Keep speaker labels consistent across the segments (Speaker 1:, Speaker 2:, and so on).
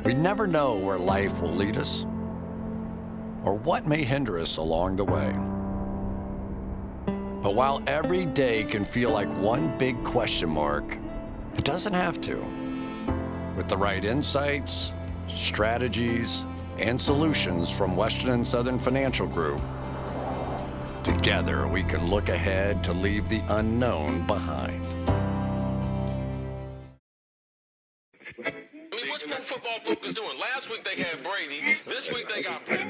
Speaker 1: We never know where life will lead us or what may hinder us along the way. But while every day can feel like one big question mark, it doesn't have to. With the right insights, strategies, and solutions from Western and Southern Financial Group, together we can look ahead to leave the unknown behind.
Speaker 2: What's Pro Football Focus doing? Last week they had Brady. This week they got Brady.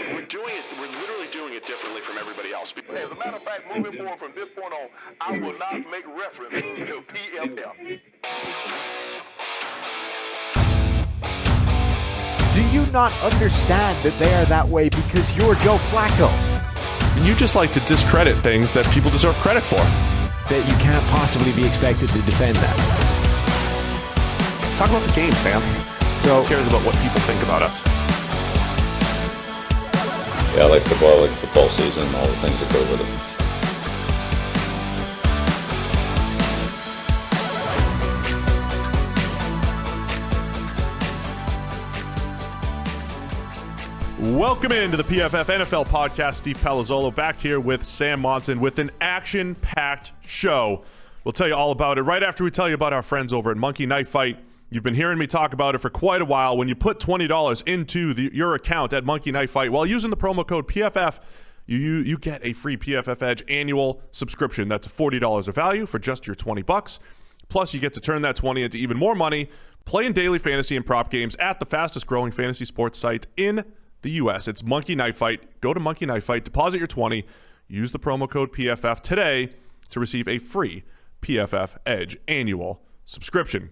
Speaker 3: We're literally doing it differently from everybody else.
Speaker 4: As a matter of fact, moving forward from this point on, I will not make reference to PFF.
Speaker 5: Do you not understand that they are that way because you're Joe Flacco?
Speaker 6: And you just like to discredit things that people deserve credit for.
Speaker 5: That you can't possibly be expected to defend that.
Speaker 6: Talk about the game, Sam.
Speaker 5: So,
Speaker 6: who cares about what people think about us?
Speaker 7: Yeah, I like football season, and all the things that go with it.
Speaker 6: Welcome into the PFF NFL Podcast. Steve Palazzolo back here with Sam Monson with an action-packed show. We'll tell you all about it right after we tell you about our friends over at Monkey Knife Fight. You've been hearing me talk about it for quite a while. When you put $20 into your account at Monkey Knife Fight while using the promo code PFF, you get a free PFF Edge annual subscription. That's $40 of value for just your $20. Plus, you get to turn that 20 into even more money, playing daily fantasy and prop games at the fastest-growing fantasy sports site in the U.S. It's Monkey Knife Fight. Go to Monkey Knife Fight, deposit your 20, use the promo code PFF today to receive a free PFF Edge annual subscription.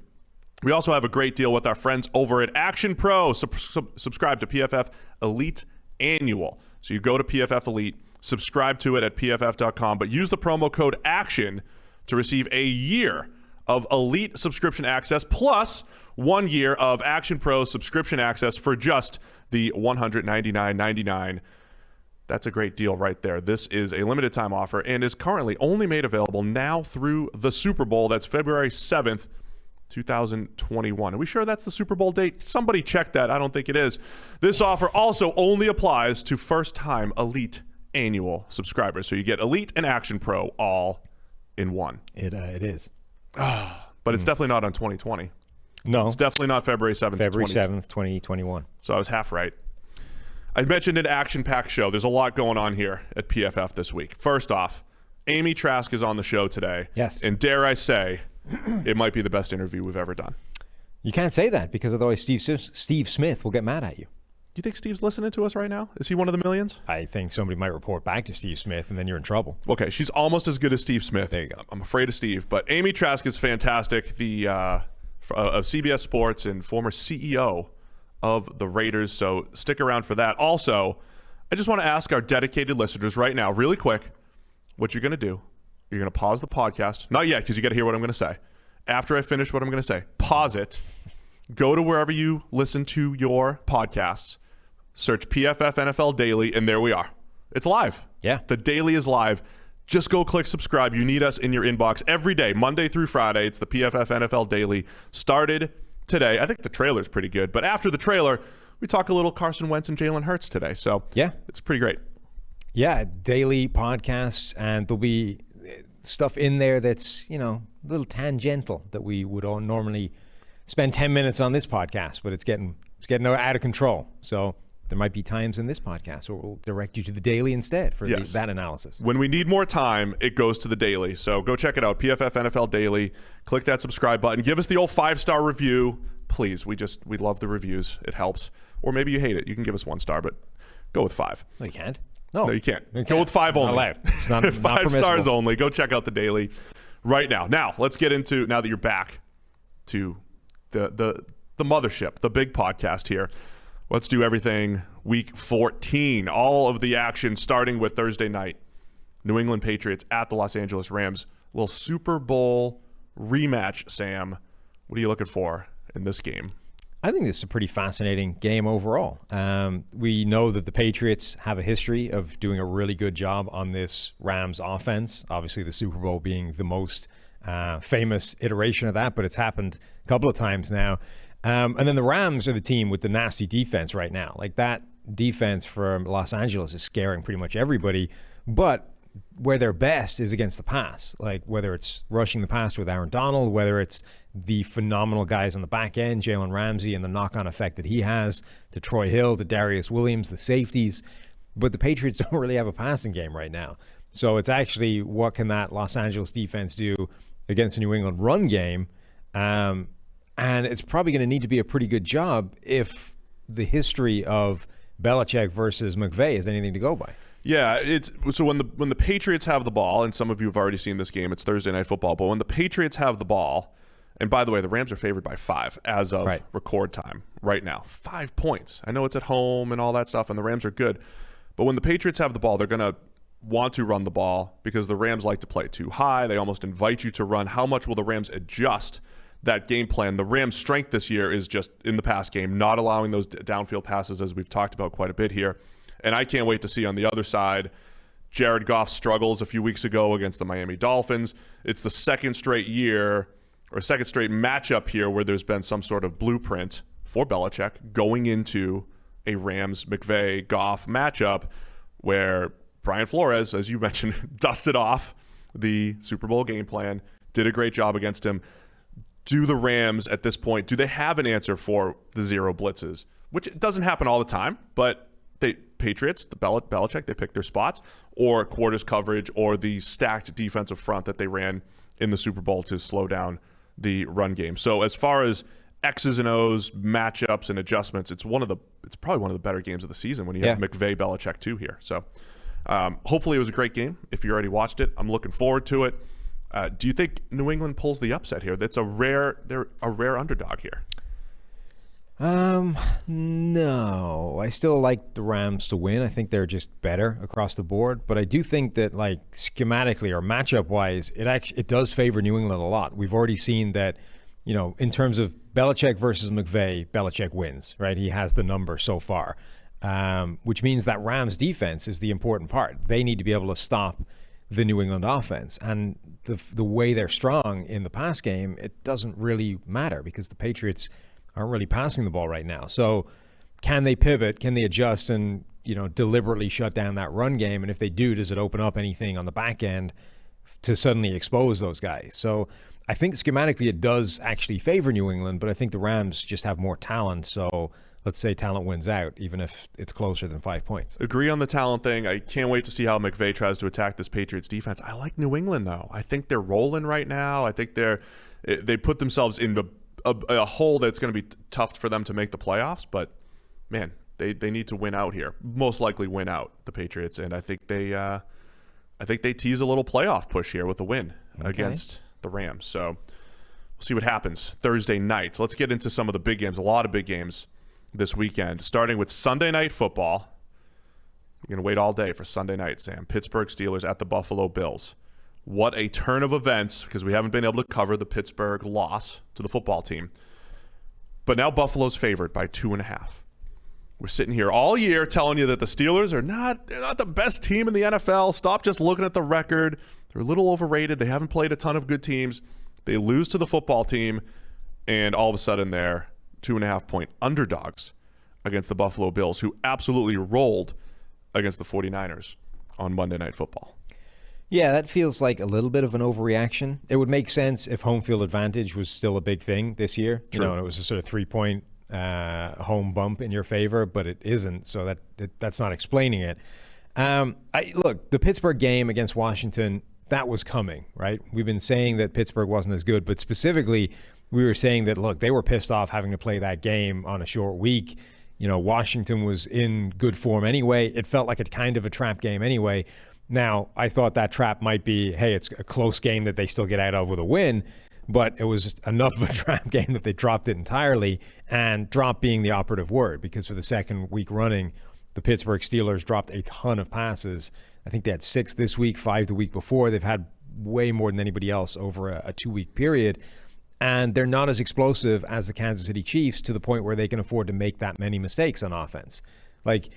Speaker 6: We also have a great deal with our friends over at Action Pro. Subscribe to PFF Elite Annual. So you go to PFF Elite, subscribe to it at pff.com, but use the promo code ACTION to receive a year of Elite subscription access plus 1 year of Action Pro subscription access for just the $199.99. That's a great deal right there. This is a limited time offer and is currently only made available now through the Super Bowl. That's February 7th, 2021. Are we sure that's the Super Bowl date? Somebody check that. I don't think it is. This offer also only applies to first-time Elite annual subscribers. So you get Elite and Action Pro all in one.
Speaker 5: It is.
Speaker 6: But it's definitely not on 2020.
Speaker 5: No.
Speaker 6: It's definitely not February 7th.
Speaker 5: February 7th, 2021.
Speaker 6: So I was half right. I mentioned an action-packed show. There's a lot going on here at PFF this week. First off, Amy Trask is on the show today.
Speaker 5: Yes.
Speaker 6: And dare I say, it might be the best interview we've ever done.
Speaker 5: You can't say that because otherwise Steve Smith will get mad at you.
Speaker 6: Do you think Steve's listening to us right now? Is he one of the millions?
Speaker 5: I think somebody might report back to Steve Smith and then you're in trouble.
Speaker 6: Okay, she's almost as good as Steve Smith.
Speaker 5: There you go.
Speaker 6: I'm afraid of Steve. But Amy Trask is fantastic, the of CBS Sports and former CEO of the Raiders. So stick around for that. Also, I just want to ask our dedicated listeners right now, really quick, what you're going to do. You're going to pause the podcast. Not yet, because you got to hear what I'm going to say. After I finish what I'm going to say, pause it. Go to wherever you listen to your podcasts. Search PFF NFL Daily, and there we are. It's live.
Speaker 5: Yeah.
Speaker 6: The Daily is live. Just go click subscribe. You need us in your inbox every day, Monday through Friday. It's the PFF NFL Daily. Started today. I think the trailer's pretty good. But after the trailer, we talk a little Carson Wentz and Jalen Hurts today. So
Speaker 5: yeah,
Speaker 6: it's pretty great.
Speaker 5: Yeah, daily podcasts, and there'll be stuff in there that's, a little tangential that we would all normally spend 10 minutes on this podcast, but it's getting out of control. So there might be times in this podcast where we'll direct you to the Daily instead for that analysis.
Speaker 6: When we need more time, it goes to the Daily. So go check it out, PFF NFL Daily. Click that subscribe button. Give us the old 5-star review. Please, we love the reviews. It helps. Or maybe you hate it. You can give us 1 star, but go with 5.
Speaker 5: No, you can't.
Speaker 6: No, you can't. Go with 5 only.
Speaker 5: Not allowed. It's not
Speaker 6: 5 stars only. Go check out the Daily right now. Now, let's get into, now that you're back to the mothership, the big podcast here. Let's do everything week 14. All of the action starting with Thursday night. New England Patriots at the Los Angeles Rams. A little Super Bowl rematch, Sam. What are you looking for in this game?
Speaker 5: I think this is a pretty fascinating game overall. We know that the Patriots have a history of doing a really good job on this Rams offense. Obviously, the Super Bowl being the most famous iteration of that, but it's happened a couple of times now. And then the Rams are the team with the nasty defense right now. Like, that defense from Los Angeles is scaring pretty much everybody. But where they're best is against the pass. Like, whether it's rushing the pass with Aaron Donald, whether it's the phenomenal guys on the back end, Jalen Ramsey, and the knock-on effect that he has to Troy Hill, to Darius Williams, the safeties. But the Patriots don't really have a passing game right now. So it's actually, what can that Los Angeles defense do against a New England run game? And it's probably going to need to be a pretty good job if the history of Belichick versus McVay is anything to go by.
Speaker 6: Yeah, so when the Patriots have the ball, and some of you have already seen this game, it's Thursday Night Football, but when the Patriots have the ball, and by the way, the Rams are favored by 5 as of record time right now. 5 points. I know it's at home and all that stuff, and the Rams are good, but when the Patriots have the ball, they're going to want to run the ball because the Rams like to play too high. They almost invite you to run. How much will the Rams adjust that game plan? The Rams' strength this year is just in the pass game, not allowing those downfield passes, as we've talked about quite a bit here. And I can't wait to see on the other side Jared Goff's struggles a few weeks ago against the Miami Dolphins. It's the second straight matchup here where there's been some sort of blueprint for Belichick going into a Rams-McVay-Goff matchup where Brian Flores, as you mentioned, dusted off the Super Bowl game plan, did a great job against him. Do the Rams at this point, do they have an answer for the zero blitzes? Which doesn't happen all the time, but Patriots, the Belichick, they pick their spots, or quarters coverage, or the stacked defensive front that they ran in the Super Bowl to slow down the run game. So as far as X's and O's, matchups, and adjustments, it's probably one of the better games of the season when you have McVay, Belichick too here. So hopefully it was a great game. If you already watched it, I'm looking forward to it. Do you think New England pulls the upset here? They're a rare underdog here.
Speaker 5: No. I still like the Rams to win. I think they're just better across the board. But I do think that, like, schematically or matchup-wise, it does favor New England a lot. We've already seen that, in terms of Belichick versus McVay, Belichick wins, right? He has the number so far, which means that Rams defense is the important part. They need to be able to stop the New England offense. And the way they're strong in the pass game, it doesn't really matter because the Patriots aren't really passing the ball right now. So can they pivot? Can they adjust and, deliberately shut down that run game? And if they do, does it open up anything on the back end to suddenly expose those guys? So I think schematically it does actually favor New England, but I think the Rams just have more talent. So let's say talent wins out, even if it's closer than 5 points.
Speaker 6: Agree on the talent thing. I can't wait to see how McVay tries to attack this Patriots defense. I like New England, though. I think they're rolling right now. I think they put themselves into a hole that's going to be tough for them to make the playoffs, but man, they need to win out here. Most likely win out, the Patriots, and I think they tease a little playoff push here with a win against the Rams. So we'll see what happens Thursday night. Let's get into some of the big games. A lot of big games this weekend, starting with Sunday Night Football. You're going to wait all day for Sunday night, Sam. Pittsburgh Steelers at the Buffalo Bills. What a turn of events, because we haven't been able to cover the Pittsburgh loss to the football team. But now Buffalo's favored by 2.5. We're sitting here all year telling you that the Steelers they're not the best team in the NFL. Stop just looking at the record. They're a little overrated. They haven't played a ton of good teams. They lose to the football team, and all of a sudden they're 2.5-point underdogs against the Buffalo Bills, who absolutely rolled against the 49ers on Monday Night Football.
Speaker 5: Yeah, that feels like a little bit of an overreaction. It would make sense if home field advantage was still a big thing this year.
Speaker 6: True.
Speaker 5: And it was a sort of 3-point home bump in your favor, but it isn't. So that's not explaining it. Look, the Pittsburgh game against Washington, that was coming, right? We've been saying that Pittsburgh wasn't as good, but specifically we were saying that, look, they were pissed off having to play that game on a short week. Washington was in good form anyway. It felt like a kind of a trap game anyway. Now, I thought that trap might be, hey, it's a close game that they still get out of with a win, but it was enough of a trap game that they dropped it entirely, and drop being the operative word, because for the second week running, the Pittsburgh Steelers dropped a ton of passes. I think they had 6 this week, 5 the week before. They've had way more than anybody else over a 2-week period, and they're not as explosive as the Kansas City Chiefs to the point where they can afford to make that many mistakes on offense. Like,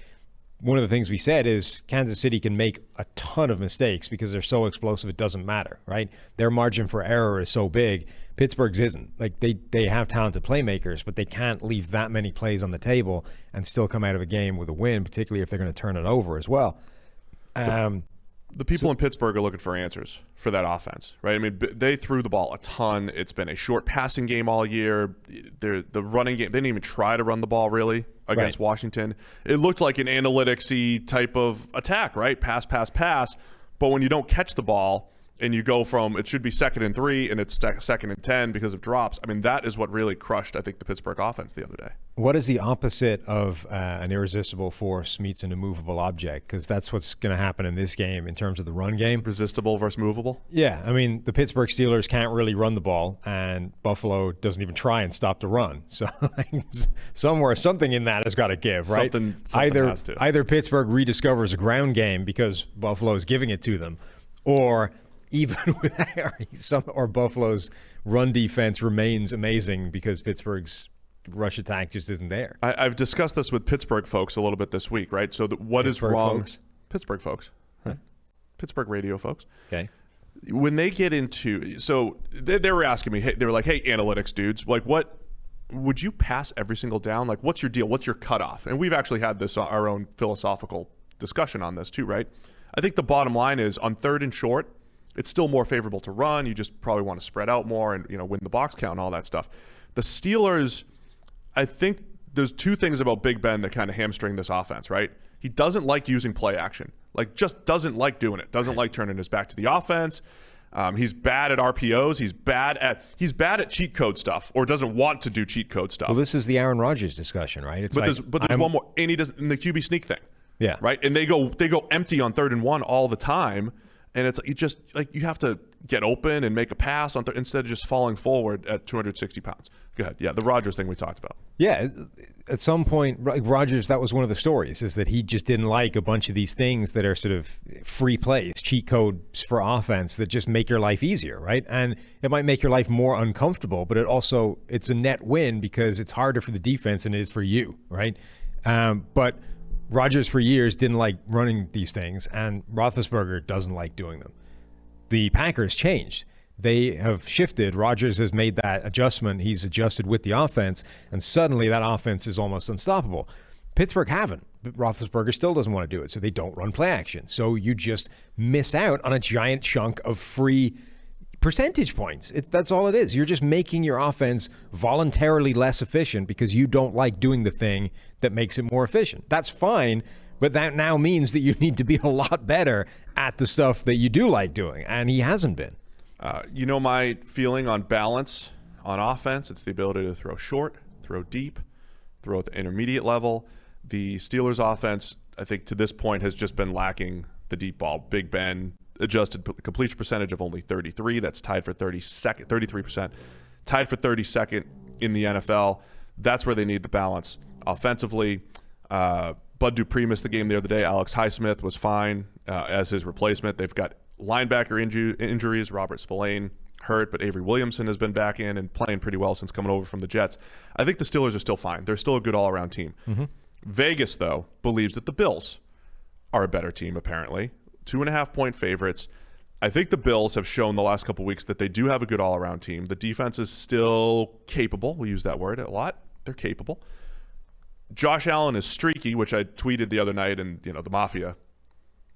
Speaker 5: one of the things we said is Kansas City can make a ton of mistakes because they're so explosive it doesn't matter, right? Their margin for error is so big. Pittsburgh's isn't. Like they have talented playmakers, but they can't leave that many plays on the table and still come out of a game with a win, particularly if they're going to turn it over as well.
Speaker 6: The people in Pittsburgh are looking for answers for that offense, right? I mean, they threw the ball a ton. It's been a short passing game all year. The running game, they didn't even try to run the ball really against Washington. It looked like an analytics-y type of attack, right? Pass, pass, pass. But when you don't catch the ball and you go from it should be 2nd and 3 and it's 2nd and 10 because of drops, I mean, that is what really crushed, I think, the Pittsburgh offense the other day.
Speaker 5: What is the opposite of an irresistible force meets an immovable object? Because that's what's going to happen in this game in terms of the run game.
Speaker 6: Resistible versus movable?
Speaker 5: Yeah. I mean, the Pittsburgh Steelers can't really run the ball, and Buffalo doesn't even try and stop the run. So something in that has got to give, right?
Speaker 6: Something has to.
Speaker 5: Either Pittsburgh rediscovers a ground game because Buffalo is giving it to them, or or Buffalo's run defense remains amazing because Pittsburgh's rush attack just isn't there.
Speaker 6: I've discussed this with Pittsburgh folks a little bit this week, right? So what is wrong?
Speaker 5: Folks?
Speaker 6: Pittsburgh folks. Huh? Pittsburgh radio folks.
Speaker 5: Okay.
Speaker 6: When they get into, so they were asking me, hey, they were like, hey, analytics dudes, like what, would you pass every single down? Like what's your deal? What's your cutoff? And we've actually had this, our own philosophical discussion on this too, right? I think the bottom line is on 3rd and short, it's still more favorable to run. You just probably want to spread out more and, win the box count and all that stuff. The Steelers, I think there's two things about Big Ben that kind of hamstring this offense, right? He doesn't like using play action. Like, just doesn't like doing it. Doesn't like turning his back to the offense. He's bad at RPOs. He's bad at cheat code stuff, or doesn't want to do cheat code stuff.
Speaker 5: Well, this is the Aaron Rodgers discussion, right?
Speaker 6: There's one more, and he does in the QB sneak thing.
Speaker 5: Yeah.
Speaker 6: Right. And they go empty on 3rd and 1 all the time. And it's you have to get open and make a pass instead of just falling forward at 260 pounds. Go ahead. Yeah, the Rodgers thing we talked about.
Speaker 5: Yeah, at some point, Rodgers, that was one of the stories, is that he just didn't like a bunch of these things that are sort of free plays, cheat codes for offense that just make your life easier, right? And it might make your life more uncomfortable, but it's a net win because it's harder for the defense than it is for you, right? But Rodgers for years didn't like running these things, and Roethlisberger doesn't like doing them. The Packers changed. They have shifted. Rodgers has made that adjustment. He's adjusted with the offense, and suddenly that offense is almost unstoppable. Pittsburgh haven't. But Roethlisberger still doesn't want to do it, so they don't run play action. So you just miss out on a giant chunk of free percentage points. That's all it is. You're just making your offense voluntarily less efficient because you don't like doing the thing that makes it more efficient. That's fine, but that now means that you need to be a lot better at the stuff that you do like doing, and he hasn't been.
Speaker 6: My feeling on balance on offense, it's the ability to throw short, throw deep, throw at the intermediate level. The Steelers offense, I think to this point, has just been lacking the deep ball. Big Ben adjusted completion percentage of only 33. That's tied for 33%. Tied for 32nd in the NFL. That's where they need the balance. Offensively, Bud Dupree missed the game the other day. Alex Highsmith was fine as his replacement. They've got linebacker injuries. Robert Spillane hurt, but Avery Williamson has been back in and playing pretty well since coming over from the Jets. I think the Steelers are still fine. They're still a good all-around team. Mm-hmm. Vegas, though, believes that the Bills are a better team, apparently. 2.5-point favorites. I think the Bills have shown the last couple weeks that they do have a good all-around team. The defense is still capable. We use that word a lot. They're capable. Josh Allen is streaky, which I tweeted the other night, and the Mafia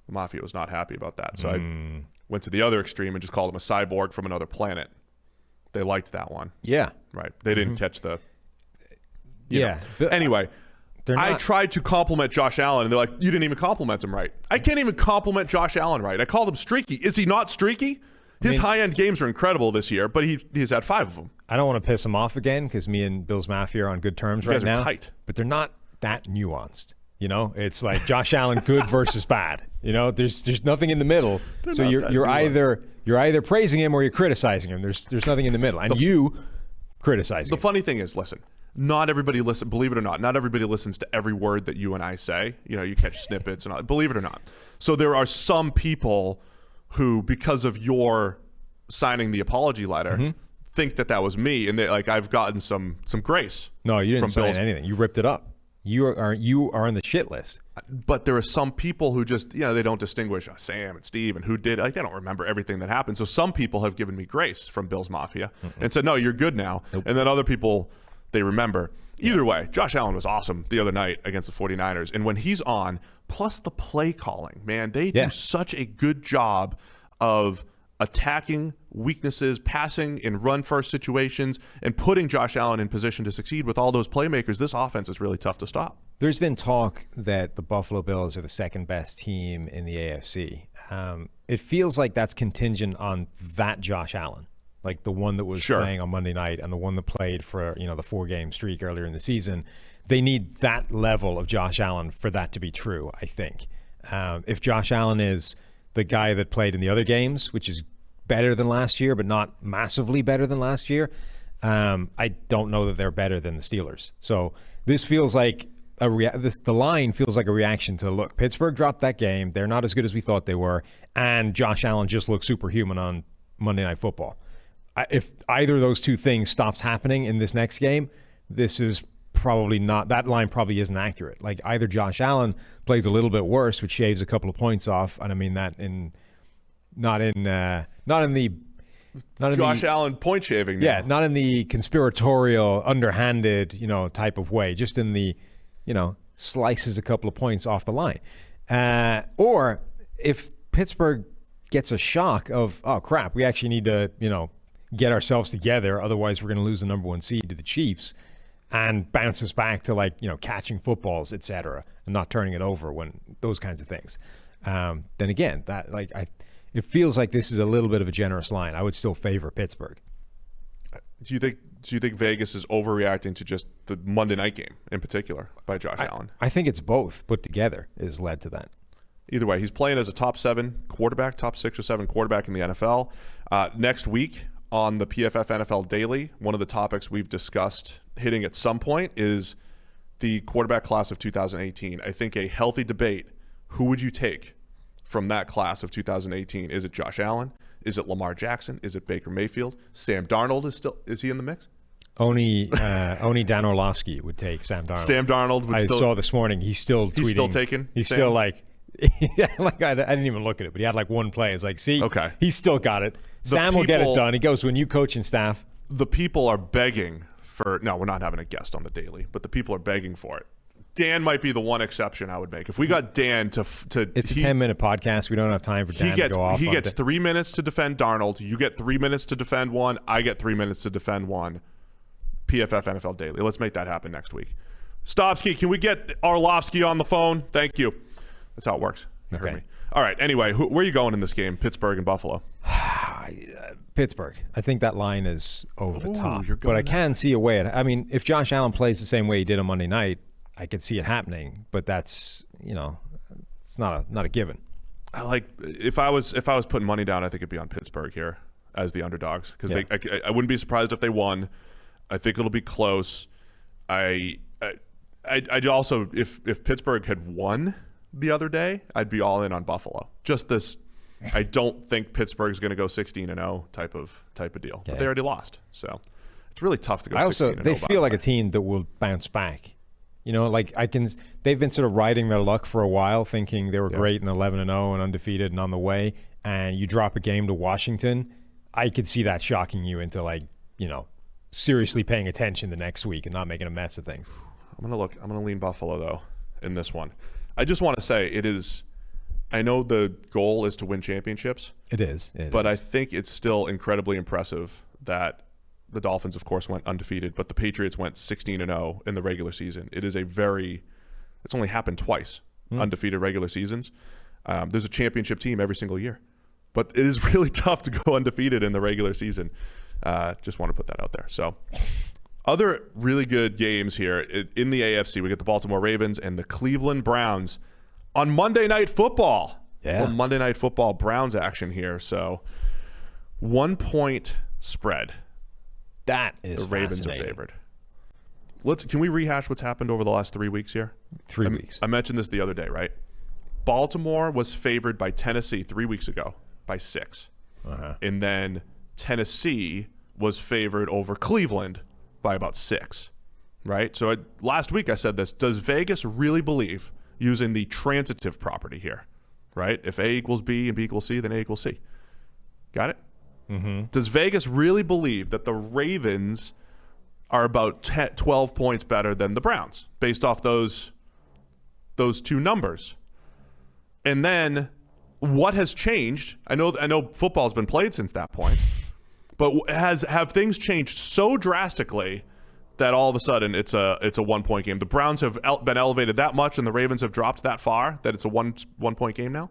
Speaker 6: was not happy about that. So I went to the other extreme and just called him a cyborg from another planet. They liked that one.
Speaker 5: Yeah.
Speaker 6: Right. They didn't catch the...
Speaker 5: Yeah.
Speaker 6: Anyway, I tried to compliment Josh Allen, and they're like, you didn't even compliment him right. I can't even compliment Josh Allen right. I called him streaky. Is he not streaky? His high-end games are incredible this year, but he's had 5 of them. I
Speaker 5: don't want to piss him off again because me and Bill's Mafia are on good terms right now.
Speaker 6: You guys are tight.
Speaker 5: But they're not that nuanced. It's like Josh Allen good versus bad. There's nothing in the middle. So you're either praising him or you're criticizing him. There's nothing in the middle. And you criticizing him.
Speaker 6: The funny thing is, listen, not everybody listens, believe it or not everybody listens to every word that you and I say. You catch snippets and all, believe it or not. So there are some people who, because of your signing the apology letter, think that was me, and I've gotten some grace.
Speaker 5: No, you didn't sign anything. You ripped it up. You are on the shit list.
Speaker 6: But there are some people who just, they don't distinguish Sam and Steve and who did. Like, they don't remember everything that happened. So some people have given me grace from Bills Mafia and said, no, you're good now. Nope. And then other people, they remember. Either way, Josh Allen was awesome the other night against the 49ers. And when he's on, plus the play calling, man, they do such a good job of attacking weaknesses, passing in run-first situations, and putting Josh Allen in position to succeed with all those playmakers. This offense is really tough to stop.
Speaker 5: There's been talk that the Buffalo Bills are the second best team in the AFC. It feels like that's contingent on that Josh Allen, like the one that was playing on Monday night and the one that played for the 4-game streak earlier in the season. They need that level of Josh Allen for that to be true, I think. If Josh Allen is the guy that played in the other games, which is better than last year, but not massively better than last year, I don't know that they're better than the Steelers. So this feels like the line feels like a reaction to, look, Pittsburgh dropped that game. They're not as good as we thought they were. And Josh Allen just looked superhuman on Monday Night Football. If either of those two things stops happening in this next game, this is probably not, that line probably isn't accurate. Like, either Josh Allen plays a little bit worse, which shaves a couple of points off. And I mean that not in the
Speaker 6: Josh Allen point shaving. Now.
Speaker 5: Yeah, not in the conspiratorial, underhanded, type of way. Just in the, slices a couple of points off the line. Or if Pittsburgh gets a shock of, oh crap, we actually need to, get ourselves together, otherwise we're going to lose the number 1 seed to the Chiefs, and bounce us back to catching footballs, etc., and not turning it over when those kinds of things. Then again, it feels like this is a little bit of a generous line. I would still favor Pittsburgh.
Speaker 6: Do you think Vegas is overreacting to just the Monday night game in particular by Josh Allen?
Speaker 5: I think it's both put together is led to that.
Speaker 6: Either way, he's playing as a top 7 quarterback, top 6 or 7 quarterback in the NFL. Next week on the PFF NFL Daily, one of the topics we've discussed hitting at some point is the quarterback class of 2018. I think a healthy debate, who would you take from that class of 2018? Is it Josh Allen? Is it Lamar Jackson? Is it Baker Mayfield? Sam Darnold is he in the mix?
Speaker 5: Only Dan Orlovsky would take Sam Darnold.
Speaker 6: Sam Darnold would still.
Speaker 5: I saw this morning he's still tweeting.
Speaker 6: He's still taking.
Speaker 5: He's
Speaker 6: Sam?
Speaker 5: still like I didn't even look at it, but he had one play. It's like, see,
Speaker 6: okay,
Speaker 5: he's still got it. Sam will get it done. He goes, when you coaching staff.
Speaker 6: The people are begging for. No, we're not having a guest on the Daily, but the people are begging for it. Dan might be the one exception I would make. If we got Dan to
Speaker 5: it's a 10-minute podcast. We don't have time for Dan to go off.
Speaker 6: He gets 3 minutes to defend Darnold. You get 3 minutes to defend one. I get 3 minutes to defend one. PFF NFL Daily. Let's make that happen next week. Stopsky, can we get Orlovsky on the phone? Thank you. That's how it works. You heard me. All right. Anyway, where are you going in this game? Pittsburgh and Buffalo.
Speaker 5: Pittsburgh. I think that line is over the top. But I can see a way. If Josh Allen plays the same way he did on Monday night, I could see it happening. But that's it's not a given.
Speaker 6: If I was putting money down, I think it'd be on Pittsburgh here as the underdogs because I wouldn't be surprised if they won. I think it'll be close. I also if Pittsburgh had won the other day, I'd be all in on Buffalo. Just this, I don't think Pittsburgh's going to go 16-0 type of deal. But they already lost, so it's really tough to go.
Speaker 5: They feel like a team that will bounce back. They've been sort of riding their luck for a while, thinking they were great and 11-0 and undefeated and on the way. And you drop a game to Washington, I could see that shocking you into seriously paying attention the next week and not making a mess of things.
Speaker 6: I'm gonna lean Buffalo though in this one. I just want to say it is. I know the goal is to win championships.
Speaker 5: It is.
Speaker 6: But I think it's still incredibly impressive that the Dolphins, of course, went undefeated, but the Patriots went 16-0 in the regular season. It's only happened twice, undefeated regular seasons. There's a championship team every single year, but it is really tough to go undefeated in the regular season. Just want to put that out there. So other really good games here in the AFC. We get the Baltimore Ravens and the Cleveland Browns on Monday Night Football.
Speaker 5: Yeah.
Speaker 6: Well, Monday Night Football Browns action here. So 1 point spread.
Speaker 5: That is
Speaker 6: the Ravens are favored. Can we rehash what's happened over the last 3 weeks here?
Speaker 5: 3 weeks.
Speaker 6: I mentioned this the other day, right? Baltimore was favored by Tennessee 3 weeks ago by 6.
Speaker 5: Uh-huh.
Speaker 6: And then Tennessee was favored over Cleveland by about 6. right? So last week I said this. Does Vegas really believe, using the transitive property here, right? If A equals B and B equals C, then A equals C. Got it? Mm-hmm. Does Vegas really believe that the Ravens are about 12 points better than the Browns based off those two numbers? And then what has changed? I know football's been played since that point, but have things changed so drastically that all of a sudden it's a 1-point game? The Browns have been elevated that much and the Ravens have dropped that far that it's a 1-point game now?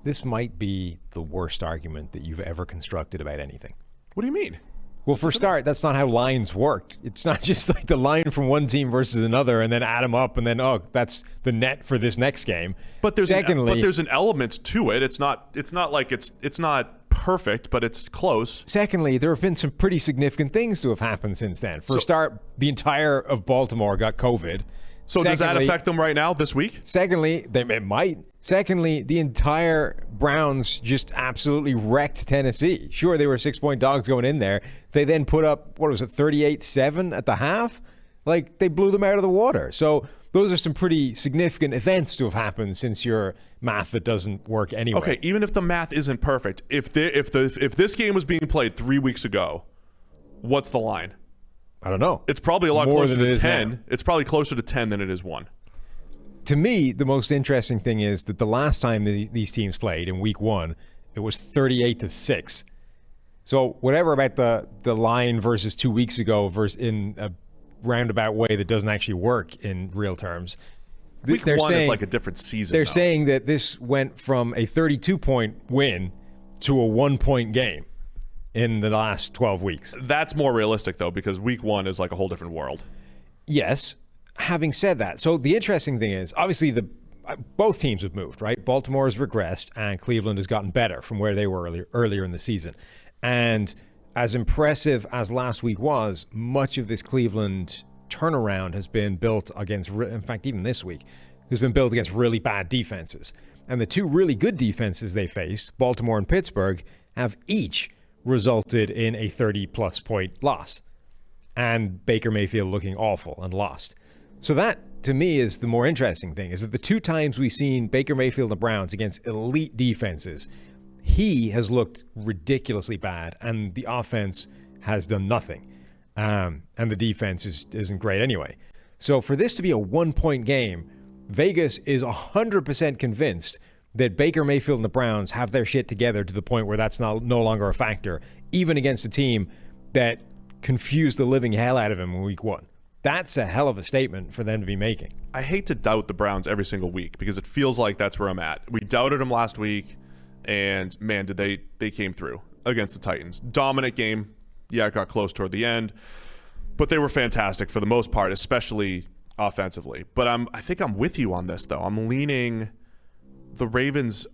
Speaker 5: This might be the worst argument that you've ever constructed about anything.
Speaker 6: What do you mean?
Speaker 5: Well, for start, that's not how lines work. It's not just like the line from one team versus another and then add them up and then, that's the net for this next game.
Speaker 6: But there's an element to it. It's not like it's not perfect, but it's close.
Speaker 5: Secondly, there have been some pretty significant things to have happened since then. For start, the entire of Baltimore got COVID.
Speaker 6: So does that affect them right now, this week?
Speaker 5: Secondly, it might. Secondly, the entire Browns just absolutely wrecked Tennessee. Sure, they were 6-point dogs going in there. They then put up, 38-7 at the half? Like, they blew them out of the water. So those are some pretty significant events to have happened since your math that doesn't work anyway.
Speaker 6: Okay, even if the math isn't perfect, if this game was being played 3 weeks ago, what's the line?
Speaker 5: I don't know.
Speaker 6: It's probably a lot closer to 10.
Speaker 5: Now.
Speaker 6: It's probably closer to 10 than it is 1.
Speaker 5: To me, the most interesting thing is that the last time these teams played in week 1, it was 38-6. So whatever about the line versus 2 weeks ago versus in a roundabout way that doesn't actually work in real terms.
Speaker 6: Week 1 is like a different season.
Speaker 5: They're saying that this went from a 32-point win to a 1-point game in the last 12 weeks.
Speaker 6: That's more realistic, though, because week 1 is like a whole different world.
Speaker 5: Yes. Having said that, so the interesting thing is, obviously, both teams have moved, right? Baltimore has regressed, and Cleveland has gotten better from where they were earlier in the season. And as impressive as last week was, much of this Cleveland turnaround has been built against, in fact, even this week, has been built against really bad defenses. And the two really good defenses they faced, Baltimore and Pittsburgh, have each resulted in a 30-plus point loss. And Baker Mayfield looking awful and lost. So that, to me, is the more interesting thing, is that the 2 times we've seen Baker Mayfield and the Browns against elite defenses, he has looked ridiculously bad, and the offense has done nothing. And the defense isn't great anyway. So for this to be a 1-point game, Vegas is 100% convinced that Baker Mayfield and the Browns have their shit together to the point where that's no longer a factor, even against a team that confused the living hell out of him in week 1. That's a hell of a statement for them to be making.
Speaker 6: I hate to doubt the Browns every single week because it feels like that's where I'm at. We doubted them last week, and man, did they came through against the Titans. Dominant game. Yeah, it got close toward the end, but they were fantastic for the most part, especially offensively. But I think I'm with you on this, though. I'm leaning the Ravens.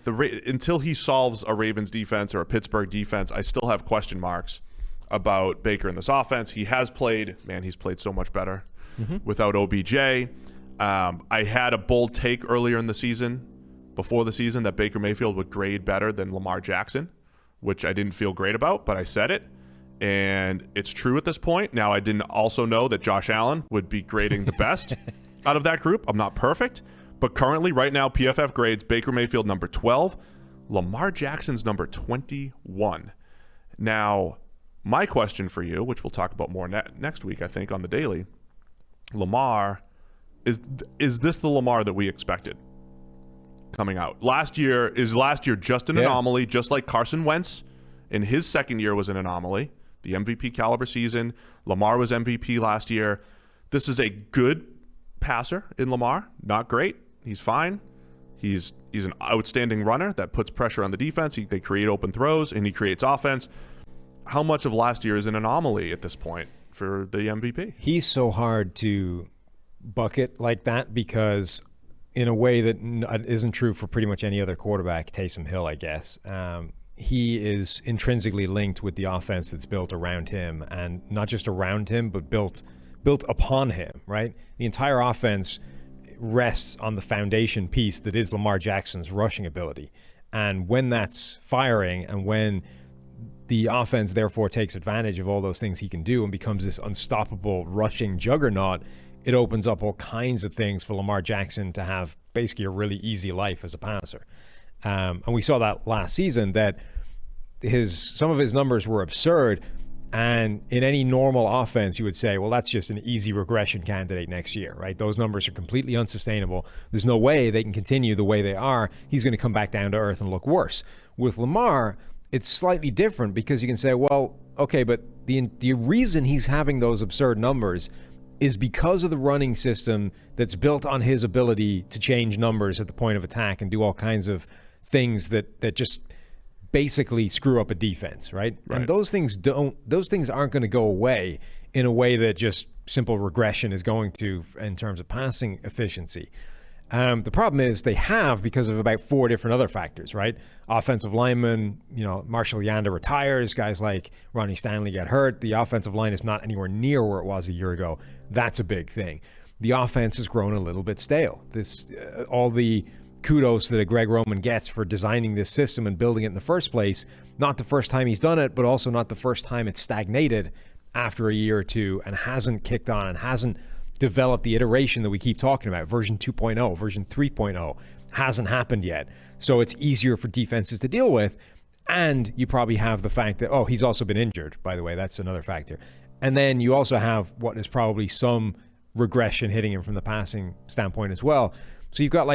Speaker 6: Until he solves a Ravens defense or a Pittsburgh defense, I still have question marks about Baker in this offense. He has played, he's played so much better without OBJ. I had a bold take earlier in the season, before the season, that Baker Mayfield would grade better than Lamar Jackson, which I didn't feel great about, but I said it. And it's true at this point. Now, I didn't also know that Josh Allen would be grading the best out of that group. I'm not perfect. But currently, right now, PFF grades Baker Mayfield number 12, Lamar Jackson's number 21. Now, my question for you, which we'll talk about more next week, I think, on the Daily, Lamar, is this the Lamar that we expected coming out? Last year just an anomaly, just like Carson Wentz in his second year was an anomaly, the MVP caliber season. Lamar was MVP last year. This is a good passer in Lamar, not great. He's fine. He's an outstanding runner that puts pressure on the defense. They create open throws, and he creates offense. How much of last year is an anomaly at this point for the MVP?
Speaker 5: He's so hard to bucket like that because in a way that isn't true for pretty much any other quarterback, Taysom Hill, I guess. He is intrinsically linked with the offense that's built around him, and not just around him, but built upon him, right? The entire offense rests on the foundation piece that is Lamar Jackson's rushing ability. And when that's firing and when the offense therefore takes advantage of all those things he can do and becomes this unstoppable rushing juggernaut, it opens up all kinds of things for Lamar Jackson to have basically a really easy life as a passer. And we saw that last season, that some of his numbers were absurd. And in any normal offense, you would say, well, that's just an easy regression candidate next year, right? Those numbers are completely unsustainable. There's no way they can continue the way they are. He's going to come back down to earth and look worse. With Lamar, it's slightly different because you can say, well, okay, but the reason he's having those absurd numbers is because of the running system that's built on his ability to change numbers at the point of attack and do all kinds of things that just basically screw up a defense, right? And those things aren't going to go away in a way that just simple regression is going to in terms of passing efficiency. The problem is they have because of about 4 different other factors, right? Offensive linemen, Marshall Yanda retires, guys like Ronnie Stanley get hurt. The offensive line is not anywhere near where it was a year ago. That's a big thing. The offense has grown a little bit stale. All the kudos that a Greg Roman gets for designing this system and building it in the first place. Not the first time he's done it, but also not the first time it's stagnated after a year or two and hasn't kicked on and hasn't developed the iteration that we keep talking about. Version 2.0, version 3.0 hasn't happened yet. So it's easier for defenses to deal with. And you probably have the fact that, he's also been injured, by the way. That's another factor. And then you also have what is probably some regression hitting him from the passing standpoint as well. So you've got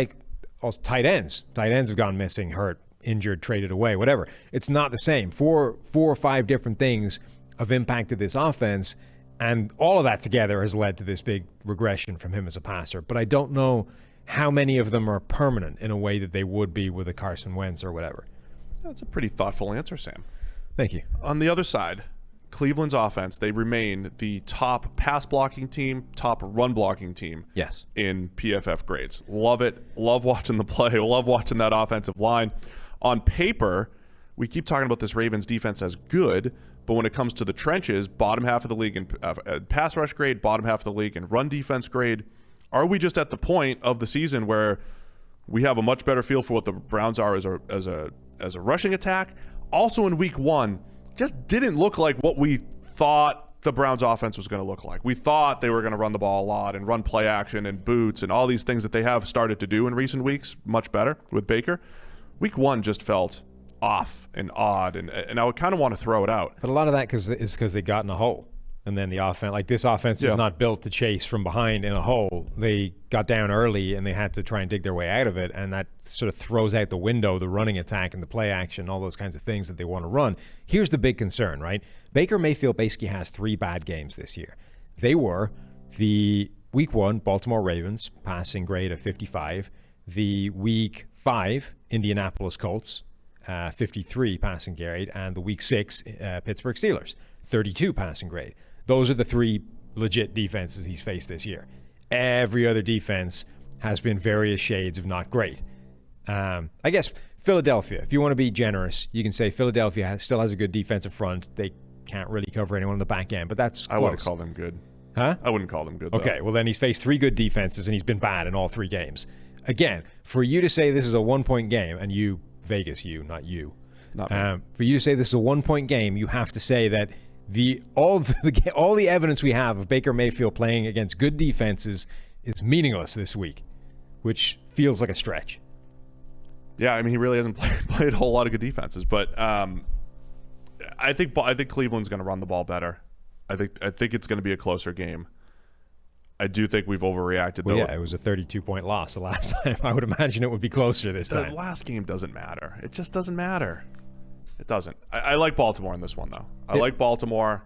Speaker 5: also tight ends. Tight ends have gone missing, hurt, injured, traded away, whatever. It's not the same. Four or five different things have impacted this offense, and all of that together has led to this big regression from him as a passer. But I don't know how many of them are permanent in a way that they would be with a Carson Wentz or whatever.
Speaker 6: That's a pretty thoughtful answer, Sam.
Speaker 5: Thank you.
Speaker 6: On the other side, Cleveland's offense, they remain the top pass blocking team, top run blocking team.
Speaker 5: Yes.
Speaker 6: In PFF grades. Love it. Love watching the play. Love watching that offensive line. On paper, we keep talking about this Ravens defense as good, but when it comes to the trenches, bottom half of the league in pass rush grade, bottom half of the league in run defense grade. Are we just at the point of the season where we have a much better feel for what the Browns are as a rushing attack? Also in week 1, just didn't look like what we thought the Browns offense was going to look like. We thought they were going to run the ball a lot and run play action and boots and all these things that they have started to do in recent weeks much better with Baker. Week 1 just felt off and odd, and I would kind of want to throw it out.
Speaker 5: But a lot of that is because they got in a hole. And then the offense, this offense is not built to chase from behind in a hole. They got down early and they had to try and dig their way out of it. And that sort of throws out the window the running attack and the play action, all those kinds of things that they want to run. Here's the big concern, right? Baker Mayfield basically has 3 bad games this year. They were the week 1 Baltimore Ravens passing grade of 55, the week 5 Indianapolis Colts 53 passing grade, and the week 6 Pittsburgh Steelers 32 passing grade. Those are the 3 legit defenses he's faced this year. Every other defense has been various shades of not great. I guess Philadelphia, if you want to be generous, you can say Philadelphia still has a good defensive front. They can't really cover anyone on the back end, but that's close.
Speaker 6: I wouldn't call them good.
Speaker 5: Huh?
Speaker 6: I wouldn't call them good,
Speaker 5: Okay, well then he's faced 3 good defenses and he's been bad in all 3 games. Again, for you to say this is a 1-point game, and you, Vegas, not you.
Speaker 6: Not me.
Speaker 5: For you to say this is a 1-point game, you have to say that all the evidence we have of Baker Mayfield playing against good defenses is meaningless this week, which feels like a stretch.
Speaker 6: Yeah, I mean, he really hasn't played a whole lot of good defenses, but I think Cleveland's going to run the ball better. I think it's going to be a closer game. I do think we've overreacted, though.
Speaker 5: Well, yeah, it was a 32-point loss the last time. I would imagine it would be closer this time.
Speaker 6: The last game doesn't matter. It just doesn't matter. It doesn't. I like Baltimore in this one, though. I like Baltimore,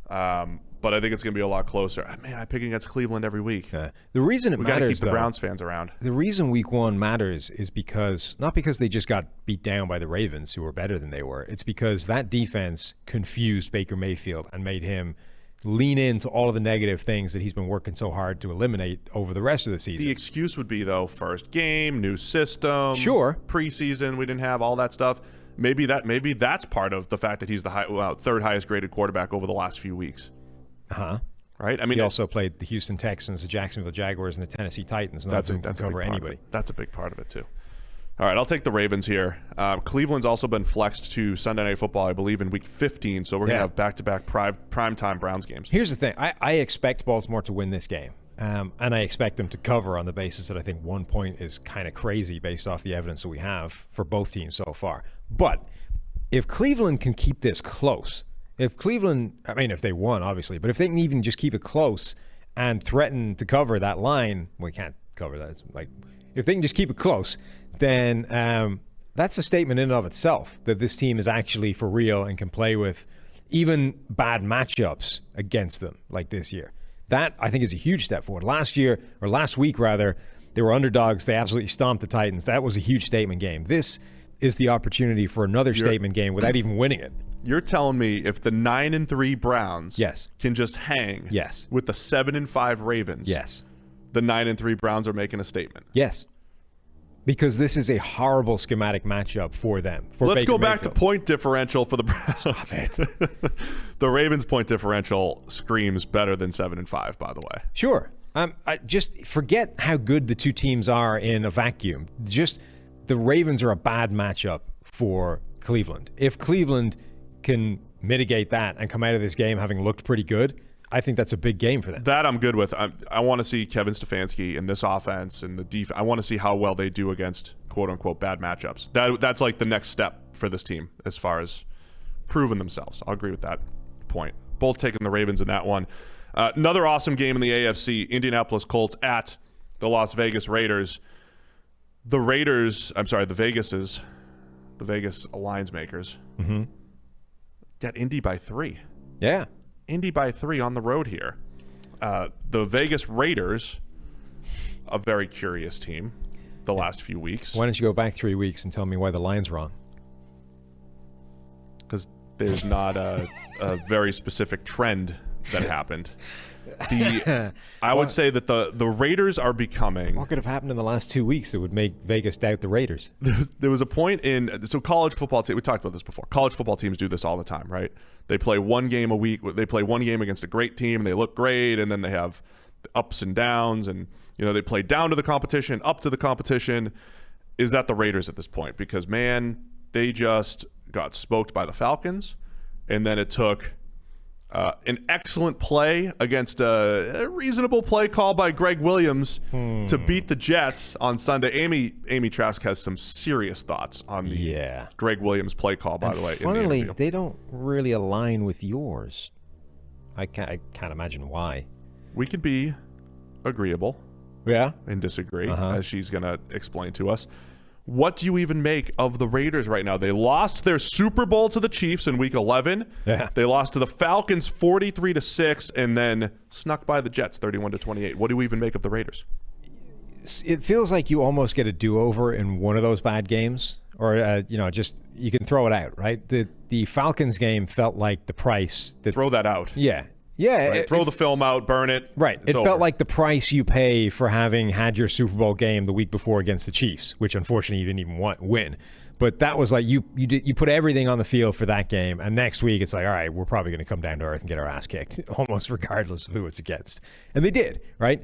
Speaker 6: but I think it's going to be a lot closer. Man, I pick against Cleveland every week.
Speaker 5: The reason it matters,
Speaker 6: we got to keep the Browns fans around.
Speaker 5: The reason week 1 matters is not because they just got beat down by the Ravens, who were better than they were. It's because that defense confused Baker Mayfield and made him lean into all of the negative things that he's been working so hard to eliminate over the rest of the season.
Speaker 6: The excuse would be, though, first game, new system.
Speaker 5: Sure.
Speaker 6: Preseason, we didn't have all that stuff. Maybe that's part of the fact that he's the 3rd highest graded quarterback over the last few weeks. Right? I mean,
Speaker 5: he also played the Houston Texans, the Jacksonville Jaguars, and the Tennessee Titans. That's a big part of it.
Speaker 6: That's a big part of it too. All right, I'll take the Ravens here. Cleveland's also been flexed to Sunday Night Football, I believe, in Week 15, so we're going to have back-to-back primetime Browns games.
Speaker 5: Here's the thing. I expect Baltimore to win this game, and I expect them to cover on the basis that I think 1 point is kind of crazy based off the evidence that we have for both teams so far. But if Cleveland can keep this close, if they won, obviously, but if they can even just keep it close and threaten to cover that line, we can't cover that. It's like, if they can just keep it close, then that's a statement in and of itself that this team is actually for real and can play with even bad matchups against them like this year. That, I think, is a huge step forward. Last week, they were underdogs. They absolutely stomped the Titans. That was a huge statement game. This is the opportunity for another statement game without even winning it.
Speaker 6: You're telling me if the 9-3 Browns can just hang with the 7-5 Ravens, the 9-3 Browns are making a statement.
Speaker 5: Yes. Because this is a horrible schematic matchup for them.
Speaker 6: Let's go back to point differential for the Browns. The Ravens' point differential screams better than 7-5, by the way.
Speaker 5: Sure. I just forget how good the two teams are in a vacuum. Just the Ravens are a bad matchup for Cleveland. If Cleveland can mitigate that and come out of this game having looked pretty good, I think that's a big game for them.
Speaker 6: That I'm good with. I want to see Kevin Stefanski in this offense and the defense. I want to see how well they do against quote-unquote bad matchups. That's like the next step for this team as far as proving themselves. I'll agree with that point. Both taking the Ravens in that one. Another awesome game in the AFC, Indianapolis Colts at the Las Vegas Raiders. The Vegas lines makers got Indy by 3.
Speaker 5: Yeah.
Speaker 6: Indy by 3 on the road here. The Vegas Raiders, a very curious team the last few weeks.
Speaker 5: Why don't you go back 3 weeks and tell me why the line's wrong?
Speaker 6: Because there's not a very specific trend that happened. I would say that the Raiders are becoming...
Speaker 5: What could have happened in the last 2 weeks that would make Vegas doubt the Raiders?
Speaker 6: There was a point so college football team, we talked about this before. College football teams do this all the time, right? They play one game a week. They play one game against a great team. They look great, and then they have ups and downs, and they play down to the competition, up to the competition. Is that the Raiders at this point? Because, man, they just got smoked by the Falcons, and then it took... an excellent play against a reasonable play call by Gregg Williams to beat the Jets on Sunday. Amy Trask has some serious thoughts on the Gregg Williams play call, by the way.
Speaker 5: Funnily, they don't really align with yours. I can't imagine why.
Speaker 6: We could be agreeable and disagree, as she's going to explain to us. What do you even make of the Raiders right now? They lost their Super Bowl to the Chiefs in Week 11. Yeah. They lost to the Falcons 43-6, and then snuck by the Jets 31-28. What do you even make of the Raiders?
Speaker 5: It feels like you almost get a do-over in one of those bad games, or just you can throw it out, right? The Falcons game felt like the price.
Speaker 6: Throw that out.
Speaker 5: Yeah. Yeah,
Speaker 6: right. Throw the film out, burn it.
Speaker 5: Right. It felt like the price you pay for having had your Super Bowl game the week before against the Chiefs, which unfortunately you didn't even win. But that was like you put everything on the field for that game, and next week it's like, all right, we're probably going to come down to earth and get our ass kicked, almost regardless of who it's against. And they did, right?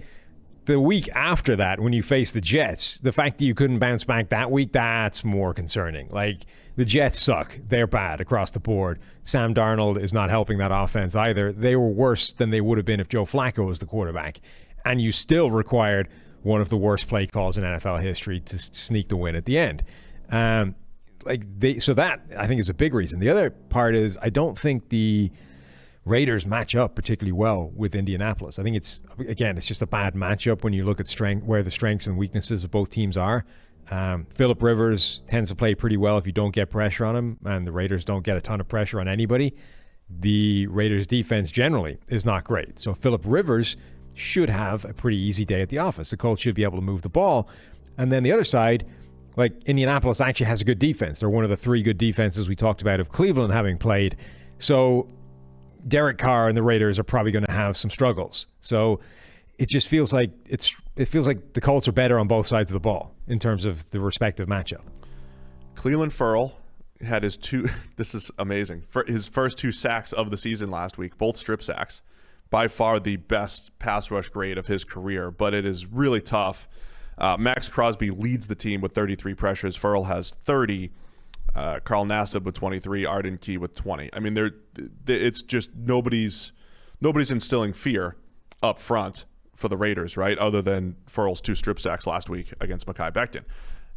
Speaker 5: The week after that, when you face the Jets, the fact that you couldn't bounce back that week, that's more concerning. Like, the Jets suck. They're bad across the board. Sam Darnold is not helping that offense either. They were worse than they would have been if Joe Flacco was the quarterback. And you still required one of the worst play calls in NFL history to sneak the win at the end. So that, I think, is a big reason. The other part is I don't think the Raiders match up particularly well with Indianapolis. I think it's just a bad matchup when you look at where the strengths and weaknesses of both teams are. Phillip Rivers tends to play pretty well if you don't get pressure on him, and the Raiders don't get a ton of pressure on anybody. The Raiders' defense generally is not great. So Phillip Rivers should have a pretty easy day at the office. The Colts should be able to move the ball. And then the other side, like, Indianapolis actually has a good defense. They're one of the 3 good defenses we talked about of Cleveland having played. So Derek Carr and the Raiders are probably going to have some struggles. So it just feels like the Colts are better on both sides of the ball in terms of the respective matchup.
Speaker 6: Cleveland Ferrell had his this is amazing, for his first 2 sacks of the season last week, both strip sacks. By far the best pass rush grade of his career, but it is really tough Max Crosby leads the team with 33 pressures. Ferrell has 30. Carl Nassib with 23. Arden Key with 20. I mean, it's just nobody's instilling fear up front for the Raiders, right? Other than Ferrell's 2 strip sacks last week against Mekhi Becton.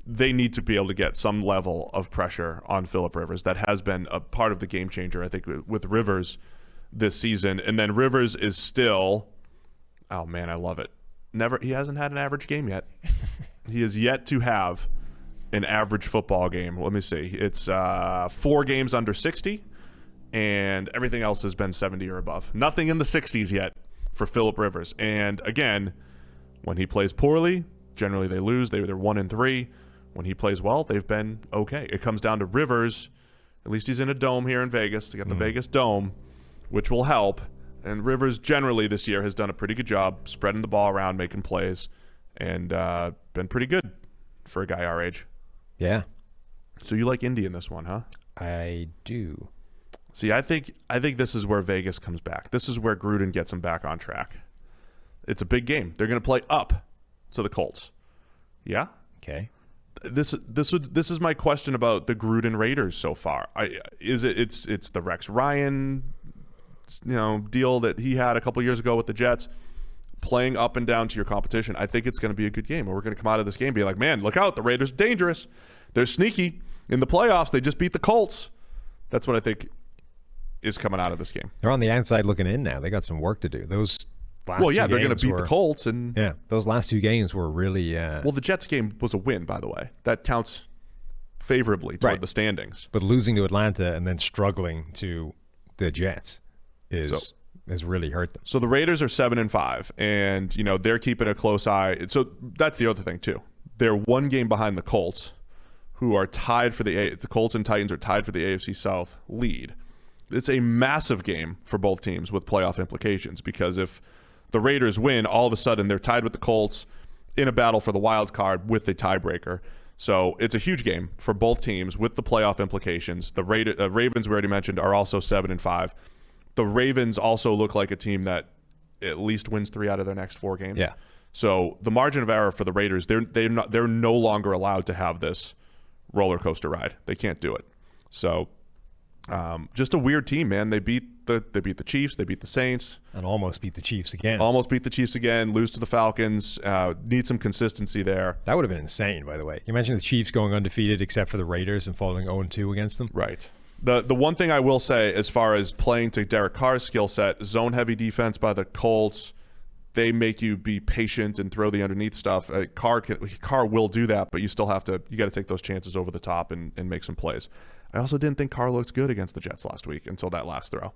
Speaker 6: They need to be able to get some level of pressure on Phillip Rivers. That has been a part of the game changer, I think, with Rivers this season. And then Rivers is still, oh man, I love it. He hasn't had an average game yet. He is yet to have an average football game. Let me see. It's 4 games under 60, and everything else has been 70 or above. Nothing in the 60s yet for Phillip Rivers. And again, when he plays poorly, generally they lose. They're 1-3. When he plays well, they've been okay. It comes down to Rivers. At least he's in a dome here in Vegas. They got the Vegas Dome, which will help. And Rivers generally this year has done a pretty good job spreading the ball around, making plays, and been pretty good for a guy our age.
Speaker 5: Yeah.
Speaker 6: So you like Indy in this one, huh?
Speaker 5: I do.
Speaker 6: See, I think this is where Vegas comes back. This is where Gruden gets them back on track. It's a big game. They're going to play up to the Colts. Yeah?
Speaker 5: Okay.
Speaker 6: This is my question about the Gruden Raiders so far. It's the Rex Ryan, deal that he had a couple years ago with the Jets, playing up and down to your competition. I think it's going to be a good game. We're going to come out of this game being like, man, look out, the Raiders are dangerous. They're sneaky in the playoffs. They just beat the Colts. That's what I think is coming out of this game.
Speaker 5: They're on the outside looking in now. They got some work to do. Those last
Speaker 6: they're going to beat the Colts, and
Speaker 5: those last 2 games were really.
Speaker 6: Well, the Jets game was a win, by the way. That counts favorably toward the standings.
Speaker 5: But losing to Atlanta and then struggling to the Jets has really hurt them.
Speaker 6: So the Raiders are 7-5, and they're keeping a close eye. So that's the other thing too. They're 1 game behind the Colts, who are tied for the Colts and Titans are tied for the AFC South lead. It's a massive game for both teams with playoff implications, because if the Raiders win, all of a sudden they're tied with the Colts in a battle for the wild card with the tiebreaker. So it's a huge game for both teams with the playoff implications. The Ravens, we already mentioned, are also 7-5. The Ravens also look like a team that at least wins 3 out of their next 4 games.
Speaker 5: Yeah.
Speaker 6: So the margin of error for the Raiders, they're no longer allowed to have this roller coaster ride. They can't do it. So just a weird team, man. They beat the Chiefs, they beat the Saints,
Speaker 5: and almost beat the Chiefs again.
Speaker 6: Lose to the Falcons. Need some consistency there.
Speaker 5: That would have been insane, by the way. You mentioned the Chiefs going undefeated except for the Raiders and falling 0-2 against them.
Speaker 6: Right. The one thing I will say, as far as playing to Derek Carr's skill set, zone heavy defense by the Colts, they make you be patient and throw the underneath stuff. Carr will do that, but you got to take those chances over the top and make some plays. I also didn't think Carr looked good against the Jets last week until that last throw.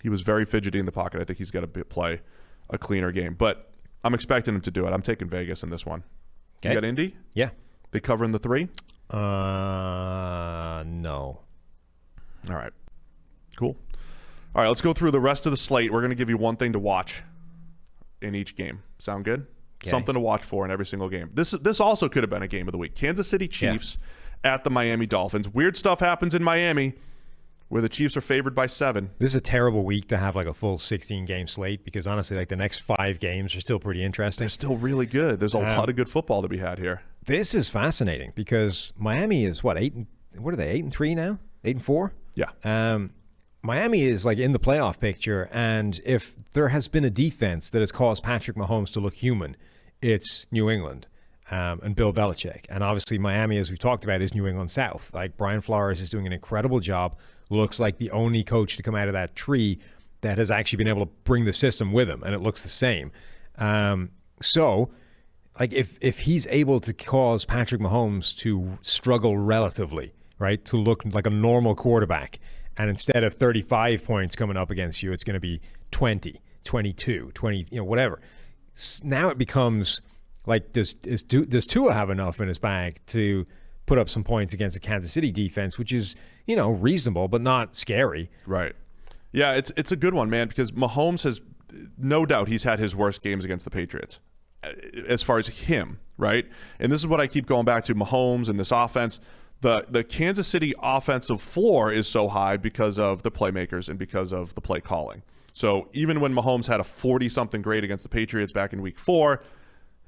Speaker 6: He was very fidgety in the pocket. I think he's got to play a cleaner game, but I'm expecting him to do it. I'm taking Vegas in this one. Okay. You got Indy?
Speaker 5: Yeah.
Speaker 6: They covering the 3?
Speaker 5: No.
Speaker 6: All right. Cool. All right, let's go through the rest of the slate. We're going to give you one thing to watch in each game. Sound good? Okay. Something to watch for in every single game. This also could have been a game of the week. Kansas City Chiefs at the Miami Dolphins. Weird stuff happens in Miami where the Chiefs are favored by 7.
Speaker 5: This is a terrible week to have like a full 16-game slate, because honestly, like the next 5 games are still pretty interesting.
Speaker 6: They're still really good. There's a lot of good football to be had here.
Speaker 5: This is fascinating because Miami is what are they, 8-3 now? 8-4?
Speaker 6: Yeah.
Speaker 5: Miami is like in the playoff picture, and if there has been a defense that has caused Patrick Mahomes to look human, it's New England and Bill Belichick. And obviously Miami, as we've talked about, is New England South. Like Brian Flores is doing an incredible job. Looks like the only coach to come out of that tree that has actually been able to bring the system with him, and it looks the same. So like if he's able to cause Patrick Mahomes to struggle relatively, right, to look like a normal quarterback, and instead of 35 points coming up against you, it's going to be 20, 22, 20, whatever. Now it becomes like, does Tua have enough in his bag to put up some points against a Kansas City defense, which is, reasonable but not scary.
Speaker 6: Right. Yeah, it's a good one, man, because Mahomes has, no doubt, he's had his worst games against the Patriots as far as him, right? And this is what I keep going back to, Mahomes and this offense. The Kansas City offensive floor is so high because of the playmakers and because of the play calling. So even when Mahomes had a 40-something grade against the Patriots back in week 4,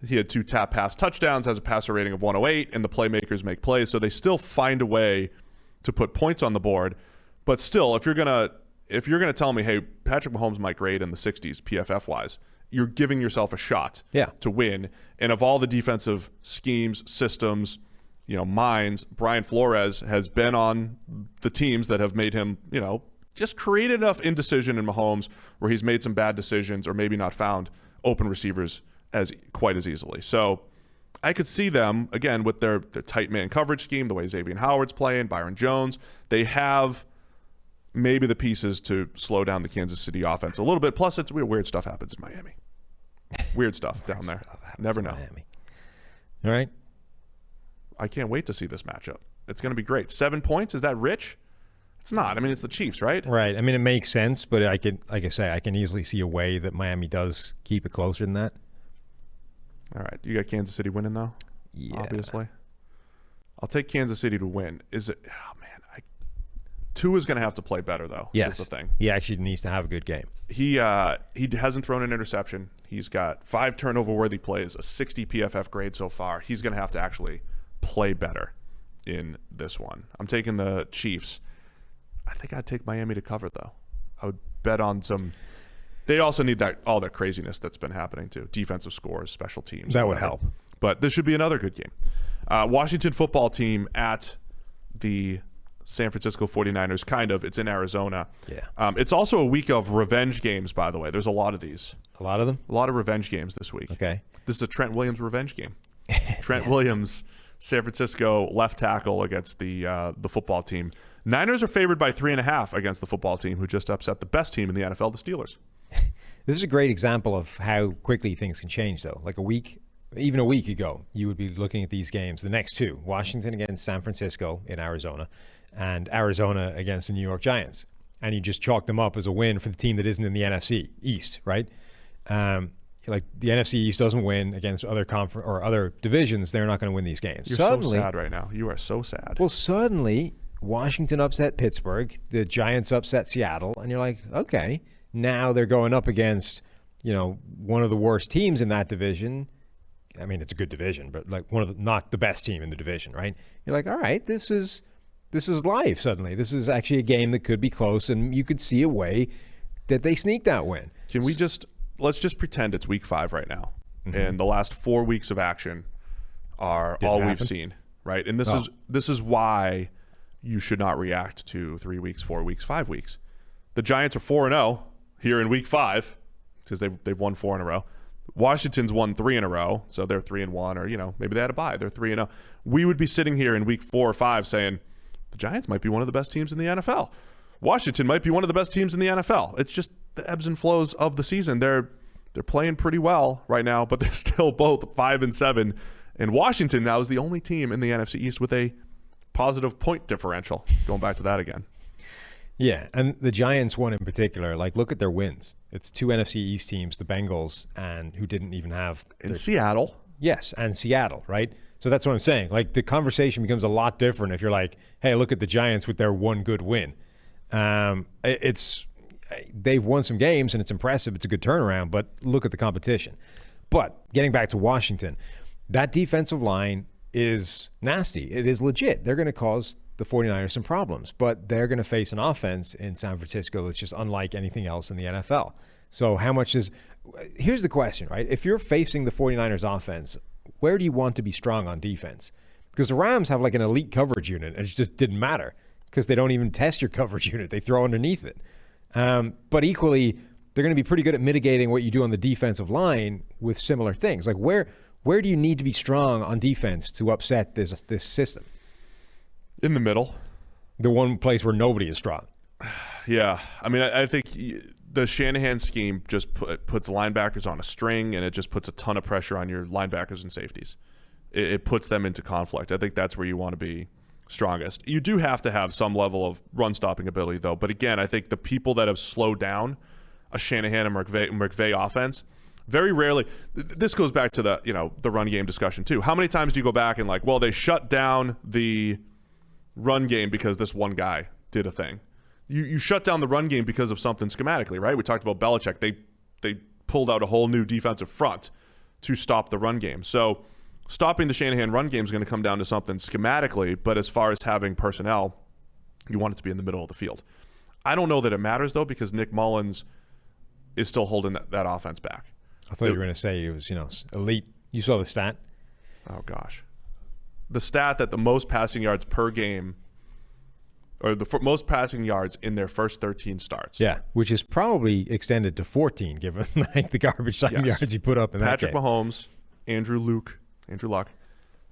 Speaker 6: He had 2 tap pass touchdowns, has a passer rating of 108, and the playmakers make plays. So they still find a way to put points on the board. But still, if you're gonna tell me, hey, Patrick Mahomes might grade in the 60s PFF wise, you're giving yourself a shot to win. And of all the defensive schemes, systems, minds, Brian Flores has been on the teams that have made him, just created enough indecision in Mahomes where he's made some bad decisions or maybe not found open receivers as quite as easily. So I could see them, again, with their tight man coverage scheme, the way Xavier Howard's playing, Byron Jones, they have maybe the pieces to slow down the Kansas City offense a little bit. Plus, it's weird stuff happens in Miami. Weird stuff down there. Never know.
Speaker 5: Miami. All right.
Speaker 6: I can't wait to see this matchup. It's going to be great. 7 points, is that rich? It's not. I mean, it's the Chiefs, right?
Speaker 5: Right. I mean, it makes sense, but I can easily see a way that Miami does keep it closer than that.
Speaker 6: All right. You got Kansas City winning, though?
Speaker 5: Yeah.
Speaker 6: Obviously. I'll take Kansas City to win. Is it? Oh, man. Tua's going to have to play better, though.
Speaker 5: Yes.
Speaker 6: Is the thing.
Speaker 5: He actually needs to have a good game.
Speaker 6: He hasn't thrown an interception. He's got 5 turnover-worthy plays, a 60 PFF grade so far. He's going to have to actually play better in this one. I'm taking the Chiefs. I think I'd take Miami to cover, though. I would bet on some. They also need all that craziness that's been happening too. Defensive scores, special teams.
Speaker 5: That would help.
Speaker 6: But this should be another good game. Washington football team at the San Francisco 49ers, kind of. It's in Arizona.
Speaker 5: Yeah.
Speaker 6: It's also a week of revenge games, by the way. There's a lot of these.
Speaker 5: A lot of them?
Speaker 6: A lot of revenge games this week.
Speaker 5: Okay.
Speaker 6: This is a Trent Williams revenge game. Trent Williams, San Francisco left tackle against the football team. Niners are favored by 3.5 against the football team, who just upset the best team in the NFL, the Steelers.
Speaker 5: This is a great example of how quickly things can change, though. Like even a week ago, you would be looking at these games, the next two, Washington against San Francisco in Arizona, and Arizona against the New York Giants. And you just chalk them up as a win for the team that isn't in the NFC East, right? Like the NFC East doesn't win against other other divisions, they're not going to win these games.
Speaker 6: You're so sad right now. You are so sad.
Speaker 5: Well, suddenly Washington upset Pittsburgh, the Giants upset Seattle, and you're like, okay, now they're going up against, one of the worst teams in that division. I mean, it's a good division, but like not the best team in the division, right? You're like, all right, this is life suddenly. This is actually a game that could be close, and you could see a way that they sneak that win.
Speaker 6: Can we let's just pretend it's week 5 right now, and the last 4 weeks of action are we've seen, right? And this is why you should not react to 3 weeks, 4 weeks, 5 weeks. The Giants are 4-0 here in week 5 because they've won 4 in a row. Washington's won 3 in a row, so they're 3-1, or maybe they had a bye. They're 3-0. We would be sitting here in week 4 or 5 saying the Giants might be one of the best teams in the NFL. Washington might be one of the best teams in the NFL. It's just the ebbs and flows of the season. They're playing pretty well right now, but they're still both 5-7. And Washington now is the only team in the NFC East with a positive point differential. Going back to that again.
Speaker 5: Yeah, and the Giants one in particular, like look at their wins. It's 2 NFC East teams, the Bengals, and who didn't even have
Speaker 6: Seattle. Yes,
Speaker 5: and Seattle, right? So that's what I'm saying. Like the conversation becomes a lot different if you're like, hey, look at the Giants with their one good win. They've won some games and it's impressive. It's a good turnaround, but look at the competition. But getting back to Washington, that defensive line is nasty. It is legit. They're going to cause the 49ers some problems, but they're going to face an offense in San Francisco that's just unlike anything else in the NFL. So here's the question, right? If you're facing the 49ers offense, where do you want to be strong on defense? Because the Rams have like an elite coverage unit, and it just didn't matter because they don't even test your coverage unit. They throw underneath it. But equally, they're going to be pretty good at mitigating what you do on the defensive line with similar things. Like where do you need to be strong on defense to upset this system?
Speaker 6: In the middle.
Speaker 5: The one place where nobody is strong.
Speaker 6: Yeah. I mean, I think the Shanahan scheme just puts linebackers on a string, and it just puts a ton of pressure on your linebackers and safeties. It puts them into conflict. I think that's where you want to be strongest. You do have to have some level of run-stopping ability, though. But again, I think the people that have slowed down a Shanahan and McVay offense, very rarely. This goes back to the run game discussion too. How many times do you go back and like, well, they shut down the run game because this one guy did a thing. You shut down the run game because of something schematically, right? We talked about Belichick. They pulled out a whole new defensive front to stop the run game. So stopping the Shanahan run game is going to come down to something schematically, but as far as having personnel, you want it to be in the middle of the field. I don't know that it matters, though, because Nick Mullins is still holding that offense back.
Speaker 5: I thought you were going to say it was, elite. You saw the stat?
Speaker 6: Oh, gosh. The stat that the most passing yards per game, or the most passing yards in their first 13 starts.
Speaker 5: Yeah, which is probably extended to 14, given the garbage time yards he put up in
Speaker 6: Patrick
Speaker 5: that game.
Speaker 6: Mahomes, Andrew Luck,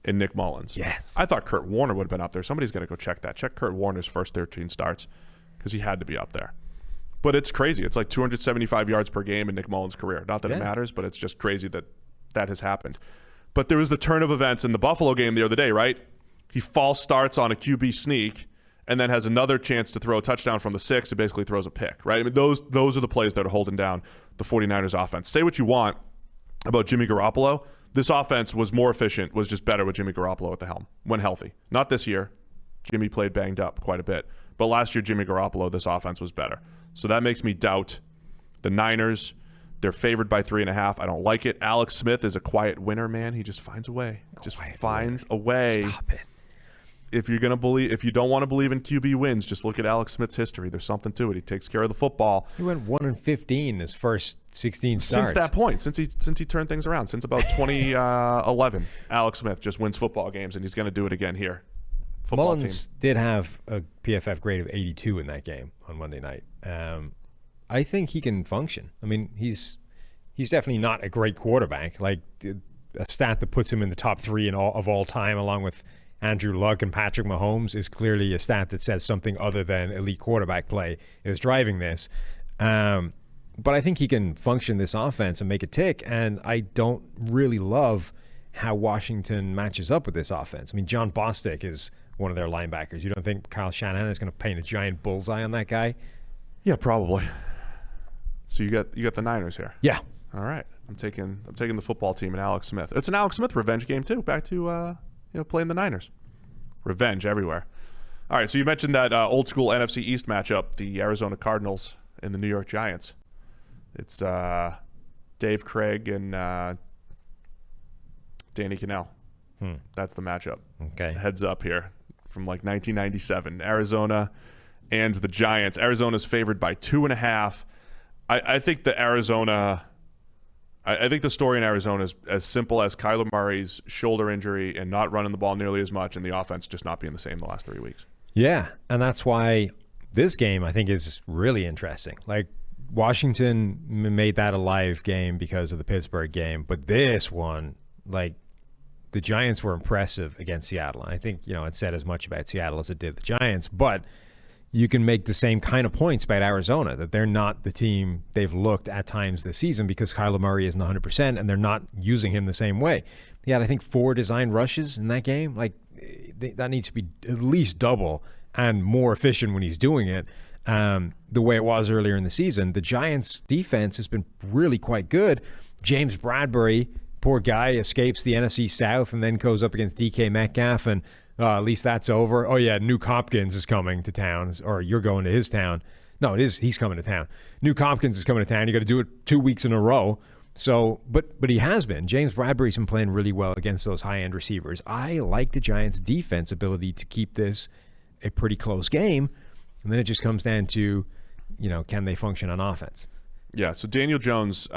Speaker 6: and Nick Mullins.
Speaker 5: Yes.
Speaker 6: I thought Kurt Warner would have been up there. Somebody's got to go check that. Check Kurt Warner's first 13 starts because he had to be up there. But it's crazy. It's like 275 yards per game in Nick Mullins' career. Not that it matters, but it's just crazy that has happened. But there was the turn of events in the Buffalo game the other day, right? He false starts on a QB sneak and then has another chance to throw a touchdown from the 6 and basically throws a pick, right? I mean, those are the plays that are holding down the 49ers offense. Say what you want about Jimmy Garoppolo. This offense was more efficient, was just better with Jimmy Garoppolo at the helm when healthy. Not this year. Jimmy played banged up quite a bit. But last year, Jimmy Garoppolo, this offense was better. So that makes me doubt the Niners. They're favored by 3.5. I don't like it. Alex Smith is a quiet winner, man. He just finds a way. Finds a way.
Speaker 5: Stop it.
Speaker 6: If you don't want to believe in QB wins, just look at Alex Smith's history. There's something to it. He takes care of the football.
Speaker 5: He went 1-15 his first 16 starts.
Speaker 6: Since that point, since he turned things around, since about 2011, Alex Smith just wins football games, and he's going to do it again here.
Speaker 5: Mullins did have a PFF grade of 82 in that game on Monday night. I think he can function. I mean, he's definitely not a great quarterback. Like a stat that puts him in the top 3 of all time, along with Andrew Luck and Patrick Mahomes, is clearly a stat that says something other than elite quarterback play is driving this. But I think he can function this offense and make it tick. And I don't really love how Washington matches up with this offense. I mean, John Bostic is one of their linebackers. You don't think Kyle Shanahan is going to paint a giant bullseye on that guy?
Speaker 6: Yeah, probably. So you got the Niners here.
Speaker 5: Yeah.
Speaker 6: All right. I'm taking the football team and Alex Smith. It's an Alex Smith revenge game too. Back to playing the Niners. Revenge everywhere. All right. So you mentioned that old school NFC East matchup, the Arizona Cardinals and the New York Giants. It's Dave Craig and Danny Cannell. That's the matchup.
Speaker 5: Okay.
Speaker 6: Heads up here from like 1997. Arizona and the Giants. Arizona's favored by 2.5. I think the story in Arizona is as simple as Kyler Murray's shoulder injury and not running the ball nearly as much, and the offense just not being the same the last 3 weeks.
Speaker 5: Yeah, and that's why this game, I think, is really interesting. Like, Washington made that a live game because of the Pittsburgh game, but this one, like, the Giants were impressive against Seattle. And I think, it said as much about Seattle as it did the Giants, but you can make the same kind of points about Arizona, that they're not the team they've looked at times this season because Kyler Murray isn't 100% and they're not using him the same way. He had, I think, 4 design rushes in that game. Like, that needs to be at least double and more efficient when he's doing it. The way it was earlier in the season. The Giants' defense has been really quite good. James Bradbury, poor guy, escapes the NFC South and then goes up against DK Metcalf, and at least that's over. Oh, yeah, Nuke Hopkins is coming to town, or you're going to his town. No, he's coming to town. Nuke Hopkins is coming to town. You got to do it 2 weeks in a row. So, but he has been. James Bradbury's been playing really well against those high-end receivers. I like the Giants' defense ability to keep this a pretty close game, and then it just comes down to, can they function on offense? Yeah,
Speaker 6: so Daniel Jones,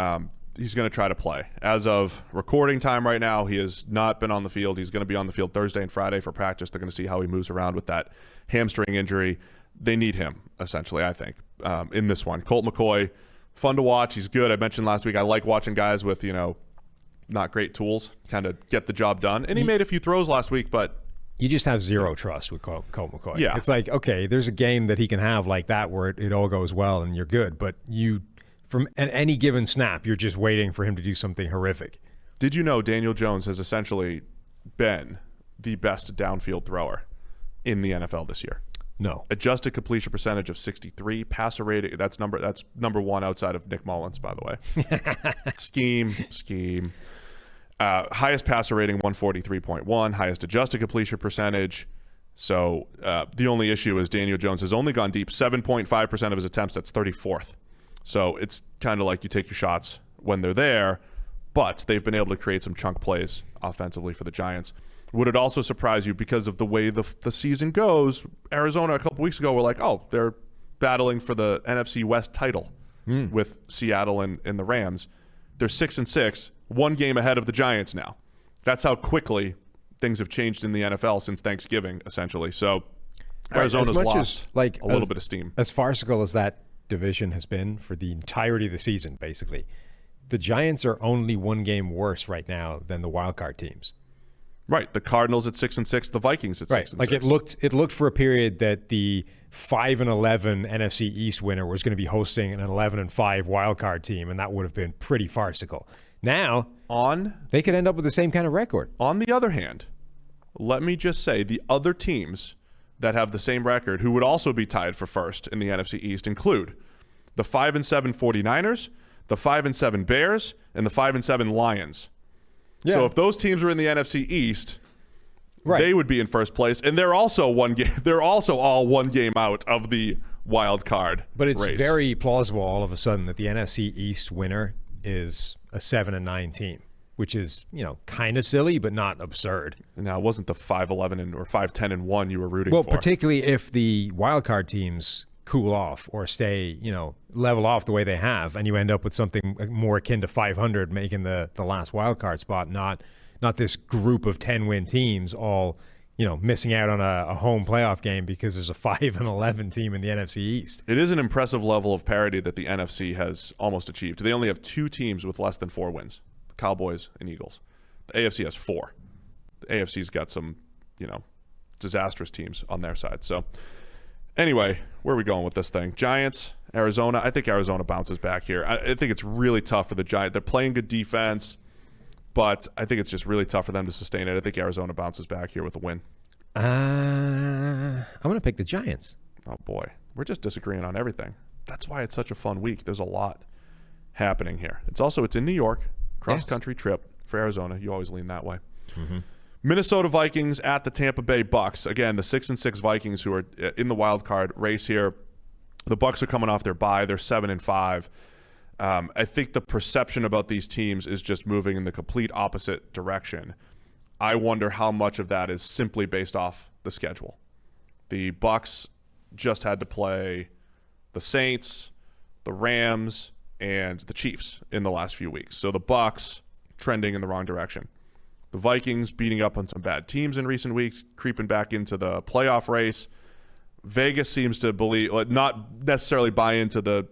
Speaker 6: he's going to try to play. As of recording time right now, he has not been on the field. He's going to be on the field Thursday and Friday for practice. They're going to see how he moves around with that hamstring injury. They need him, essentially, I think, in this one. Colt McCoy, fun to watch. He's good. I mentioned last week I like watching guys with, not great tools, kind of get the job done. And he made a few throws last week, but
Speaker 5: you just have zero trust with Colt McCoy.
Speaker 6: Yeah.
Speaker 5: It's like, okay, there's a game that he can have like that where it all goes well and you're good, but from any given snap, you're just waiting for him to do something horrific.
Speaker 6: Did you know Daniel Jones has essentially been the best downfield thrower in the NFL this year?
Speaker 5: No.
Speaker 6: Adjusted completion percentage of 63, passer rating, that's number one outside of Nick Mullins, by the way. Scheme. Highest passer rating, 143.1. Highest adjusted completion percentage. So the only issue is Daniel Jones has only gone deep 7.5% of his attempts. That's 34th. So it's kind of like you take your shots when they're there, but they've been able to create some chunk plays offensively for the Giants. Would it also surprise you because of the way the season goes? Arizona a couple weeks ago were like, oh, they're battling for the NFC West title with Seattle and the Rams. They're 6-6, one game ahead of the Giants now. That's how quickly things have changed in the NFL since Thanksgiving, essentially. So Arizona's lost a little bit of steam.
Speaker 5: As farcical as that division has been for the entirety of the season, basically, the Giants are only one game worse right now than the wild card teams.
Speaker 6: Right, the Cardinals at 6-6, the Vikings at 6-6.
Speaker 5: Like it looked for a period that the 5-11 NFC East winner was going to be hosting an 11-5 wild card team, and that would have been pretty farcical. Now, they could end up with the same kind of record.
Speaker 6: On the other hand, let me just say the other teams that have the same record who would also be tied for first in the NFC East include the 5-7 49ers, the 5-7 Bears, and the 5-7 Lions. Yeah. So if those teams were in the NFC East, they would be in first place, and they're also one game. They're also all one game out of the wild card.
Speaker 5: But it's
Speaker 6: race.
Speaker 5: Very plausible all of a sudden that the NFC East winner is a 7-9 team, which is kind of silly but not absurd.
Speaker 6: Now it wasn't the 5-11 or 5-10-1 you were rooting for.
Speaker 5: Well, particularly if the wild card teams cool off or stay, level off the way they have, and you end up with something more akin to 500 making the last wild card spot, not this group of 10-win teams all, missing out on a home playoff game because there's a 5-11 team in the NFC East.
Speaker 6: It is an impressive level of parity that the NFC has almost achieved. They only have 2 teams with less than 4 wins, the Cowboys and Eagles. The AFC has 4. The AFC's got some, disastrous teams on their side. So anyway, where are we going with this thing? Giants, Arizona. I think Arizona bounces back here. I think it's really tough for the Giants. They're playing good defense, but I think it's just really tough for them to sustain it. I think Arizona bounces back here with a win.
Speaker 5: I'm going to pick the Giants.
Speaker 6: Oh, boy. We're just disagreeing on everything. That's why it's such a fun week. There's a lot happening here. It's in New York, cross-country trip for Arizona. You always lean that way. Mm-hmm. Minnesota Vikings at the Tampa Bay Bucks. Again, the 6-6 Vikings who are in the wild card race here. The Bucks are coming off their bye. They're 7-5. I think the perception about these teams is just moving in the complete opposite direction. I wonder how much of that is simply based off the schedule. The Bucks just had to play the Saints, the Rams, and the Chiefs in the last few weeks. So the Bucks trending in the wrong direction. The Vikings beating up on some bad teams in recent weeks, creeping back into the playoff race. Vegas seems to not necessarily buy into the,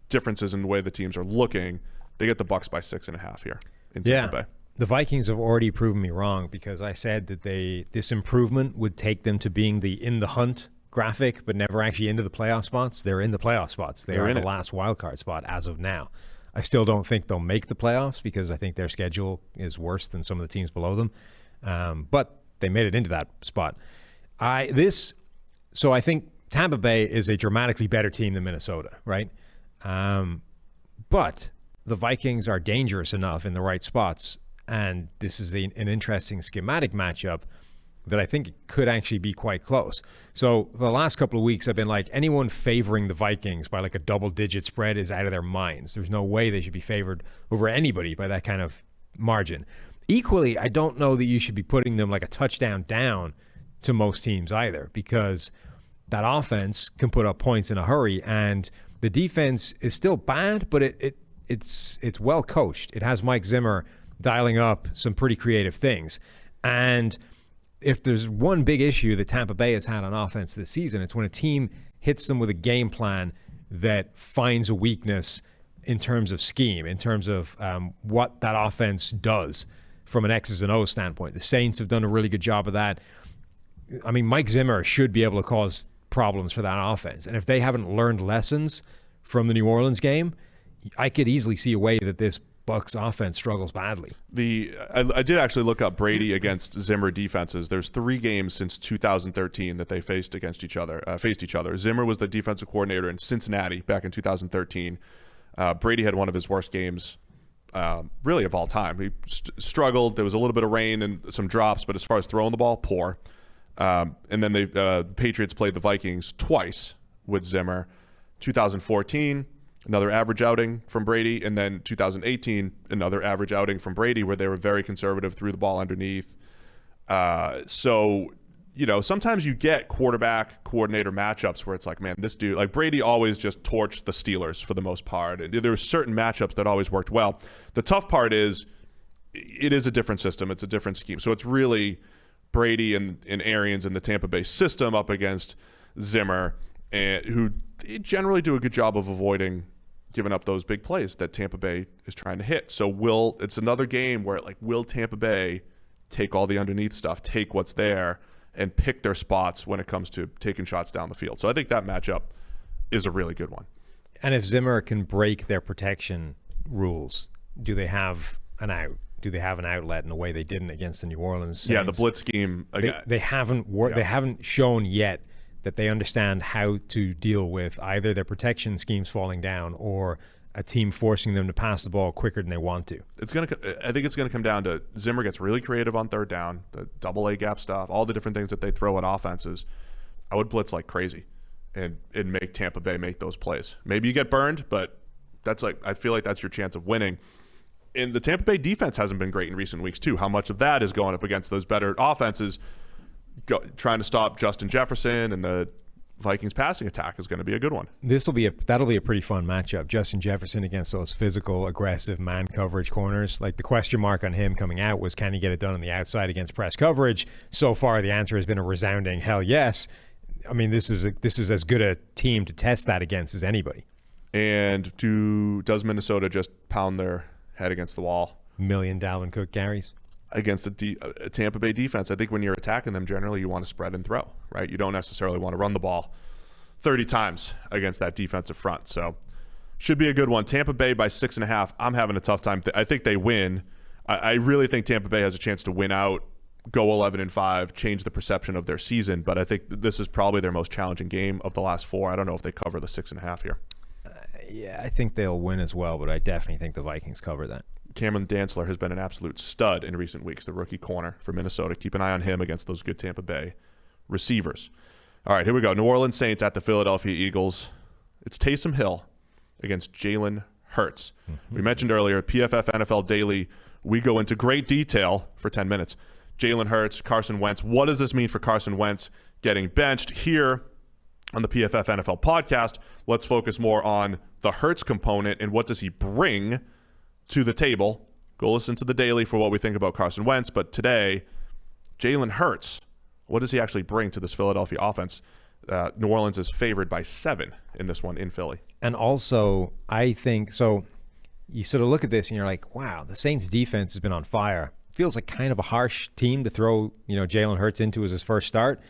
Speaker 6: differences in the way the teams are looking. They get the Bucks by 6.5 here in Tampa Bay.
Speaker 5: The Vikings have already proven me wrong because I said that this improvement would take them to being the in the hunt graphic, but never actually into the playoff spots. They're in the playoff spots. They're in the last wild card spot as of now. I still don't think they'll make the playoffs because I think their schedule is worse than some of the teams below them. But they made it into that spot. So I think Tampa Bay is a dramatically better team than Minnesota, right? But the Vikings are dangerous enough in the right spots, and this is an interesting schematic matchup that I think could actually be quite close. So for the last couple of weeks, I've been like, anyone favoring the Vikings by like a double-digit spread is out of their minds. There's no way they should be favored over anybody by that kind of margin. Equally, I don't know that you should be putting them like a touchdown down to most teams either, because that offense can put up points in a hurry, and the defense is still bad, but it's well coached. It has Mike Zimmer dialing up some pretty creative things. And if there's one big issue that Tampa Bay has had on offense this season, it's when a team hits them with a game plan that finds a weakness in terms of scheme, in terms of what that offense does from an X's and O's standpoint. The Saints have done a really good job of that. I mean, Mike Zimmer should be able to cause problems for that offense. And if they haven't learned lessons from the New Orleans game, I could easily see a way that this Bucs offense struggles badly.
Speaker 6: I did actually look up Brady against Zimmer defenses. There's 3 games since 2013 that they faced each other. Zimmer was the defensive coordinator in Cincinnati back in 2013. Brady had one of his worst games really of all time. He struggled. There was a little bit of rain and some drops, but as far as throwing the ball, poor. And then the Patriots played the Vikings twice with Zimmer. 2014, another average outing from Brady, and then 2018, another average outing from Brady where they were very conservative, threw the ball underneath. So, sometimes you get quarterback coordinator matchups where it's like, man, this dude, like Brady always just torched the Steelers for the most part. And there were certain matchups that always worked well. The tough part is it is a different system. It's a different scheme. So it's really Brady and Arians in the Tampa Bay system up against Zimmer, and who generally do a good job of avoiding giving up those big plays that Tampa Bay is trying to hit. So it's another game where will Tampa Bay take all the underneath stuff, take what's there, and pick their spots when it comes to taking shots down the field. So I think that matchup is a really good one.
Speaker 5: And if Zimmer can break their protection rules, do they have an out? Do they have an outlet in a way they didn't against the New Orleans Saints?
Speaker 6: Yeah, the blitz scheme.
Speaker 5: They haven't They haven't shown yet that they understand how to deal with either their protection schemes falling down or a team forcing them to pass the ball quicker than they want to.
Speaker 6: I think it's gonna come down to Zimmer gets really creative on third down, the double A gap stuff, all the different things that they throw at offenses. I would blitz like crazy and make Tampa Bay make those plays. Maybe you get burned, but I feel like that's your chance of winning. And the Tampa Bay defense hasn't been great in recent weeks too. How much of that is going up against those better offenses, trying to stop Justin Jefferson, and the Vikings passing attack is going to be a good one.
Speaker 5: That'll be a pretty fun matchup. Justin Jefferson against those physical, aggressive man coverage corners. Like the question mark on him coming out was, can he get it done on the outside against press coverage? So far, the answer has been a resounding hell yes. I mean, this is as good a team to test that against as anybody.
Speaker 6: And does Minnesota just pound their head against the wall?
Speaker 5: Million Dalvin Cook carries
Speaker 6: against a Tampa Bay defense. I think when you're attacking them, generally you want to spread and throw, right? You don't necessarily want to run the ball 30 times against that defensive front. So should be a good one. Tampa Bay by 6.5. I'm having a tough time. I think they win. I really think Tampa Bay has a chance to win out, go 11-5, change the perception of their season. But I think this is probably their most challenging game of the last 4. I don't know if they cover the 6.5 here.
Speaker 5: Yeah, I think they'll win as well, but I definitely think the Vikings cover that.
Speaker 6: Cameron Dantzler has been an absolute stud in recent weeks, the rookie corner for Minnesota. Keep an eye on him against those good Tampa Bay receivers. All right, here we go. New Orleans Saints at the Philadelphia Eagles. It's Taysom Hill against Jalen Hurts. Mm-hmm. We mentioned earlier, PFF NFL Daily, we go into great detail for 10 minutes. Jalen Hurts, Carson Wentz. What does this mean for Carson Wentz getting benched? Here on the PFF NFL podcast, let's focus more on the Hurts component and what does he bring to the table. Go listen to the Daily for what we think about Carson Wentz. But today, Jalen Hurts, what does he actually bring to this Philadelphia offense? New Orleans is favored by 7 in this one in Philly.
Speaker 5: And also, I think, so you sort of look at this and you're like, wow, the Saints defense has been on fire. Feels like kind of a harsh team to throw, Jalen Hurts into as his first start.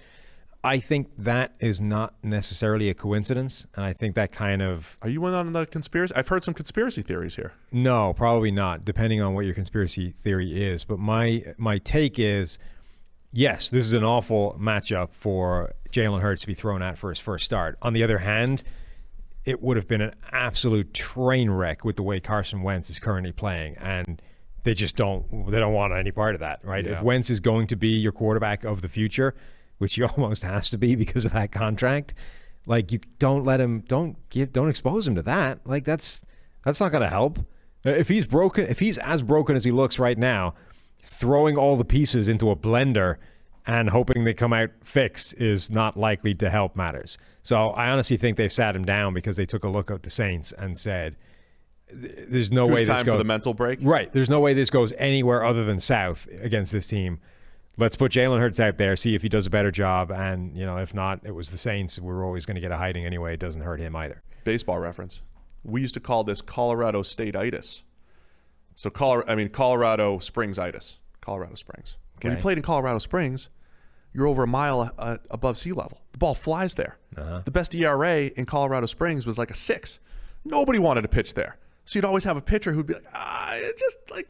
Speaker 5: I think that is not necessarily a coincidence, and I think that kind of...
Speaker 6: Are you in on the conspiracy? I've heard some conspiracy theories here.
Speaker 5: No, probably not, depending on what your conspiracy theory is. But my take is, yes, this is an awful matchup for Jalen Hurts to be thrown at for his first start. On the other hand, it would have been an absolute train wreck with the way Carson Wentz is currently playing, and they just don't want any part of that, right? Yeah. If Wentz is going to be your quarterback of the future, which he almost has to be because of that contract, like, you don't expose him to that. Like, that's not going to help. If he's as broken as he looks right now, throwing all the pieces into a blender and hoping they come out fixed is not likely to help matters. So I honestly think they've sat him down because they took a look at the Saints and said, there's no way this goes...
Speaker 6: Time for the mental break?
Speaker 5: Right. There's no way this goes anywhere other than south against this team. Let's put Jalen Hurts out there, see if he does a better job, and if not, it was the Saints. We're always going to get a hiding anyway. It doesn't hurt him either.
Speaker 6: Baseball reference. We used to call this Colorado State-itis. So Colorado Springs-itis. Colorado Springs. Okay. When you played in Colorado Springs, you're over a mile above sea level. The ball flies there. Uh-huh. The best ERA in Colorado Springs was like a 6. Nobody wanted to pitch there. So you'd always have a pitcher who'd be like,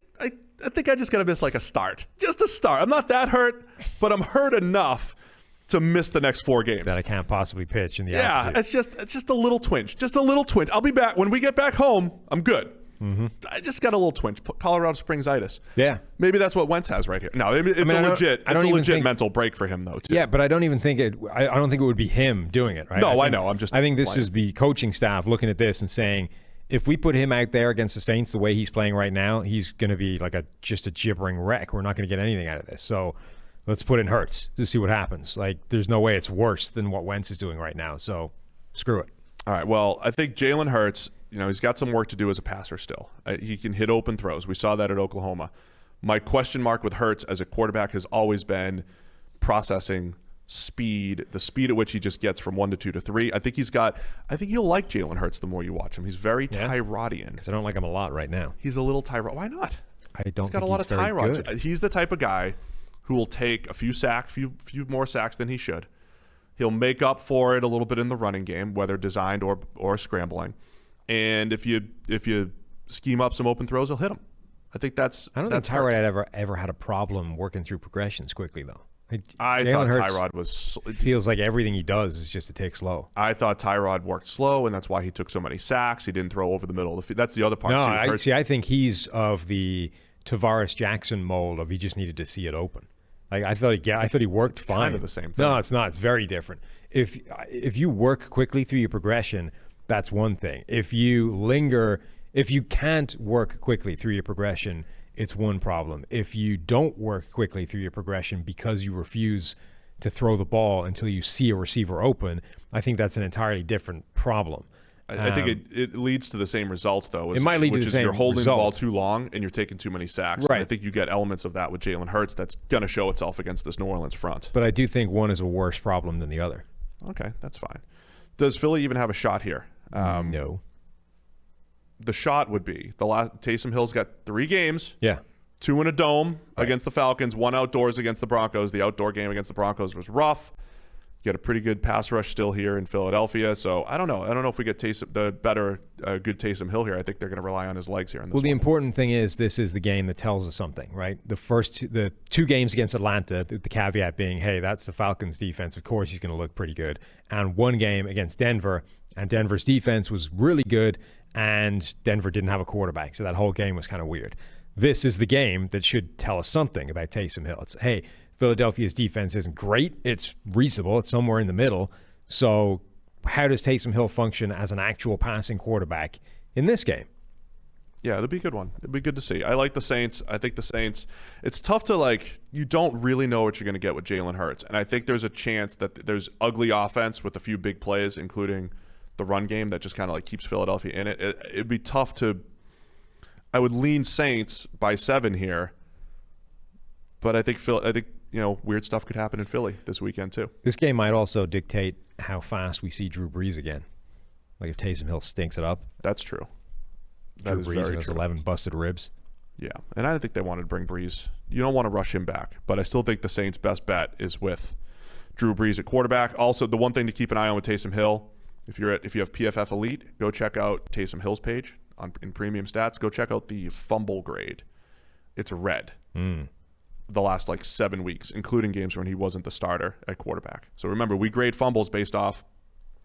Speaker 6: I think I just got to miss like a start. Just a start. I'm not that hurt, but I'm hurt enough to miss the next 4 games.
Speaker 5: That I can't possibly pitch in the altitude.
Speaker 6: It's just a little twinge. Just a little twinge. I'll be back. When we get back home, I'm good. Mm-hmm. I just got a little twinge. Colorado Springs-itis.
Speaker 5: Yeah.
Speaker 6: Maybe that's what Wentz has right here. No, it's a legit mental break for him, though, too.
Speaker 5: Yeah, but I don't even think I don't think it would be him doing it, right?
Speaker 6: No, I know.
Speaker 5: I think this is the coaching staff looking at this and saying, if we put him out there against the Saints the way he's playing right now, he's going to be like just a gibbering wreck. We're not going to get anything out of this. So let's put in Hurts to see what happens. Like, there's no way it's worse than what Wentz is doing right now. So screw it.
Speaker 6: All right. Well, I think Jalen Hurts, he's got some work to do as a passer still. He can hit open throws. We saw that at Oklahoma. My question mark with Hurts as a quarterback has always been processing speed, the speed at which he just gets from 1 to 2 to 3. I think you'll like Jalen Hurts the more you watch him. He's very Tyrodian.
Speaker 5: Because I don't like him a lot right now.
Speaker 6: He's a little Tyrod. Why not?
Speaker 5: I don't
Speaker 6: He's got
Speaker 5: think
Speaker 6: a lot
Speaker 5: he's
Speaker 6: of Tyrod.
Speaker 5: good.
Speaker 6: He's the type of guy who will take a few more sacks than he should. He'll make up for it a little bit in the running game, whether designed or scrambling. And if you scheme up some open throws, he'll hit them. I think I don't think
Speaker 5: Tyrod had ever had a problem working through progressions quickly, though.
Speaker 6: I thought Tyrod was...
Speaker 5: feels like everything he does is just to take slow.
Speaker 6: I thought Tyrod worked slow, and that's why he took so many sacks. He didn't throw over the middle of the field. That's the other part, too.
Speaker 5: I think he's of the Tavares Jackson mold of he just needed to see it open. Like, I thought he worked fine.
Speaker 6: Kind of the same thing.
Speaker 5: No, it's not. It's very different. If you work quickly through your progression, that's one thing. If you can't work quickly through your progression, it's one problem. If you don't work quickly through your progression because you refuse to throw the ball until you see a receiver open, I think that's an entirely different problem.
Speaker 6: I think it leads to the same results, though.
Speaker 5: It might lead to the same
Speaker 6: You're holding
Speaker 5: result.
Speaker 6: the ball too long and you're taking too many sacks.
Speaker 5: Right.
Speaker 6: And I think you get elements of that with Jalen Hurts that's going to show itself against this New Orleans front.
Speaker 5: But I do think one is a worse problem than the other.
Speaker 6: Okay, that's fine. Does Philly even have a shot here?
Speaker 5: No.
Speaker 6: The shot would be Taysom Hill's got 3 games.
Speaker 5: Yeah.
Speaker 6: 2 in a dome against the Falcons, 1 outdoors against the Broncos. The outdoor game against the Broncos was rough. You got a pretty good pass rush still here in Philadelphia. So I don't know. I don't know if we get good Taysom Hill here. I think they're going to rely on his legs here.
Speaker 5: The important thing is this is the game that tells us something, right? The 2 games against Atlanta, the caveat being, hey, that's the Falcons defense. Of course he's going to look pretty good. And 1 game against Denver, and Denver's defense was really good, and Denver didn't have a quarterback. So that whole game was kind of weird. This is the game that should tell us something about Taysom Hill. It's, hey, Philadelphia's defense isn't great. It's reasonable. It's somewhere in the middle. So how does Taysom Hill function as an actual passing quarterback in this game?
Speaker 6: Yeah, it'll be a good one. It'll be good to see. I like the Saints. I think the Saints, it's tough to you don't really know what you're going to get with Jalen Hurts. And I think there's a chance that there's ugly offense with a few big plays, including the run game that just kind of keeps Philadelphia in it. It'd be tough to, I would lean Saints by 7 here. But I think weird stuff could happen in Philly this weekend too.
Speaker 5: This game might also dictate how fast we see Drew Brees again. Like if Taysom Hill stinks it up.
Speaker 6: That's true.
Speaker 5: Drew Brees has 11 busted ribs.
Speaker 6: Yeah, and I don't think they wanted to bring Brees. You don't want to rush him back, but I still think the Saints' best bet is with Drew Brees at quarterback. Also, the one thing to keep an eye on with Taysom Hill, if you have PFF Elite, go check out Taysom Hill's page in Premium Stats. Go check out the fumble grade. It's red. The last 7 weeks, including games when he wasn't the starter at quarterback. So remember, we grade fumbles based off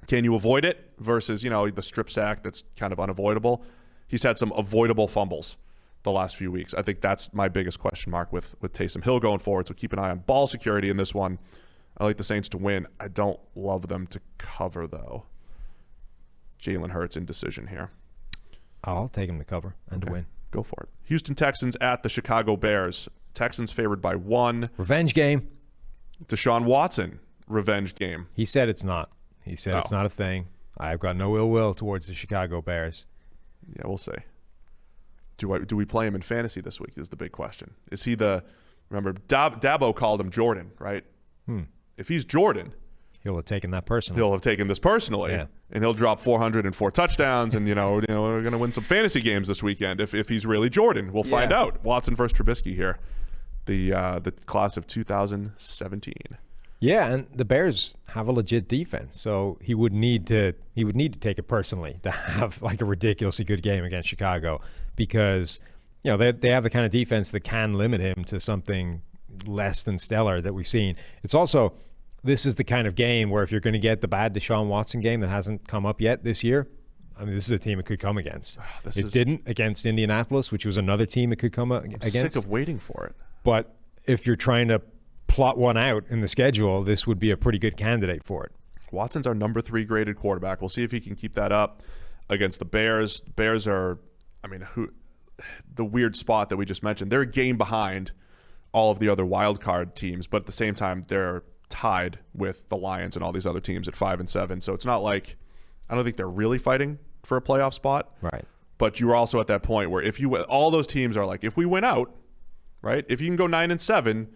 Speaker 6: can you avoid it versus, the strip sack that's kind of unavoidable. He's had some avoidable fumbles the last few weeks. I think that's my biggest question mark with Taysom Hill going forward. So keep an eye on ball security in this one. I like the Saints to win. I don't love them to cover, though. Jalen Hurts indecision here.
Speaker 5: I'll take him to cover and to win.
Speaker 6: Go for it. Houston Texans at the Chicago Bears. Texans favored by 1.
Speaker 5: Revenge game.
Speaker 6: Deshaun Watson, revenge game.
Speaker 5: He said it's not. He said it's not a thing. I've got no ill will towards the Chicago Bears.
Speaker 6: Yeah, we'll see. Do we play him in fantasy this week is the big question. Is he remember, Dabo called him Jordan, right? If he's Jordan,
Speaker 5: he'll have taken that personally.
Speaker 6: He'll have taken this personally, and he'll drop 404 touchdowns, and we're going to win some fantasy games this weekend if he's really Jordan. We'll find out. Watson versus Trubisky here, the class of 2017.
Speaker 5: Yeah, and the Bears have a legit defense, so he would need to take it personally to have a ridiculously good game against Chicago because they have the kind of defense that can limit him to something less than stellar that we've seen. It's also, this is the kind of game where if you're going to get the bad Deshaun Watson game that hasn't come up yet this year, this is a team it could come against. It didn't against Indianapolis, which was another team it could come against.
Speaker 6: Sick of waiting for it.
Speaker 5: But if you're trying to plot one out in the schedule, this would be a pretty good candidate for it.
Speaker 6: Watson's our number 3 graded quarterback. We'll see if he can keep that up. against the Bears. Bears are, the weird spot that we just mentioned. They're a game behind all of the other wild card teams, but at the same time, they're tied with the Lions and all these other teams at 5-7. So it's not like, I don't think they're really fighting for a playoff spot.
Speaker 5: Right.
Speaker 6: But you were also at that point where all those teams are like, if we win out, right? If you can go 9-7,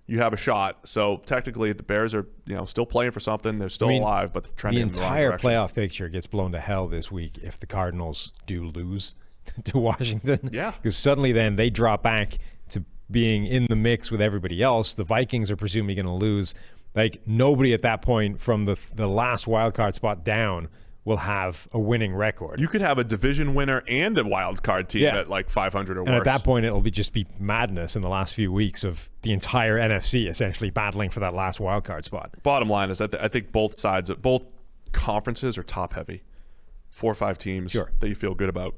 Speaker 6: you have a shot. So technically, the Bears are still playing for something. They're still alive, but they're trending in the wrong
Speaker 5: entire
Speaker 6: direction.
Speaker 5: playoff picture gets blown to hell this week if the Cardinals do lose to Washington.
Speaker 6: Yeah.
Speaker 5: Because suddenly then they drop back to being in the mix with everybody else. The Vikings are presumably going to lose. Like, nobody at that point from the last wild card spot down will have a winning record.
Speaker 6: You could have a division winner and a wild card team at like 500 or worse.
Speaker 5: And at that point, it'll just be madness in the last few weeks of the entire NFC essentially battling for that last wild card spot.
Speaker 6: Bottom line is that I think both conferences are top heavy. 4 or 5 teams that you feel good about.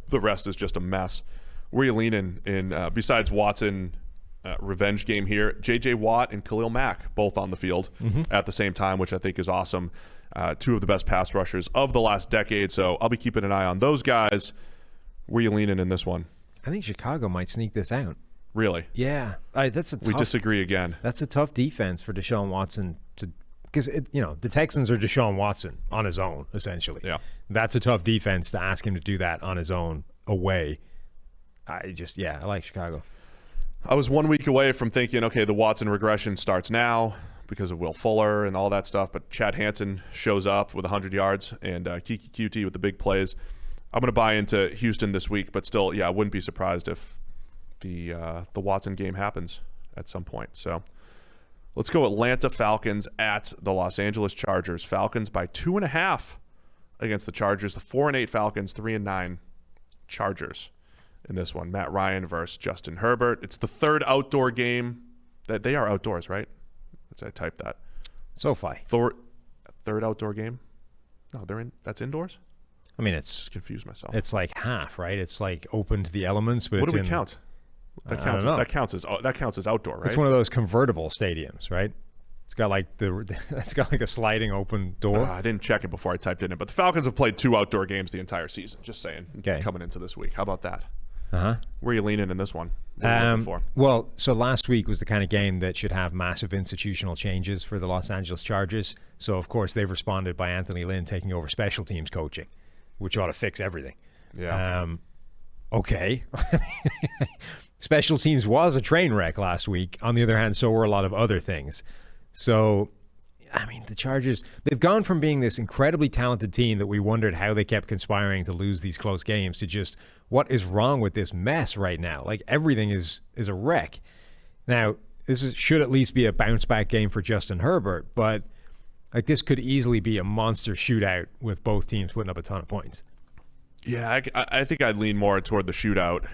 Speaker 6: The rest is just a mess. Where are you leaning in besides Watson revenge game here? J.J. Watt and Khalil Mack both on the field at the same time, which I think is awesome. 2 of the best pass rushers of the last decade, so I'll be keeping an eye on those guys. Where are you leaning in this one?
Speaker 5: I think Chicago might sneak this out.
Speaker 6: Really?
Speaker 5: Yeah. We
Speaker 6: disagree again.
Speaker 5: That's a tough defense for Deshaun Watson because the Texans are Deshaun Watson on his own, essentially.
Speaker 6: Yeah.
Speaker 5: That's a tough defense to ask him to do that on his own away. I like Chicago.
Speaker 6: I was 1 week away from thinking, okay, the Watson regression starts now because of Will Fuller and all that stuff, but Chad Hansen shows up with 100 yards and Kiki QT with the big plays. I'm going to buy into Houston this week, but still, I wouldn't be surprised if the Watson game happens at some point. So let's go Atlanta Falcons at the Los Angeles Chargers. Falcons by 2.5 against the Chargers. The 4-8 Falcons, 3-9 Chargers in this one. Matt Ryan versus Justin Herbert. It's the third outdoor game. That they are outdoors, right? I typed that.
Speaker 5: SoFi.
Speaker 6: Third outdoor game? No, that's indoors?
Speaker 5: I mean,
Speaker 6: Just confused myself.
Speaker 5: It's like half, right? It's like open to the elements, but
Speaker 6: what
Speaker 5: it's
Speaker 6: do we count? That counts as outdoor, right?
Speaker 5: It's one of those convertible stadiums, right? It's got like a sliding open door.
Speaker 6: I didn't check it before I typed it in, but the Falcons have played 2 outdoor games the entire season. Just saying.
Speaker 5: Okay.
Speaker 6: Coming into this week. How about that?
Speaker 5: Uh-huh.
Speaker 6: Where are you leaning in this one? What are you looking for?
Speaker 5: Well, so last week was the kind of game that should have massive institutional changes for the Los Angeles Chargers. So, of course, they've responded by Anthony Lynn taking over special teams coaching, which ought to fix everything.
Speaker 6: Yeah.
Speaker 5: Okay. Special teams was a train wreck last week. On the other hand, so were a lot of other things. So, I mean, the Chargers, they've gone from being this incredibly talented team that we wondered how they kept conspiring to lose these close games to just what is wrong with this mess right now? Like, everything is a wreck. Now, should at least be a bounce back game for Justin Herbert, but like this could easily be a monster shootout with both teams putting up a ton of points.
Speaker 6: Yeah, I think I'd lean more toward the shootout.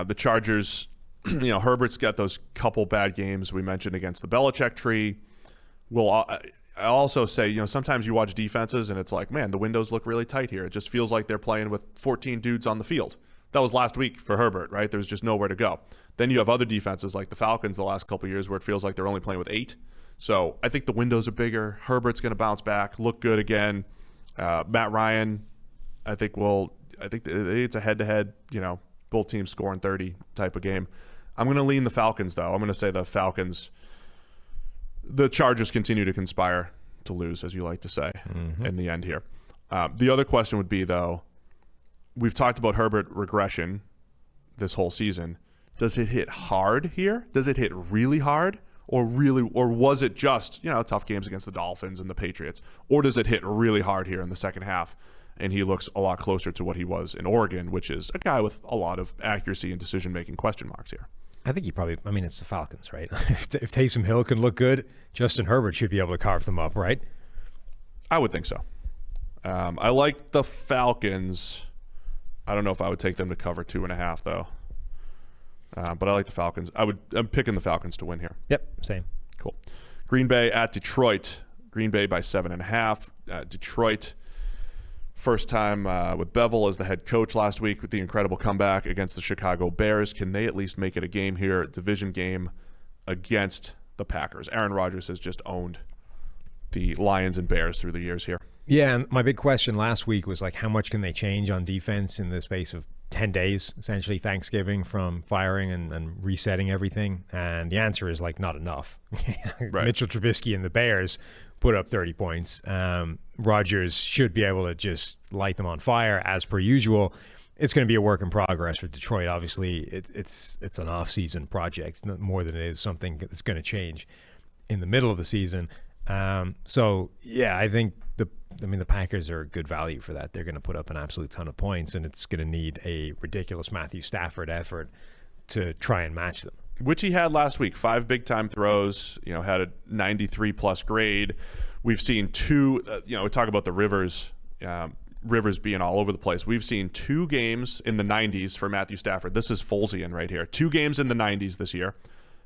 Speaker 6: The Chargers, Herbert's got those couple bad games we mentioned against the Belichick tree. I also say, sometimes you watch defenses and it's like, man, the windows look really tight here. It just feels like they're playing with 14 dudes on the field. That was last week for Herbert, right? There's just nowhere to go. Then you have other defenses like the Falcons the last couple of years where it feels like they're only playing with 8. So I think the windows are bigger. Herbert's going to bounce back, look good again. Matt Ryan, I think it's a head-to-head, both teams scoring 30 type of game. I'm going to lean the Falcons, though. I'm going to say the Falcons. The Chargers continue to conspire to lose, as you like to say, in the end here. The other question would be, though, we've talked about Herbert regression this whole season. Does it hit hard here? Does it hit really hard? Or was it just, tough games against the Dolphins and the Patriots? Or does it hit really hard here in the second half? And he looks a lot closer to what he was in Oregon, which is a guy with a lot of accuracy and decision-making question marks here.
Speaker 5: I think it's the Falcons, right? If Taysom Hill can look good, Justin Herbert should be able to carve them up, right?
Speaker 6: I would think so. I like the Falcons. I don't know if I would take them to cover 2.5, though. But I like the Falcons. I'm picking the Falcons to win here.
Speaker 5: Yep, same.
Speaker 6: Cool. Green Bay at Detroit. Green Bay by 7.5. Detroit, first time with Bevel as the head coach last week with the incredible comeback against the Chicago Bears. Can they at least make it a game here, division game against the Packers? Aaron Rodgers has just owned the Lions and Bears through the years here.
Speaker 5: Yeah, and my big question last week was like, how much can they change on defense in the space of 10 days, essentially Thanksgiving, from firing and resetting everything? And the answer is like not enough.
Speaker 6: Right.
Speaker 5: Mitchell Trubisky and the Bears put up 30 points. Rodgers should be able to just light them on fire as per usual. It's going to be a work in progress for Detroit. Obviously, it's an off-season project more than it is something that's going to change in the middle of the season. So yeah, I think the Packers are good value for that. They're going to put up an absolute ton of points, and it's going to need a ridiculous Matthew Stafford effort to try and match them.
Speaker 6: Which he had last week. 5 big-time throws, had a 93-plus grade. We've seen 2, we talk about the Rivers being all over the place. We've seen 2 games in the 90s for Matthew Stafford. This is Folesian right here. 2 games in the 90s this year.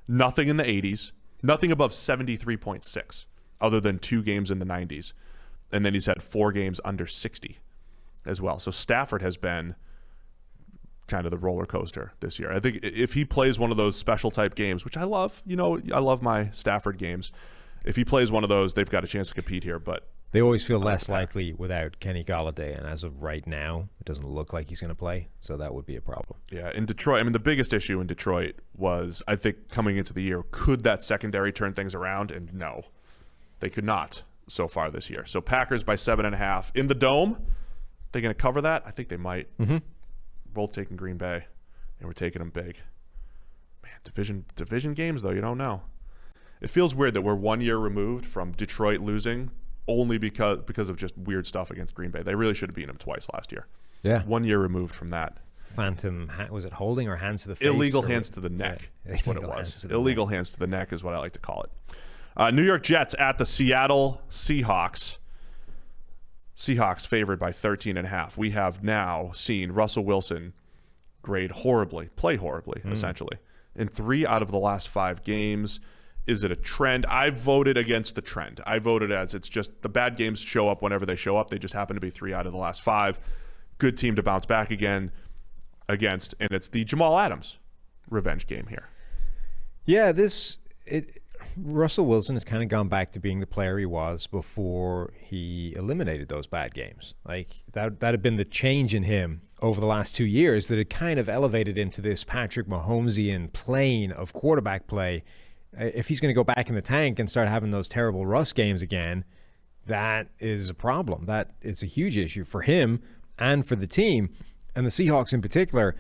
Speaker 6: Nothing in the 80s. Nothing above 73.6 other than 2 games in the 90s. And then he's had 4 games under 60 as well. So Stafford has been kind of the roller coaster this year. I think if he plays one of those special type games, which I love, I love my Stafford games. If he plays one of those, they've got a chance to compete here. But
Speaker 5: they always feel less likely without Kenny Golladay, and as of right now, it doesn't look like he's going to play, so that would be a problem.
Speaker 6: Yeah, in Detroit, the biggest issue in Detroit was, I think, coming into the year, could that secondary turn things around? And no, they could not so far this year. So Packers by 7.5 in the Dome. They going to cover that? I think they might.
Speaker 5: Mm-hmm.
Speaker 6: Both taking Green Bay, and we're taking them big. Man, division games though, you don't know. It feels weird that we're 1 year removed from Detroit losing only because of just weird stuff against Green Bay. They really should have beaten them twice last year.
Speaker 5: Yeah,
Speaker 6: 1 year removed from that.
Speaker 5: Phantom, was it holding or hands to the face?
Speaker 6: Illegal hands to the neck is what it was. Illegal hands to the neck is what I like to call it. New York Jets at the Seattle Seahawks. Seahawks favored by 13.5. We have now seen Russell Wilson play horribly, essentially, in 3 out of the last 5 games. Is it a trend? I voted against the trend. I voted as it's just the bad games show up whenever they show up. They just happen to be 3 out of the last 5. Good team to bounce back against, and it's the Jamal Adams revenge game here.
Speaker 5: Yeah, Russell Wilson has kind of gone back to being the player he was before he eliminated those bad games. Like that had been the change in him over the last 2 years that had kind of elevated him to this Patrick Mahomesian plane of quarterback play. If he's going to go back in the tank and start having those terrible Russ games again, that is a problem. That it's a huge issue for him and for the team. And the Seahawks in particular,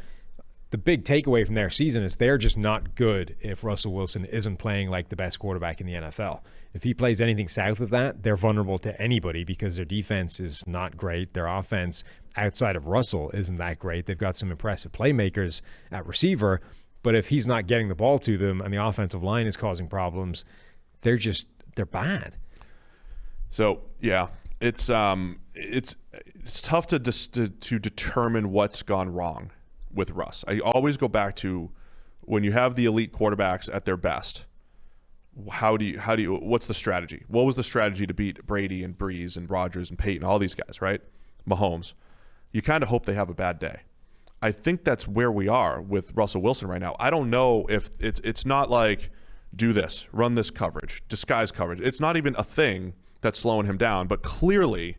Speaker 5: the big takeaway from their season is they're just not good if Russell Wilson isn't playing like the best quarterback in the NFL. If he plays anything south of that, they're vulnerable to anybody because their defense is not great. Their offense outside of Russell isn't that great. They've got some impressive playmakers at receiver, but if he's not getting the ball to them and the offensive line is causing problems, they're bad.
Speaker 6: So yeah, it's tough to determine what's gone wrong with Russ. I always go back to when you have the elite quarterbacks at their best. What's the strategy? What was the strategy to beat Brady and Breeze and Rodgers and Peyton, all these guys, right? Mahomes. You kind of hope they have a bad day. I think that's where we are with Russell Wilson right now. I don't know if it's not like do this, run this coverage, disguise coverage. It's not even a thing that's slowing him down, but clearly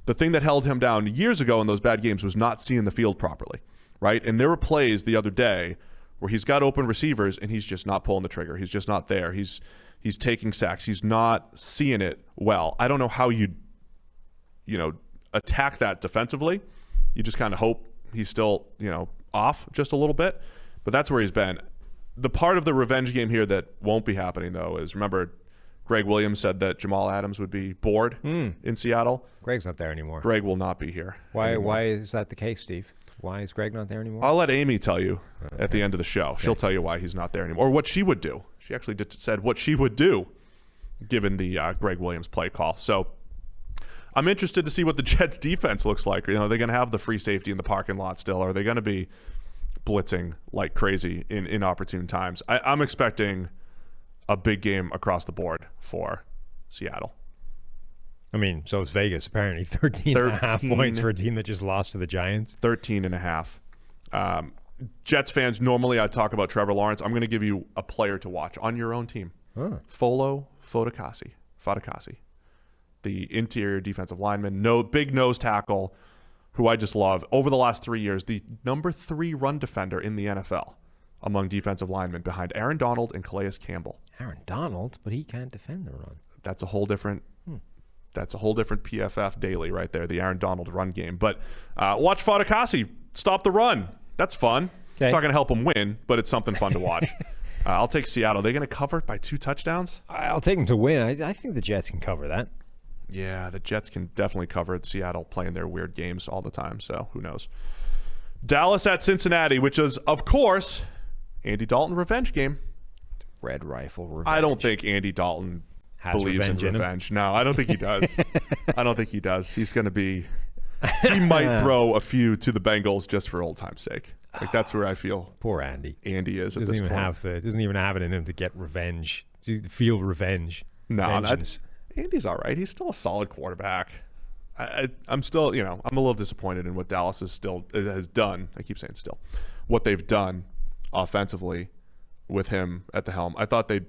Speaker 6: the thing that held him down years ago in those bad games was not seeing the field properly, right? And there were plays the other day where he's got open receivers and he's just not pulling the trigger. He's just not there. He's taking sacks. He's not seeing it well. I don't know how you attack that defensively. You just kind of hope he's still, off just a little bit. But that's where he's been. The part of the revenge game here that won't be happening, though, is remember Gregg Williams said that Jamal Adams would be bored in Seattle.
Speaker 5: Gregg's not there anymore.
Speaker 6: Gregg will not be here.
Speaker 5: Why is that the case, Steve? Why is Gregg not there anymore?
Speaker 6: I'll let Amy tell you at the end of the show. Okay. She'll tell you why he's not there anymore, or what she would do. She actually said what she would do given the Gregg Williams play call. So I'm interested to see what the Jets defense looks like. Are they going to have the free safety in the parking lot still? Are they going to be blitzing like crazy in inopportune times? I'm expecting a big game across the board for Seattle.
Speaker 5: So is Vegas, apparently. 13.5 points for a team that just lost to the Giants.
Speaker 6: 13.5. Jets fans, normally I talk about Trevor Lawrence. I'm going to give you a player to watch on your own team. Folo Fatukasi. the interior defensive lineman, big nose tackle, who I just love. Over the last 3 years, the number 3 run defender in the NFL among defensive linemen, behind Aaron Donald and Calais Campbell.
Speaker 5: Aaron Donald, but he can't defend the run.
Speaker 6: That's a whole different PFF daily right there, the Aaron Donald run game. But watch Fatukasi stop the run. That's fun.
Speaker 5: Okay.
Speaker 6: It's not going to help him win, but it's something fun to watch. I'll take Seattle. Are they going to cover by 2 touchdowns?
Speaker 5: I'll take them to win. I think the Jets can cover that.
Speaker 6: Yeah, the Jets can definitely cover it. Seattle playing their weird games all the time, so who knows. Dallas at Cincinnati, which is, of course, Andy Dalton revenge game.
Speaker 5: Red Rifle revenge.
Speaker 6: I don't think Andy Dalton believes in revenge. No, I don't think he does. I don't think he does. He's going to be – he might throw a few to the Bengals just for old time's sake. Like, that's where I feel
Speaker 5: poor Andy.
Speaker 6: Andy is at this point.
Speaker 5: Doesn't even have it in him to get revenge, to feel revenge.
Speaker 6: No, Andy's all right. He's still a solid quarterback. I'm still, I'm a little disappointed in what Dallas has done. I keep saying still. What they've done offensively with him at the helm. I don't think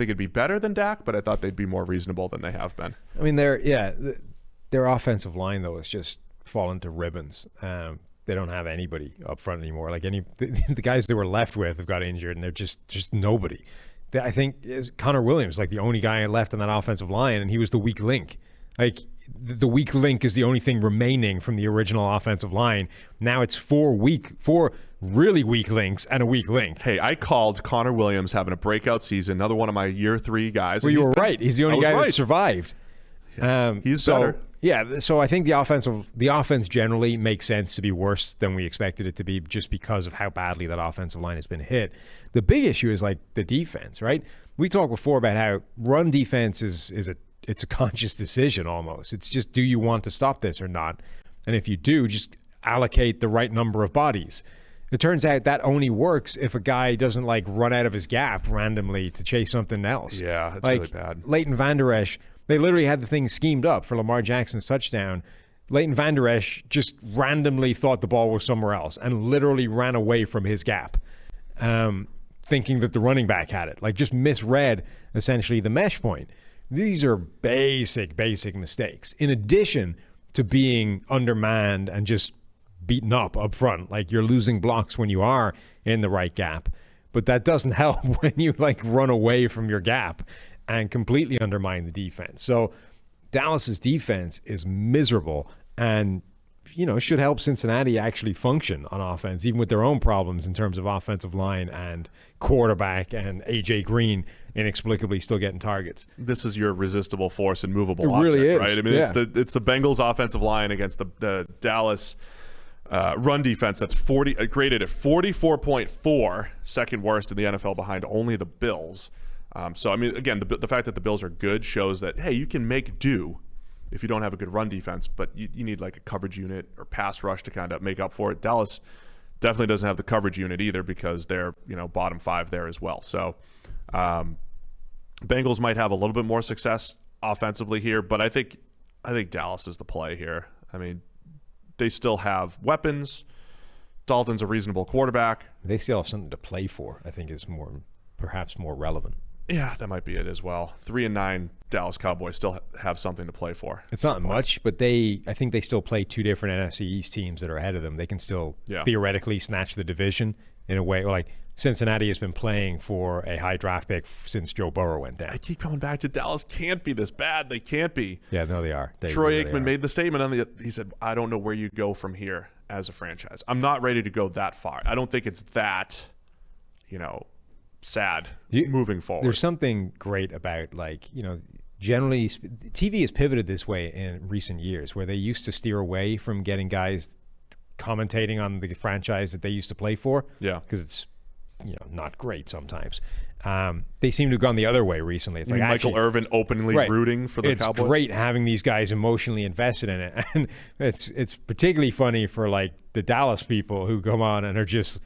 Speaker 6: it'd be better than Dak, but I thought they'd be more reasonable than they have been.
Speaker 5: I mean, their offensive line, though, has just fallen to ribbons. They don't have anybody up front anymore. Like the guys they were left with have got injured, and they're just nobody. I think is Connor Williams, like the only guy left on that offensive line, and he was the weak link. Like the weak link is the only thing remaining from the original offensive line. Now it's four really weak links and a weak link.
Speaker 6: Hey, I called Connor Williams having a breakout season, another one of my year 3 guys.
Speaker 5: Well, you were right. He's the only guy that survived.
Speaker 6: He's better.
Speaker 5: Yeah, so I think the offense generally makes sense to be worse than we expected it to be, just because of how badly that offensive line has been hit. The big issue is like the defense, right? We talked before about how run defense is a conscious decision almost. It's just, do you want to stop this or not? And if you do, just allocate the right number of bodies. It turns out that only works if a guy doesn't like run out of his gap randomly to chase something else.
Speaker 6: Yeah, it's
Speaker 5: like,
Speaker 6: really bad.
Speaker 5: Leighton Vander Esch, they literally had the thing schemed up for Lamar Jackson's touchdown. Leighton Vander Esch just randomly thought the ball was somewhere else and literally ran away from his gap, thinking that the running back had it. Like, just misread essentially the mesh point. These are basic mistakes, in addition to being undermanned and just beaten up front. Like, you're losing blocks when you are in the right gap, but that doesn't help when you like run away from your gap and completely undermine the defense. So Dallas's defense is miserable and, should help Cincinnati actually function on offense, even with their own problems in terms of offensive line and quarterback and A.J. Green inexplicably still getting targets.
Speaker 6: This is your resistible force and movable
Speaker 5: object,
Speaker 6: really is,
Speaker 5: right?
Speaker 6: I mean, yeah. It's the Bengals offensive line against the Dallas run defense that's graded at 44.4, second worst in the NFL behind only the Bills. So, I mean, again, the fact that the Bills are good shows that, hey, you can make do if you don't have a good run defense, but you need like a coverage unit or pass rush to kind of make up for it. Dallas definitely doesn't have the coverage unit either because they're, bottom 5 there as well. So Bengals might have a little bit more success offensively here, but I think Dallas is the play here. I mean, they still have weapons. Dalton's a reasonable quarterback.
Speaker 5: They still have something to play for, I think is perhaps more relevant.
Speaker 6: Yeah, that might be it as well. 3-9 Dallas Cowboys still have something to play for.
Speaker 5: It's not much, but I think they still play 2 different NFC East teams that are ahead of them. They can still theoretically snatch the division in a way. Like Cincinnati has been playing for a high draft pick since Joe Burrow went down.
Speaker 6: I keep coming back to Dallas can't be this bad. They can't be.
Speaker 5: Yeah, no, they are.
Speaker 6: Troy Aikman made the statement he said, I don't know where you go from here as a franchise. I'm not ready to go that far. I don't think it's that, sad moving forward.
Speaker 5: There's something great about generally TV has pivoted this way in recent years where they used to steer away from getting guys commentating on the franchise that they used to play for.
Speaker 6: Yeah.
Speaker 5: Because it's, not great sometimes. They seem to have gone the other way recently. It's like
Speaker 6: Michael Irvin openly rooting for the Cowboys.
Speaker 5: It's great having these guys emotionally invested in it. And it's particularly funny for like the Dallas people who come on and are just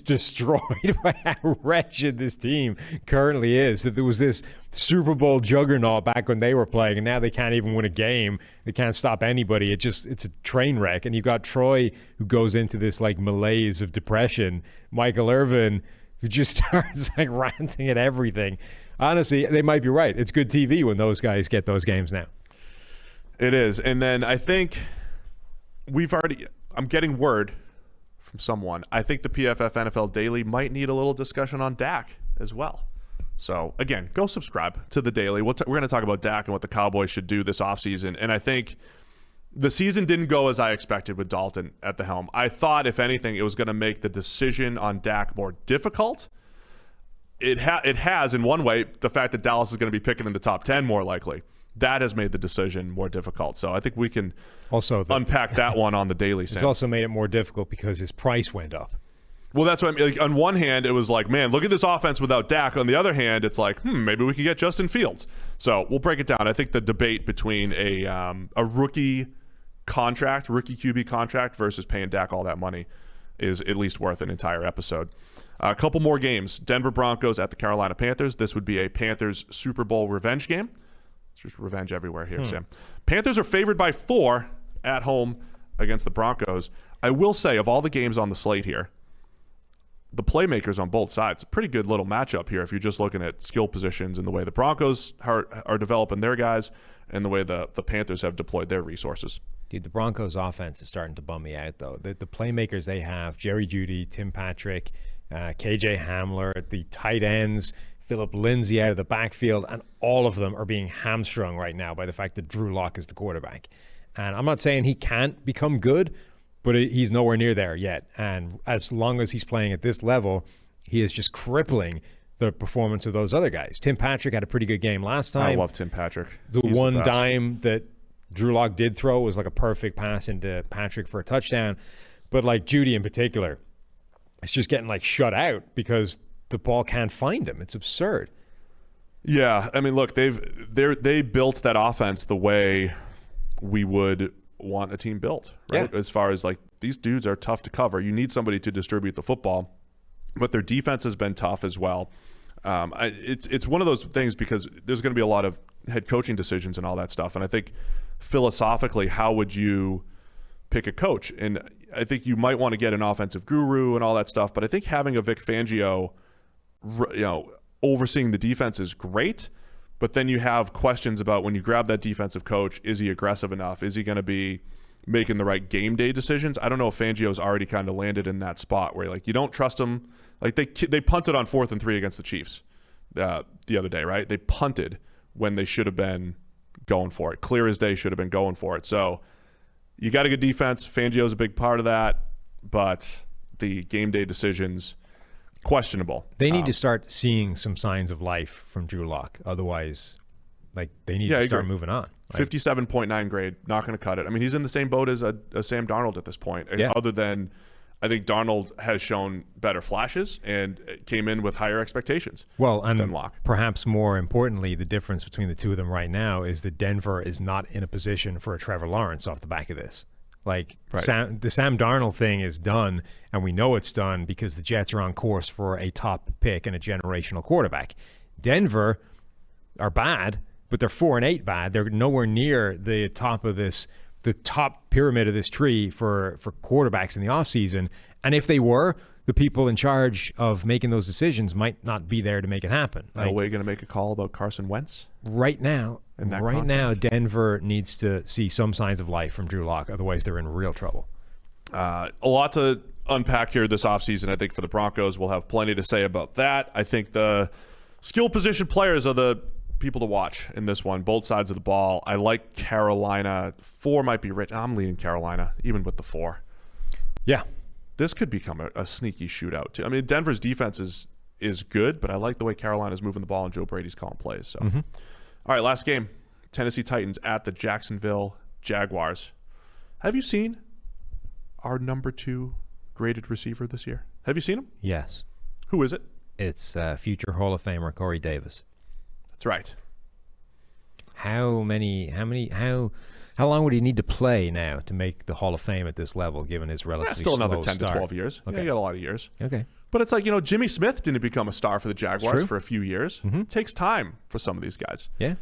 Speaker 5: destroyed by how wretched this team currently is. That there was this Super Bowl juggernaut back when they were playing, and now they can't even win a game. They can't stop anybody. It's a train wreck. And you've got Troy who goes into this like malaise of depression. Michael Irvin, who just starts like ranting at everything. Honestly, they might be right. It's good TV when those guys get those games now.
Speaker 6: It is. And then I think I'm getting word from someone. I think the PFF NFL Daily might need a little discussion on Dak as well. So, again, go subscribe to the Daily. We're going to talk about Dak and what the Cowboys should do this offseason. And I think the season didn't go as I expected with Dalton at the helm. I thought, if anything, it was going to make the decision on Dak more difficult. It has, in one way, the fact that Dallas is going to be picking in the top 10 more likely. That has made the decision more difficult. So I think we can also unpack that one on the Daily.
Speaker 5: It's also made it more difficult because his price went up.
Speaker 6: Well, that's what I mean. Like, on one hand, it was like, man, look at this offense without Dak. On the other hand, it's like, maybe we could get Justin Fields. So we'll break it down. I think the debate between a rookie QB contract versus paying Dak all that money is at least worth an entire episode. A couple more games. Denver Broncos at the Carolina Panthers. This would be a Panthers Super Bowl revenge game. There's just revenge everywhere here, Sam. Panthers are favored by 4 at home against the Broncos. I will say, of all the games on the slate here, the playmakers on both sides, a pretty good little matchup here if you're just looking at skill positions and the way the Broncos are developing their guys and the way the Panthers have deployed their resources.
Speaker 5: Dude, the Broncos offense is starting to bum me out, though. The playmakers they have, Jerry Jeudy, Tim Patrick, KJ Hamler, the tight ends, Phillip Lindsay out of the backfield, and all of them are being hamstrung right now by the fact that Drew Lock is the quarterback. And I'm not saying he can't become good, but he's nowhere near there yet. And as long as he's playing at this level, he is just crippling the performance of those other guys. Tim Patrick had a pretty good game last time.
Speaker 6: I love Tim Patrick.
Speaker 5: He's one dime that Drew Lock did throw was like a perfect pass into Patrick for a touchdown. But like Jeudy in particular, it's just getting like shut out because the ball can't find him. It's absurd.
Speaker 6: Yeah, I mean, look, they built that offense the way we would want a team built, right? Yeah. As far as like, these dudes are tough to cover. You need somebody to distribute the football, but their defense has been tough as well. It's one of those things because there's going to be a lot of head coaching decisions and all that stuff. And I think philosophically, how would you pick a coach? And I think you might want to get an offensive guru and all that stuff. But I think having a Vic Fangio, overseeing the defense is great. But then you have questions about when you grab that defensive coach, is he aggressive enough? Is he going to be making the right game day decisions? I don't know if Fangio's already kind of landed in that spot where like you don't trust him. Like they punted on 4th and 3 against the Chiefs the other day, right? They punted when they should have been going for it. Clear as day should have been going for it. So you got a good defense. Fangio's a big part of that, but the game day decisions, questionable.
Speaker 5: They need to start seeing some signs of life from Drew Lock. Otherwise, like they need to start moving on. Like,
Speaker 6: 57.9 grade, not going to cut it. I mean, he's in the same boat as Sam Darnold at this point.
Speaker 5: Yeah.
Speaker 6: Other than I think Darnold has shown better flashes and came in with higher expectations.
Speaker 5: Well, and
Speaker 6: than Lock.
Speaker 5: Perhaps more importantly, the difference between the two of them right now is that Denver is not in a position for a Trevor Lawrence off the back of this. Like
Speaker 6: right.
Speaker 5: the Sam Darnold thing is done, and we know it's done because the Jets are on course for a top pick and a generational quarterback. Denver are bad, but they're 4-8 bad. They're nowhere near the top pyramid of this tree for quarterbacks in the offseason. And if they were, the people in charge of making those decisions might not be there to make it happen.
Speaker 6: Are we going to make a call about Carson Wentz?
Speaker 5: Right now, Denver needs to see some signs of life from Drew Lock. Otherwise, they're in real trouble.
Speaker 6: A lot to unpack here this offseason, I think, for the Broncos. We'll have plenty to say about that. I think the skill position players are the people to watch in this one, both sides of the ball. I like Carolina. 4 might be rich. I'm leaning Carolina, even with the 4.
Speaker 5: Yeah.
Speaker 6: This could become a sneaky shootout, too. I mean, Denver's defense is good, but I like the way Carolina's moving the ball and Joe Brady's calling plays. So, All right, last game. Tennessee Titans at the Jacksonville Jaguars. Have you seen our number 2 graded receiver this year? Have you seen him?
Speaker 5: Yes.
Speaker 6: Who is it?
Speaker 5: It's future Hall of Famer Corey Davis.
Speaker 6: That's right.
Speaker 5: How long would he need to play now to make the Hall of Fame at this level, given his relatively
Speaker 6: still another 10
Speaker 5: start?
Speaker 6: to 12 years.
Speaker 5: Okay.
Speaker 6: Yeah, you got a lot of years.
Speaker 5: Okay.
Speaker 6: But it's like, Jimmy Smith didn't become a star for the Jaguars for a few years. It takes time for some of these guys.
Speaker 5: Yeah.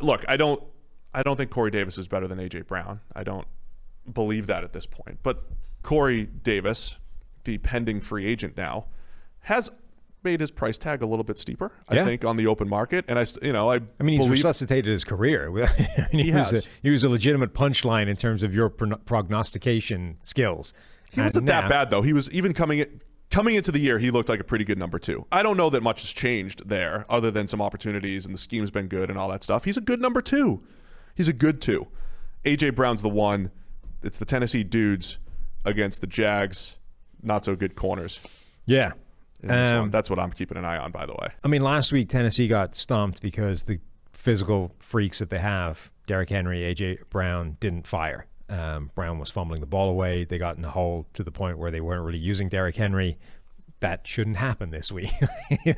Speaker 6: Look, I don't think Corey Davis is better than A.J. Brown. I don't believe that at this point. But Corey Davis, the pending free agent now, has made his price tag a little bit steeper, I think, on the open market. And I mean,
Speaker 5: he's resuscitated his career. I mean, he was a legitimate punchline in terms of your prognostication skills.
Speaker 6: He wasn't that bad, though. He was even coming into the year, he looked like a pretty good number 2. I don't know that much has changed there other than some opportunities and the scheme's been good and all that stuff. He's a good number 2. He's a good 2. A.J. Brown's the 1. It's the Tennessee dudes against the Jags. Not so good corners.
Speaker 5: Yeah.
Speaker 6: That's what I'm keeping an eye on, by the way.
Speaker 5: I mean, last week Tennessee got stomped because the physical freaks that they have, Derrick Henry, A.J. Brown, didn't fire. Brown was fumbling the ball away. They got in a hole to the point where they weren't really using Derrick Henry. That shouldn't happen this week.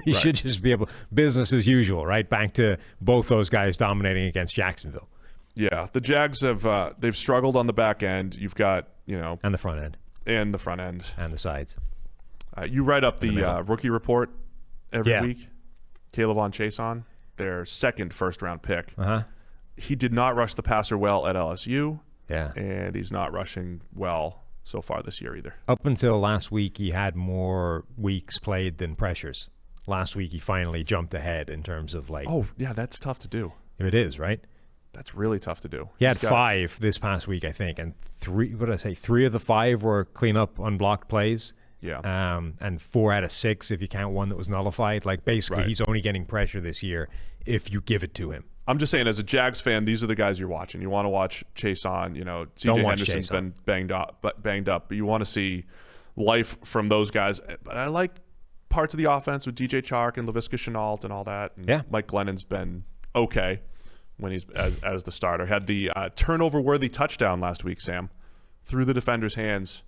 Speaker 5: You should just be able, business as usual, right? Back to both those guys dominating against Jacksonville.
Speaker 6: Yeah, the Jags have they've struggled on the back end. You've got,
Speaker 5: and the front end.
Speaker 6: And the front end.
Speaker 5: And the sides.
Speaker 6: You write up the rookie report every week. Kayvon Chason, their second first-round pick. He did not rush the passer well at LSU.
Speaker 5: Yeah.
Speaker 6: And he's not rushing well so far this year either.
Speaker 5: Up until last week, he had more weeks played than pressures. Last week, he finally jumped ahead in terms of
Speaker 6: Oh, yeah, that's tough to do.
Speaker 5: It is, right?
Speaker 6: That's really tough to do.
Speaker 5: He had 5 this past week, I think, and 3 of the 5 were clean up unblocked plays.
Speaker 6: Yeah.
Speaker 5: And 4 out of 6 if you count one that was nullified. Basically, he's only getting pressure this year if you give it to him.
Speaker 6: I'm just saying, as a Jags fan, these are the guys you're watching. You want to watch Chason. C.J. Henderson's been banged up, but you want to see life from those guys. But I like parts of the offense with DJ Chark and Laviska Shenault and all that. And Mike Glennon's been okay when he's as the starter. Had the turnover-worthy touchdown last week, Sam, through the defender's hands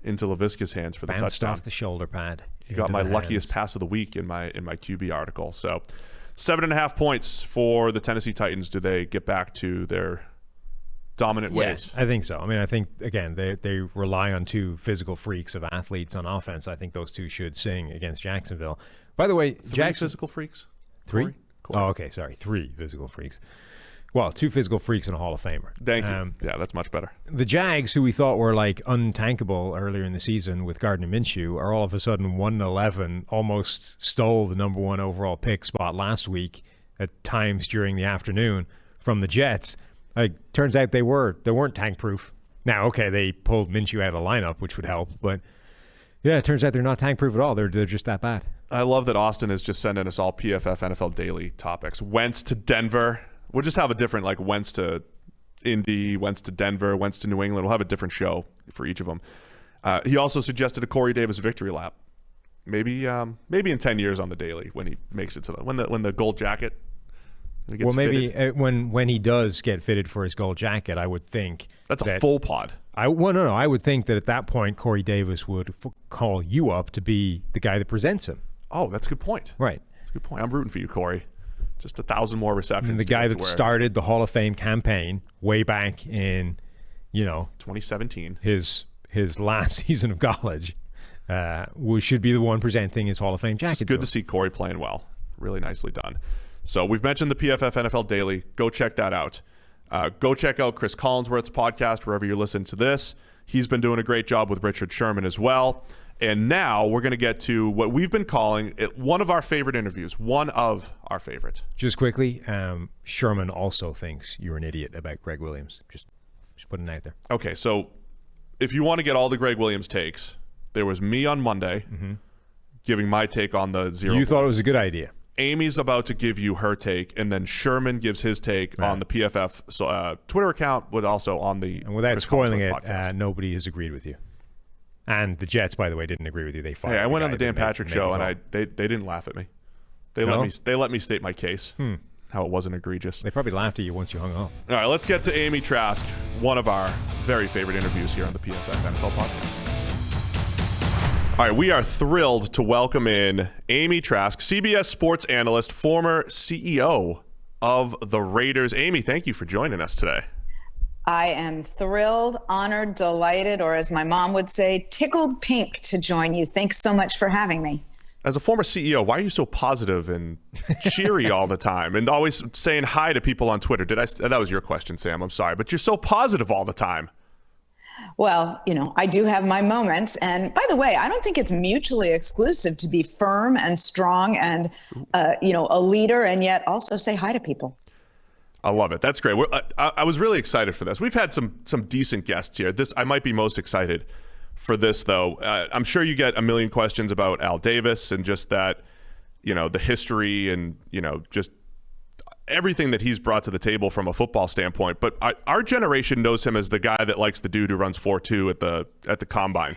Speaker 6: into Laviska's hands for the
Speaker 5: touchdown. Bounced off the shoulder pad.
Speaker 6: He got my luckiest pass of the week in my QB article. So 7.5 points for the Tennessee Titans. Do they get back to their dominant ways?
Speaker 5: I think so. I mean, I think, again, they rely on 2 physical freaks of athletes on offense. I think those 2 should sing against Jacksonville. By the way,
Speaker 6: 3 physical freaks?
Speaker 5: 3? Oh, okay, sorry. 3 physical freaks. Well, 2 physical freaks and a Hall of Famer.
Speaker 6: Thank you. Yeah, that's much better.
Speaker 5: The Jags, who we thought were untankable earlier in the season with Gardner Minshew, are all of a sudden 1-11, almost stole the number 1 overall pick spot last week at times during the afternoon from the Jets. Turns out they weren't tank-proof. Now, okay, they pulled Minshew out of the lineup, which would help, but yeah, it turns out they're not tank-proof at all. They're just that bad.
Speaker 6: I love that Austin is just sending us all PFF NFL Daily topics. Wentz to Denver. We'll just have a different, Wentz to Indy, Wentz to Denver, Wentz to New England. We'll have a different show for each of them. He also suggested a Corey Davis victory lap. Maybe in 10 years on the Daily when he makes it to when the gold jacket gets fitted.
Speaker 5: When he does get fitted for his gold jacket, I would think
Speaker 6: that's a full pod.
Speaker 5: I would think that at that point Corey Davis would call you up to be the guy that presents him.
Speaker 6: Oh, that's a good point.
Speaker 5: Right.
Speaker 6: That's a good point. I'm rooting for you, Corey. Just 1,000 more receptions.
Speaker 5: And the guy that started the Hall of Fame campaign way back in,
Speaker 6: 2017,
Speaker 5: his last season of college, should be the one presenting his Hall of Fame jacket.
Speaker 6: It's good to see Corey playing well. Really nicely done. So we've mentioned the PFF NFL Daily. Go check that out. Go check out Chris Collinsworth's podcast wherever you're listening to this. He's been doing a great job with Richard Sherman as well. And now we're going to get to what we've been calling one of our favorite interviews. One of our favorite.
Speaker 5: Just quickly, Sherman also thinks you're an idiot about Gregg Williams. Just putting it out there.
Speaker 6: Okay, so if you want to get all the Gregg Williams takes, there was me on Monday giving my take on the 0.
Speaker 5: You thought it was a good idea.
Speaker 6: Amy's about to give you her take, and then Sherman gives his take on the PFF Twitter account, but also on the
Speaker 5: And without spoiling it,
Speaker 6: nobody
Speaker 5: has agreed with you. And the Jets, by the way, didn't agree with you. They fired.
Speaker 6: Hey, I went on the Dan Patrick show, and they didn't laugh at me. They let me state my case. How it wasn't egregious.
Speaker 5: They probably laughed at you once you hung up.
Speaker 6: All right, let's get to Amy Trask, one of our very favorite interviews here on the PFF NFL Podcast. All right, we are thrilled to welcome in Amy Trask, CBS sports analyst, former CEO of the Raiders. Amy, thank you for joining us today.
Speaker 8: I am thrilled, honored, delighted, or as my mom would say, tickled pink to join you. Thanks so much for having me.
Speaker 6: As a former CEO, why are you so positive and cheery all the time and always saying hi to people on Twitter? That was your question, Sam. I'm sorry, but you're so positive all the time.
Speaker 8: Well, I do have my moments. And by the way, I don't think it's mutually exclusive to be firm and strong and, a leader and yet also say hi to people.
Speaker 6: I love it. That's great. I was really excited for this. We've had some decent guests here. I might be most excited for this, though. I'm sure you get a million questions about Al Davis and just that, the history and, just everything that he's brought to the table from a football standpoint. But our generation knows him as the guy that likes the dude who runs 4.2 at the combine,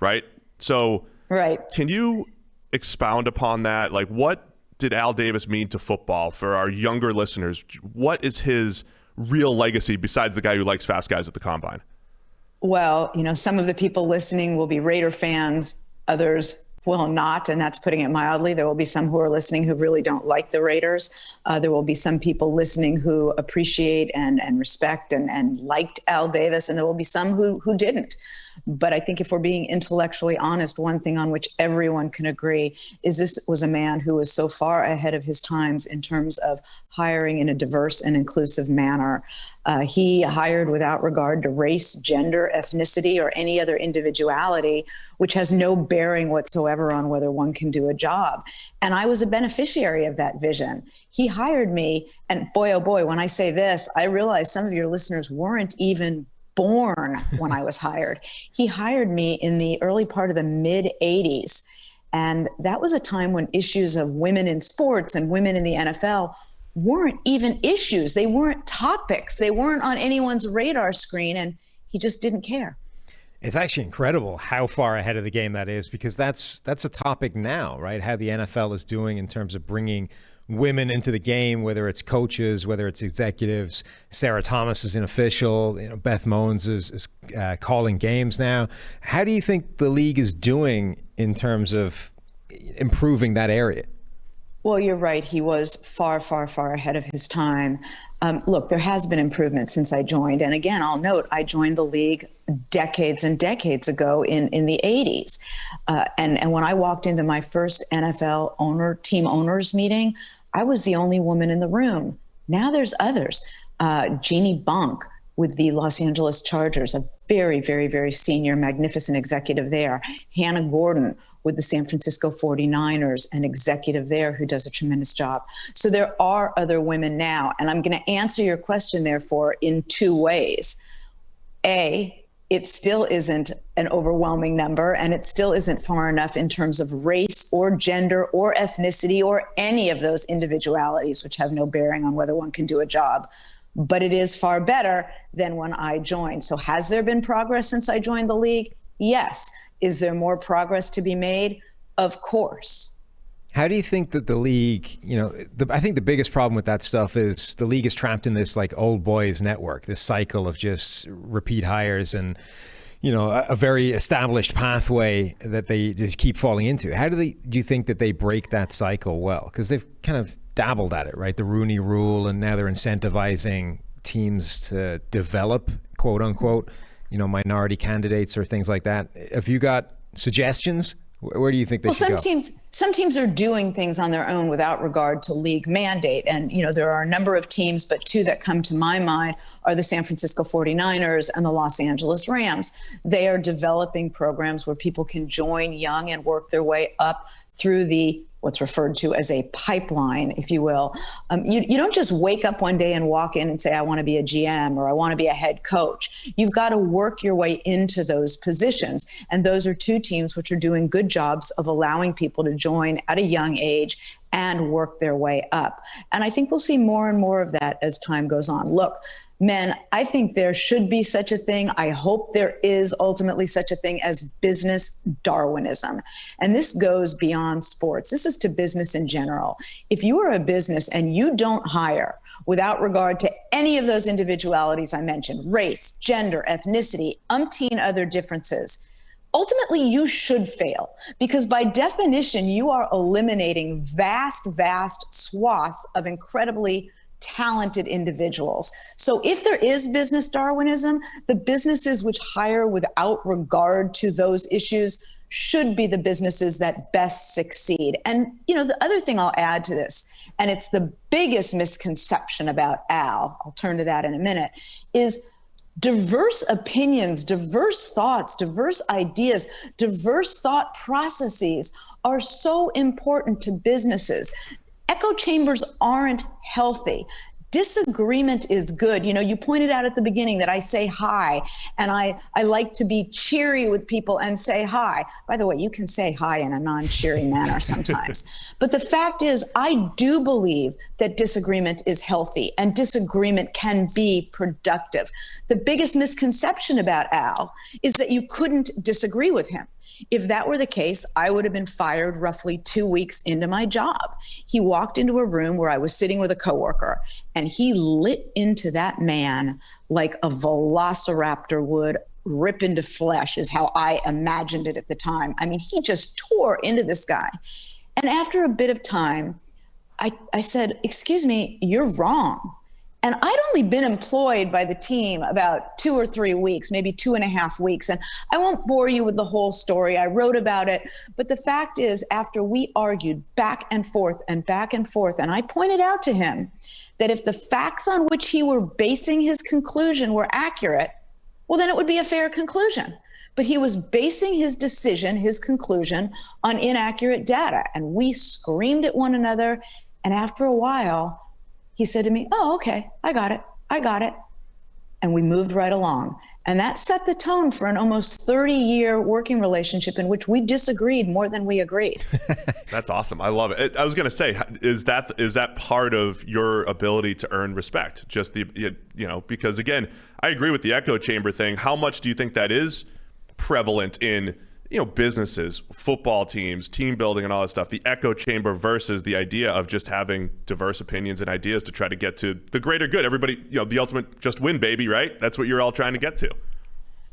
Speaker 6: right? So
Speaker 8: right.
Speaker 6: Can you expound upon that? Like, what did Al Davis mean to football for our younger listeners? What is his real legacy besides the guy who likes fast guys at the combine?
Speaker 8: Well, some of the people listening will be Raider fans, others will not, and that's putting it mildly. There will be some who are listening who really don't like the Raiders. There will be some people listening who appreciate and respect and liked Al Davis, and there will be some who didn't. But I think if we're being intellectually honest, one thing on which everyone can agree is this was a man who was so far ahead of his times in terms of hiring in a diverse and inclusive manner. He hired without regard to race, gender, ethnicity, or any other individuality, which has no bearing whatsoever on whether one can do a job. And I was a beneficiary of that vision. He hired me, and boy, oh boy, when I say this, I realize some of your listeners weren't even born when I was hired. He hired me in the early part of the mid 80s. And that was a time when issues of women in sports and women in the NFL weren't even issues. They weren't topics. They weren't on anyone's radar screen. And he just didn't care.
Speaker 5: It's actually incredible how far ahead of the game that is, because that's a topic now, right? How the NFL is doing in terms of bringing women into the game, whether it's coaches, whether it's executives. Sarah Thomas is an official. Beth Mowins is calling games now. How do you think the league is doing in terms of improving that area?
Speaker 8: Well, you're right. He was far, far, far ahead of his time. Look, there has been improvement since I joined. And again, I'll note, I joined the league decades and decades ago in the 80s. And when I walked into my first NFL team owners meeting, I was the only woman in the room. Now there's others. Jeannie Bunk with the Los Angeles Chargers, a very, very, very senior, magnificent executive there. Hannah Gordon with the San Francisco 49ers, an executive there who does a tremendous job. So there are other women now. And I'm going to answer your question, therefore, in two ways. A, it still isn't an overwhelming number, and it still isn't far enough in terms of race or gender or ethnicity or any of those individualities, which have no bearing on whether one can do a job. But it is far better than when I joined. So has there been progress since I joined the league? Yes. Is there more progress to be made? Of course.
Speaker 5: How do you think that the league, I think the biggest problem with that stuff is the league is trapped in this like old boys network, this cycle of just repeat hires and, a very established pathway that they just keep falling into. How do you think that they break that cycle well? Because they've kind of dabbled at it, right? The Rooney Rule, and now they're incentivizing teams to develop, quote unquote, minority candidates or things like that. Have you got suggestions? Where do you think they should go?
Speaker 8: Some teams are doing things on their own without regard to league mandate. And, there are a number of teams, but two that come to my mind are the San Francisco 49ers and the Los Angeles Rams. They are developing programs where people can join young and work their way up through what's referred to as a pipeline, if you will. You don't just wake up one day and walk in and say, I want to be a GM or I want to be a head coach. You've got to work your way into those positions. And those are two teams which are doing good jobs of allowing people to join at a young age and work their way up. And I think we'll see more and more of that as time goes on. Look, men, I think there should be such a thing. I hope there is ultimately such a thing as business Darwinism. And this goes beyond sports. This is to business in general. If you are a business and you don't hire without regard to any of those individualities I mentioned, race, gender, ethnicity, umpteen other differences, ultimately you should fail, because by definition, you are eliminating vast, vast swaths of incredibly talented individuals. So if there is business Darwinism, the businesses which hire without regard to those issues should be the businesses that best succeed. And, the other thing I'll add to this, and it's the biggest misconception about Al, I'll turn to that in a minute, is Diverse opinions, diverse thoughts, diverse ideas, diverse thought processes are so important to businesses. Echo chambers aren't healthy. Disagreement is good. You know, you pointed out at the beginning that I say hi, and I like to be cheery with people and say hi. By the way, you can say hi in a non-cheery manner sometimes. But the fact is, I do believe that disagreement is healthy and disagreement can be productive. The biggest misconception about Al is that you couldn't disagree with him. If that were the case, I would have been fired roughly 2 weeks into my job. He walked into a room where I was sitting with a coworker, and he lit into that man like a velociraptor would rip into flesh, is how I imagined it at the time. I mean, he just tore into this guy. And after a bit of time, I said, "Excuse me, you're wrong." And I'd only been employed by the team about 2 or 3 weeks, maybe 2.5 weeks. And I won't bore you with the whole story. I wrote about it. But the fact is, after we argued back and forth, and I pointed out to him that if the facts on which he were basing his conclusion were accurate, well, then it would be a fair conclusion. But he was basing his decision, his conclusion, on inaccurate data. And we screamed at one another. And after a while, he said to me, "Oh, okay, I got it. And we moved right along. And that set the tone for an almost 30-year working relationship in which we disagreed more than we agreed.
Speaker 6: That's awesome. I love it. I was going to say, is that part of your ability to earn respect? Just because again, I agree with the echo chamber thing. How much do you think that is prevalent in businesses, football teams, team building and all that stuff, the echo chamber versus the idea of just having diverse opinions and ideas to try to get to the greater good? Everybody, the ultimate just win, baby, right? That's what you're all trying to get to.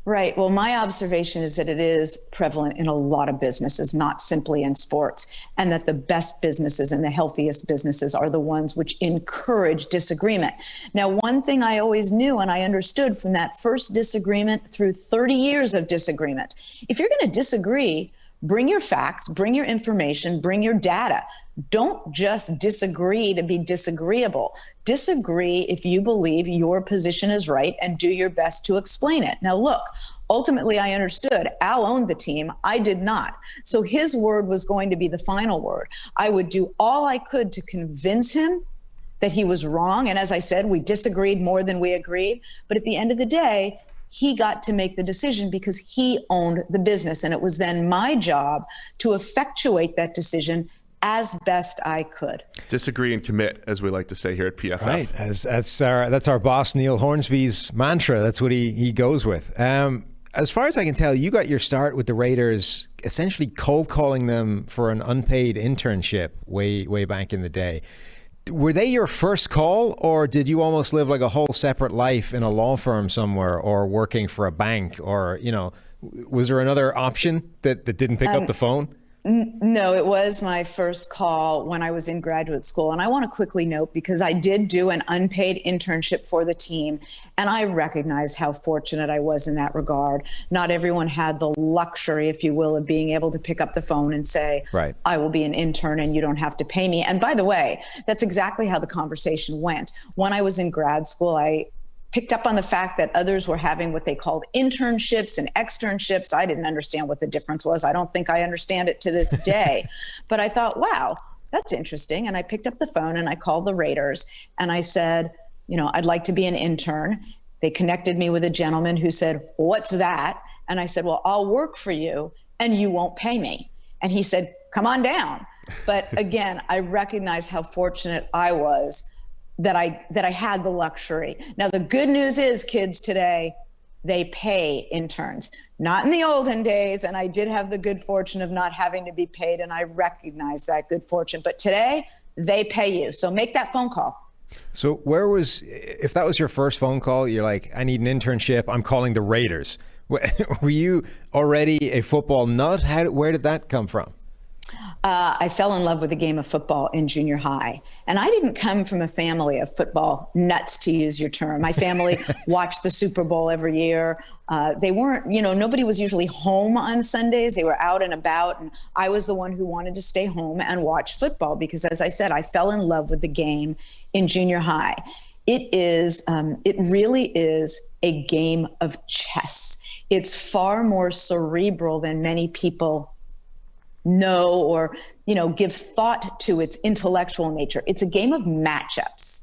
Speaker 8: Right. Well, my observation is that it is prevalent in a lot of businesses, not simply in sports, and that the best businesses and the healthiest businesses are the ones which encourage disagreement. Now, one thing I always knew and I understood from that first disagreement through 30 years of disagreement, if you're going to disagree, bring your facts, bring your information, bring your data. Don't just disagree to be disagreeable. Disagree if you believe your position is right and do your best to explain it. Now, look, ultimately, I understood Al owned the team. I did not. So his word was going to be the final word. I would do all I could to convince him that he was wrong. And as I said, we disagreed more than we agreed. But at the end of the day, he got to make the decision because he owned the business. And it was then my job to effectuate that decision as best I could.
Speaker 6: Disagree and commit, as we like to say here at PFF.
Speaker 5: Right, that's our boss Neil Hornsby's mantra. That's what he goes with. As far as I can tell, you got your start with the Raiders, essentially cold calling them for an unpaid internship way back in the day. Were they your first call, or did you almost live like a whole separate life in a law firm somewhere, or working for a bank, or was there another option that didn't pick up the phone?
Speaker 8: No, it was my first call when I was in graduate school. And I want to quickly note, because I did do an unpaid internship for the team, and I recognize how fortunate I was in that regard. Not everyone had the luxury, if you will, of being able to pick up the phone and say, right, I will be an intern and you don't have to pay me. And by the way, that's exactly how the conversation went. When I was in grad school, I picked up on the fact that others were having what they called internships and externships. I didn't understand what the difference was. I don't think I understand it to this day. But I thought, wow, that's interesting. And I picked up the phone and I called the Raiders and I said, I'd like to be an intern. They connected me with a gentleman who said, what's that? And I said, well, I'll work for you and you won't pay me. And he said, come on down. But again, I recognize how fortunate I was that I had the luxury. Now, the good news is, kids today, they pay interns. Not in the olden days, and I did have the good fortune of not having to be paid, and I recognize that good fortune. But today, they pay you. So make that phone call.
Speaker 5: So if that was your first phone call, you're like, I need an internship, I'm calling the Raiders. Were you already a football nut? Where did that come from?
Speaker 8: I fell in love with the game of football in junior high. And I didn't come from a family of football nuts, to use your term. My family watched the Super Bowl every year. They weren't, nobody was usually home on Sundays. They were out and about. And I was the one who wanted to stay home and watch football because, as I said, I fell in love with the game in junior high. It really is a game of chess. It's far more cerebral than many people know or, give thought to its intellectual nature. It's a game of matchups.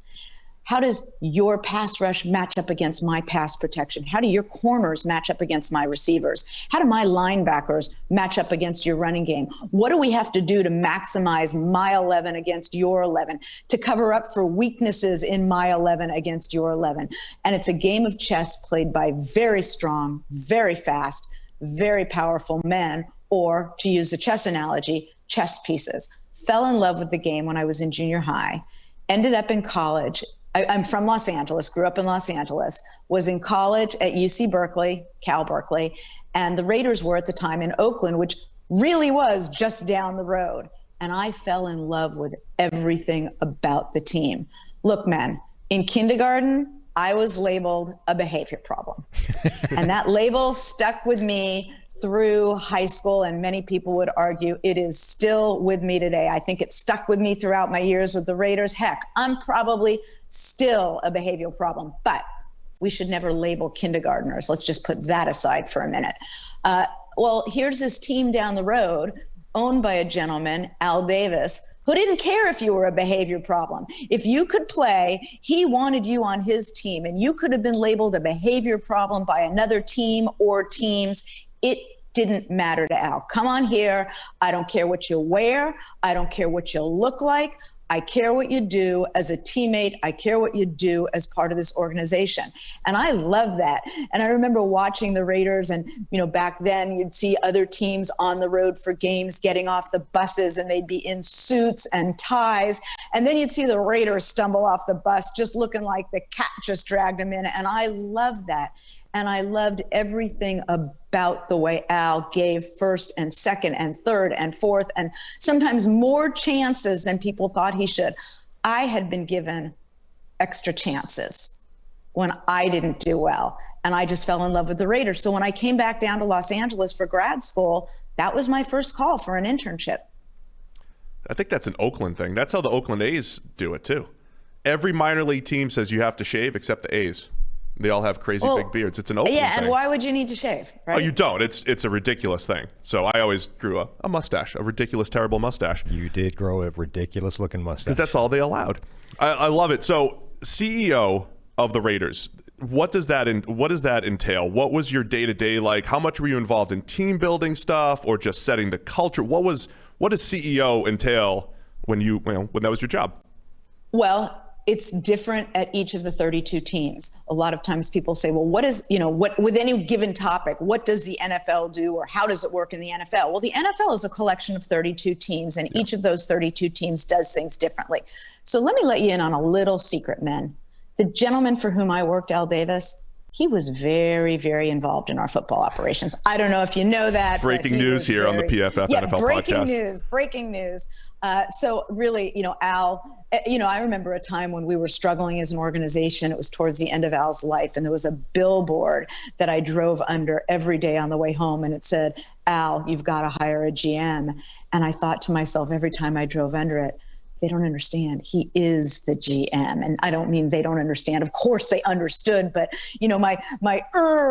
Speaker 8: How does your pass rush match up against my pass protection? How do your corners match up against my receivers? How do my linebackers match up against your running game? What do we have to do to maximize my 11 against your 11, to cover up for weaknesses in my 11 against your 11? And it's a game of chess played by very strong, very fast, very powerful men, or to use the chess analogy, chess pieces. Fell in love with the game when I was in junior high, ended up in college. I'm from Los Angeles, grew up in Los Angeles, was in college at UC Berkeley, Cal Berkeley, and the Raiders were at the time in Oakland, which really was just down the road. And I fell in love with everything about the team. Look, man, in kindergarten, I was labeled a behavior problem. And that label stuck with me through high school, and many people would argue it is still with me today. I think it stuck with me throughout my years with the Raiders. Heck, I'm probably still a behavioral problem, but we should never label kindergartners. Let's just put that aside for a minute. Well, here's this team down the road owned by a gentleman, Al Davis, who didn't care if you were a behavior problem. If you could play, he wanted you on his team, and you could have been labeled a behavior problem by another team or teams. It didn't matter to Al. Come on here. I don't care what you wear. I don't care what you look like. I care what you do as a teammate. I care what you do as part of this organization. And I love that. And I remember watching the Raiders, and, back then you'd see other teams on the road for games getting off the buses, and they'd be in suits and ties. And then you'd see the Raiders stumble off the bus just looking like the cat just dragged them in. And I love that. And I loved everything about the way Al gave first and second and third and fourth, and sometimes more chances than people thought he should. I had been given extra chances when I didn't do well, and I just fell in love with the Raiders. So when I came back down to Los Angeles for grad school, that was my first call for an internship.
Speaker 6: I think that's an Oakland thing. That's how the Oakland A's do it too. Every minor league team says you have to shave except the A's. They all have crazy big beards. It's an Oakland thing.
Speaker 8: And why would you need to shave? Right?
Speaker 6: Oh, you don't. It's a ridiculous thing. So I always grew a mustache, a ridiculous, terrible mustache.
Speaker 5: You did grow a ridiculous looking mustache.
Speaker 6: Because that's all they allowed. I love it. So CEO of the Raiders, what does that entail? What was your day-to-day like? How much were you involved in team building stuff or just setting the culture? What does CEO entail when that was your job?
Speaker 8: Well, it's different at each of the 32 teams. A lot of times people say, well, what with any given topic, what does the NFL do, or how does it work in the NFL? Well, the NFL is a collection of 32 teams, and each of those 32 teams does things differently. So let me let you in on a little secret, men. The gentleman for whom I worked, Al Davis, he was very, very involved in our football operations. I don't know if you know that.
Speaker 6: Breaking news here on the PFF NFL
Speaker 8: Podcast. Breaking news. So really, Al, I remember a time when we were struggling as an organization. It was towards the end of Al's life, and there was a billboard that I drove under every day on the way home, and it said, Al, you've got to hire a GM. And I thought to myself every time I drove under it, they don't understand. He is the GM. And I don't mean they don't understand. Of course they understood, but my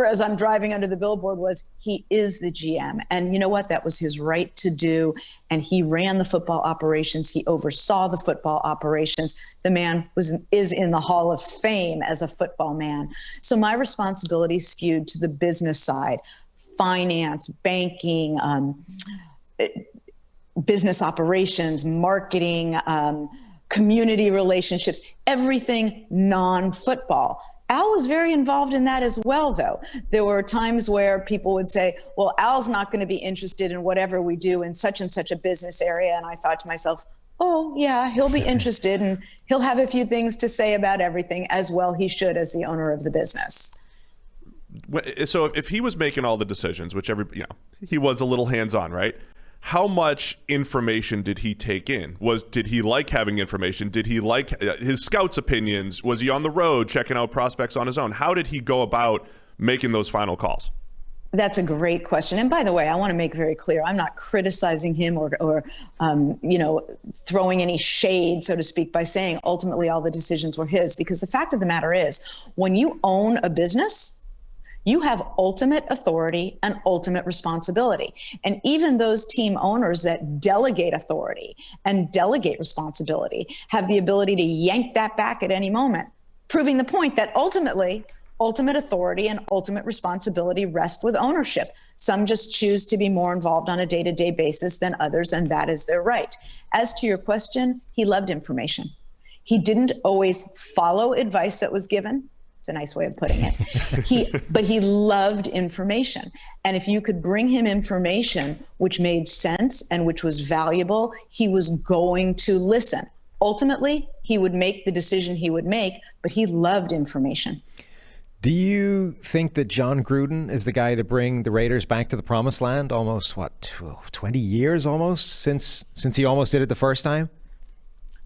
Speaker 8: as I'm driving under the billboard was, he is the GM. And you know what? That was his right to do. And he ran the football operations. He oversaw the football operations. The man is in the Hall of Fame as a football man. So my responsibility skewed to the business side, finance, banking, business operations, marketing, community relationships, everything non-football. Al was very involved in that as well, though. There were times where people would say, well, Al's not going to be interested in whatever we do in such and such a business area. And I thought to myself, oh, yeah, he'll be interested, and he'll have a few things to say about everything, as well he should as the owner of the business.
Speaker 6: So if he was making all the decisions, which he was a little hands-on, right? How much information did he take in? Did he like having information? Did he like his scouts' opinions? Was he on the road checking out prospects on his own? How did he go about making those final calls?
Speaker 8: That's a great question. And by the way, I want to make very clear, I'm not criticizing him or throwing any shade, so to speak, by saying ultimately all the decisions were his, because the fact of the matter is, when you own a business, you have ultimate authority and ultimate responsibility. And even those team owners that delegate authority and delegate responsibility have the ability to yank that back at any moment, proving the point that ultimately, ultimate authority and ultimate responsibility rest with ownership. Some just choose to be more involved on a day-to-day basis than others, and that is their right. As to your question, he loved information. He didn't always follow advice that was given. It's a nice way of putting it. But he loved information. And if you could bring him information which made sense and which was valuable, he was going to listen. Ultimately, he would make the decision he would make, but he loved information.
Speaker 5: Do you think that John Gruden is the guy to bring the Raiders back to the promised land? Almost, 20 years almost since he almost did it the first time?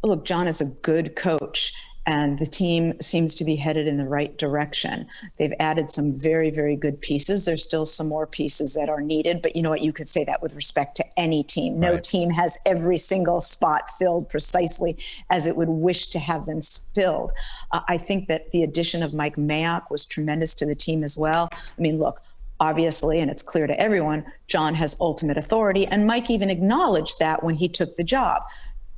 Speaker 8: Look, John is a good coach, and the team seems to be headed in the right direction. They've added some very, very good pieces. There's still some more pieces that are needed, but you know what? You could say that with respect to any team. No team has every single spot filled precisely as it would wish to have them filled. I think that the addition of Mike Mayock was tremendous to the team as well. I mean, look, obviously, and it's clear to everyone, John has ultimate authority, and Mike even acknowledged that when he took the job.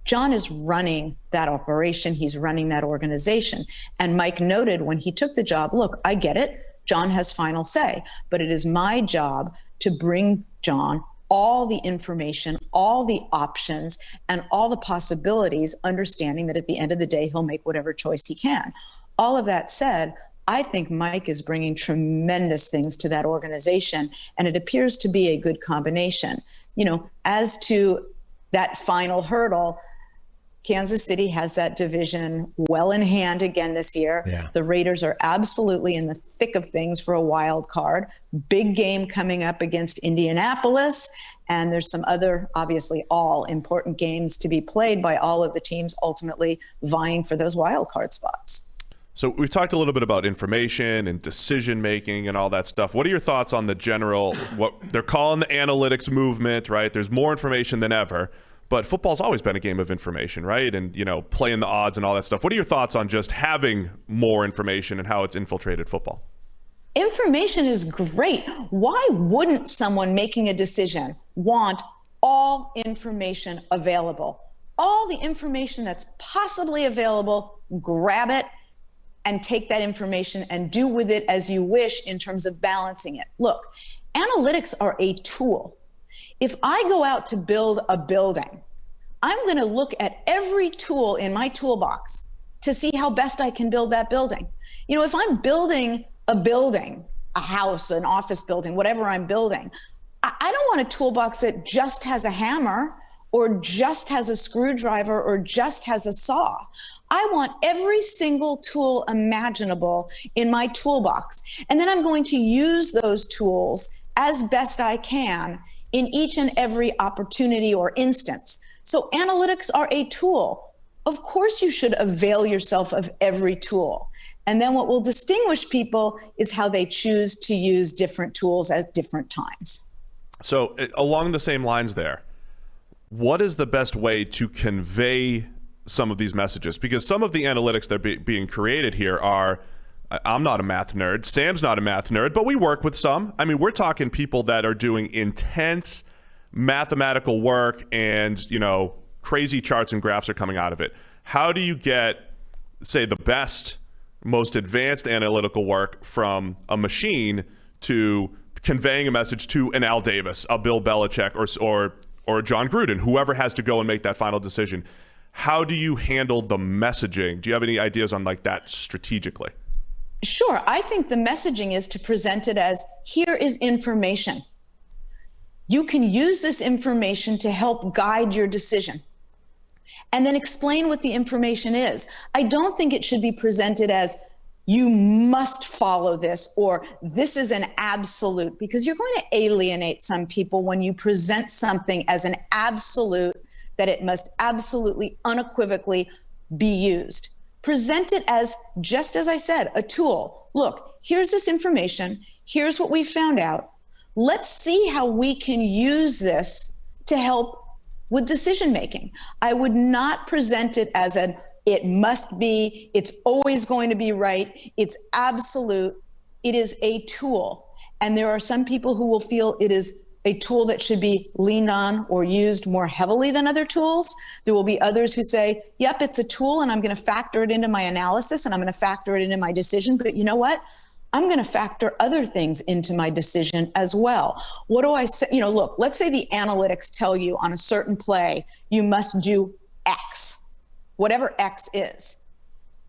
Speaker 8: John is running that operation. He's running that organization. And Mike noted when he took the job, look, I get it. John has final say, but it is my job to bring John all the information, all the options, and all the possibilities, understanding that at the end of the day, he'll make whatever choice he can. All of that said, I think Mike is bringing tremendous things to that organization, and it appears to be a good combination. You know, as to that final hurdle, Kansas City has that division well in hand again this year. Yeah. The Raiders are absolutely in the thick of things for a wild card. Big game coming up against Indianapolis. And there's some other, obviously, all important games to be played by all of the teams ultimately vying for those wild card spots.
Speaker 6: So we've talked a little bit about information and decision making and all that stuff. What are your thoughts on the general, what they're calling the analytics movement, right? There's more information than ever. But football's always been a game of information, right? And, you know, playing the odds and all that stuff. What are your thoughts on just having more information and how it's infiltrated football?
Speaker 8: Information is great. Why wouldn't someone making a decision want all information available? All the information that's possibly available, grab it and take that information and do with it as you wish in terms of balancing it. Look, analytics are a tool. If I go out to build a building, I'm going to look at every tool in my toolbox to see how best I can build that building. You know, if I'm building a building, a house, an office building, whatever I'm building, I don't want a toolbox that just has a hammer or just has a screwdriver or just has a saw. I want every single tool imaginable in my toolbox. And then I'm going to use those tools as best I can in each and every opportunity or instance. So analytics are a tool. Of course, you should avail yourself of every tool. And then what will distinguish people is how they choose to use different tools at different times.
Speaker 6: So along the same lines there, what is the best way to convey some of these messages? Because some of the analytics that are being created here are, I'm not a math nerd. Sam's not a math nerd, but we work with some. I mean, we're talking people that are doing intense mathematical work and, you know, crazy charts and graphs are coming out of it. How do you get, say, the best, most advanced analytical work from a machine to conveying a message to an Al Davis, a Bill Belichick, or John Gruden, whoever has to go and make that final decision? How do you handle the messaging? Do you have any ideas on like that strategically?
Speaker 8: Sure. I think the messaging is to present it as, here is information. You can use this information to help guide your decision. And then explain what the information is. I don't think it should be presented as, you must follow this, or this is an absolute, because you're going to alienate some people when you present something as an absolute, that it must absolutely, unequivocally be used. Present it as, just as I said, a tool. Look, here's this information. Here's what we found out. Let's see how we can use this to help with decision making. I would not present it as it must be, it's always going to be right, it's absolute. It is a tool. And there are some people who will feel it is a tool that should be leaned on or used more heavily than other tools. There will be others who say, yep, it's a tool and I'm going to factor it into my analysis and I'm going to factor it into my decision. But you know what? I'm going to factor other things into my decision as well. What do I say? Look, let's say the analytics tell you on a certain play, you must do X, whatever X is.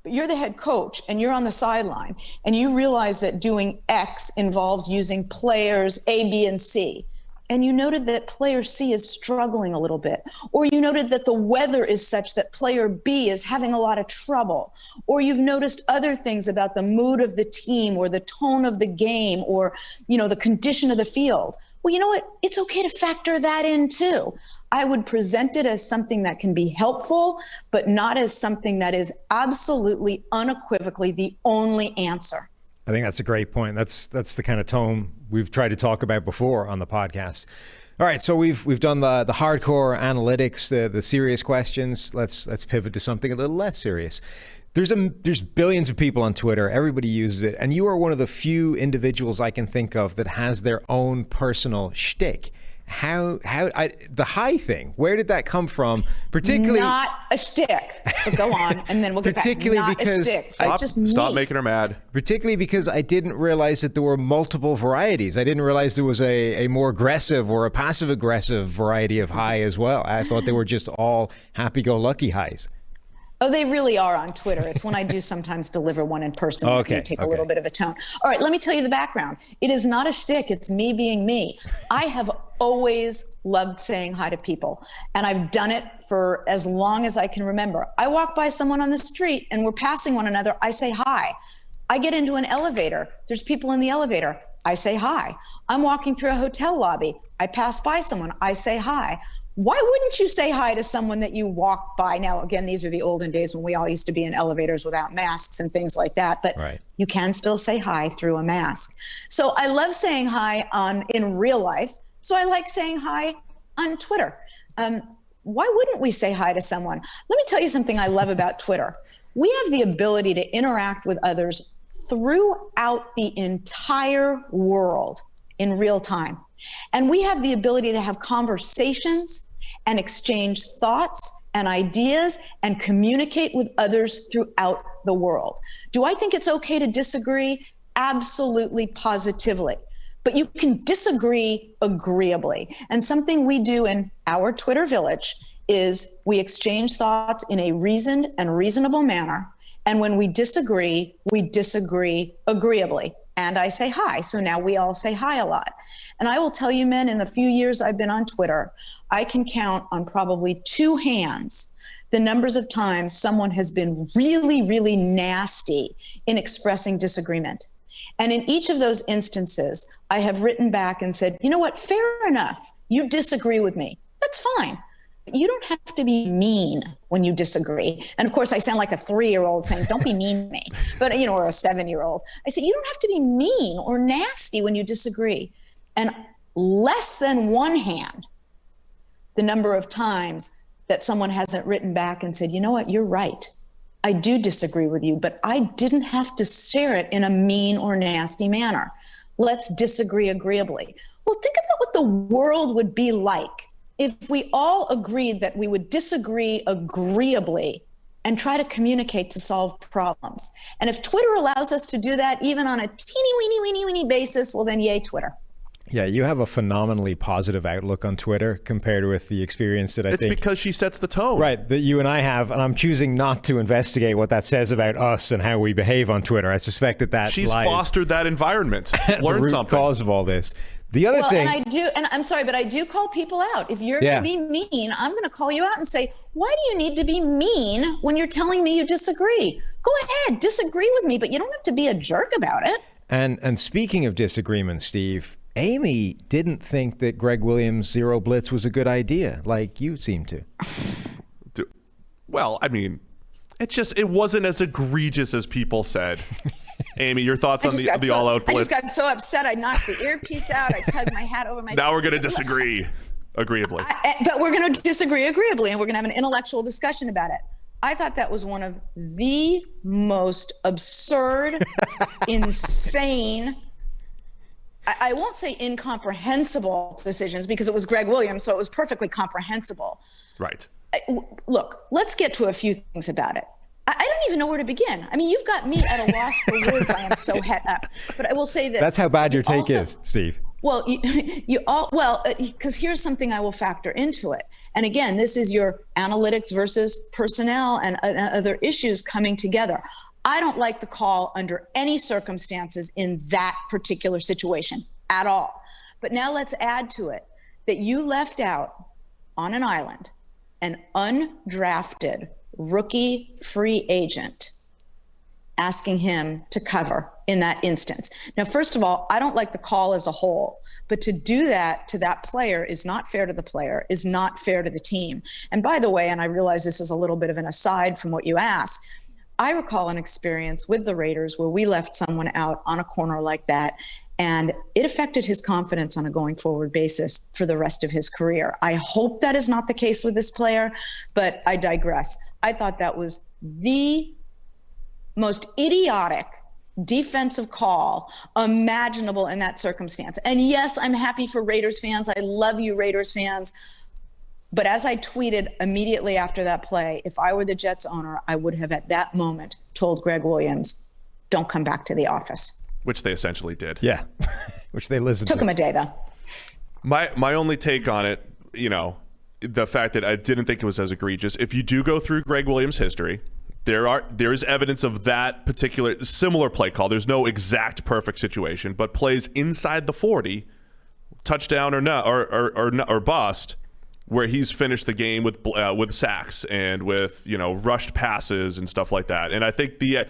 Speaker 8: But you're the head coach and you're on the sideline and you realize that doing X involves using players A, B, and C. And you noted that player C is struggling a little bit, or you noted that the weather is such that player B is having a lot of trouble, or you've noticed other things about the mood of the team or the tone of the game or, the condition of the field. Well, you know what? It's okay to factor that in too. I would present it as something that can be helpful, but not as something that is absolutely unequivocally the only answer.
Speaker 5: I think that's a great point. That's the kind of tone we've tried to talk about before on the podcast. All right, so we've done the hardcore analytics, the serious questions. Let's pivot to something a little less serious. There's billions of people on Twitter. Everybody uses it, and you are one of the few individuals I can think of that has their own personal shtick. The high thing, where did that come from? Particularly
Speaker 8: not a shtick. But go on, and then we'll get
Speaker 5: particularly
Speaker 8: back. Not
Speaker 5: because
Speaker 8: a shtick. So it's just me.
Speaker 6: Stop making her mad.
Speaker 5: Particularly because I didn't realize that there were multiple varieties. I didn't realize there was a more aggressive or a passive aggressive variety of high as well. I thought they were just all happy-go-lucky highs.
Speaker 8: Oh, they really are on Twitter. It's when I do sometimes deliver one in person.
Speaker 5: Okay.
Speaker 8: Take a little bit of a tone. All right, let me tell you the background. It is not a shtick. It's me being me. I have always loved saying hi to people, and I've done it for as long as I can remember. I walk by someone on the street and we're passing one another. I say hi. I get into an elevator. There's people in the elevator. I say hi. I'm walking through a hotel lobby. I pass by someone. I say hi. Why wouldn't you say hi to someone that you walk by? Now, again, these are the olden days when we all used to be in elevators without masks and things like that, but
Speaker 5: right.
Speaker 8: You can still say hi through a mask. So I love saying hi in real life. So I like saying hi on Twitter. Why wouldn't we say hi to someone? Let me tell you something I love about Twitter. We have the ability to interact with others throughout the entire world in real time. And we have the ability to have conversations and exchange thoughts and ideas and communicate with others throughout the world. Do I think it's okay to disagree? Absolutely, positively. But you can disagree agreeably. And something we do in our Twitter village is we exchange thoughts in a reasoned and reasonable manner. And when we disagree agreeably. And I say hi. So now we all say hi a lot. And I will tell you, men, in the few years I've been on Twitter, I can count on probably two hands the numbers of times someone has been really, really nasty in expressing disagreement. And in each of those instances, I have written back and said, you know what, fair enough. You disagree with me. That's fine. But you don't have to be mean when you disagree. And of course, I sound like a 3-year-old saying, don't be mean to me, but or a 7-year-old. I say, you don't have to be mean or nasty when you disagree. And less than one hand, the number of times that someone hasn't written back and said, you know what, you're right. I do disagree with you, but I didn't have to share it in a mean or nasty manner. Let's disagree agreeably. Well, think about what the world would be like if we all agreed that we would disagree agreeably and try to communicate to solve problems. And if Twitter allows us to do that, even on a teeny weeny basis, well then yay, Twitter.
Speaker 5: Yeah, you have a phenomenally positive outlook on Twitter compared with the experience that I think...
Speaker 6: It's because she sets the tone.
Speaker 5: Right, that you and I have, and I'm choosing not to investigate what that says about us and how we behave on Twitter. I suspect that
Speaker 6: She's fostered that environment. Learn
Speaker 5: the root
Speaker 6: something.
Speaker 5: Cause of all this. The other thing...
Speaker 8: And I'm sorry, but I do call people out. If you're going to be mean, I'm going to call you out and say, why do you need to be mean when you're telling me you disagree? Go ahead, disagree with me, but you don't have to be a jerk about it.
Speaker 5: And speaking of disagreement, Steve... Amy didn't think that Gregg Williams' zero blitz was a good idea, like you seem to.
Speaker 6: Well, I mean, it wasn't as egregious as people said. Amy, your thoughts on the all-out blitz?
Speaker 8: I just got so upset. I knocked the earpiece out. I tugged my hat over my.
Speaker 6: Now we're going to disagree agreeably.
Speaker 8: But we're going to disagree agreeably, and we're going to have an intellectual discussion about it. I thought that was one of the most absurd, insane, I won't say incomprehensible decisions, because it was Gregg Williams, so it was perfectly comprehensible.
Speaker 6: Right.
Speaker 8: Look, let's get to a few things about it. I don't even know where to begin. I mean, you've got me at a loss for words. I am so het up. But I will say this.
Speaker 5: That's how bad your take is, Steve.
Speaker 8: Well, because here's something I will factor into it. And again, this is your analytics versus personnel and other issues coming together. I don't like the call under any circumstances in that particular situation at all. But now let's add to it that you left out on an island an undrafted rookie free agent, asking him to cover in that instance. Now, first of all, I don't like the call as a whole, but to do that to that player is not fair to the player, is not fair to the team. And by the way, and I realize this is a little bit of an aside from what you asked, I recall an experience with the Raiders where we left someone out on a corner like that, and it affected his confidence on a going forward basis for the rest of his career. I hope that is not the case with this player, but I digress. I thought that was the most idiotic defensive call imaginable in that circumstance. And yes, I'm happy for Raiders fans. I love you, Raiders fans. But as I tweeted immediately after that play, if I were the Jets owner, I would have at that moment told Gregg Williams, don't come back to the office.
Speaker 6: Which they essentially did.
Speaker 5: Yeah, which they listened to.
Speaker 8: Took him a day, though.
Speaker 6: My only take on it, the fact that I didn't think it was as egregious. If you do go through Gregg Williams' history, there is evidence of that particular similar play call. There's no exact perfect situation, but plays inside the 40, touchdown or not, or bust, where he's finished the game with sacks and with rushed passes and stuff like that. And I think the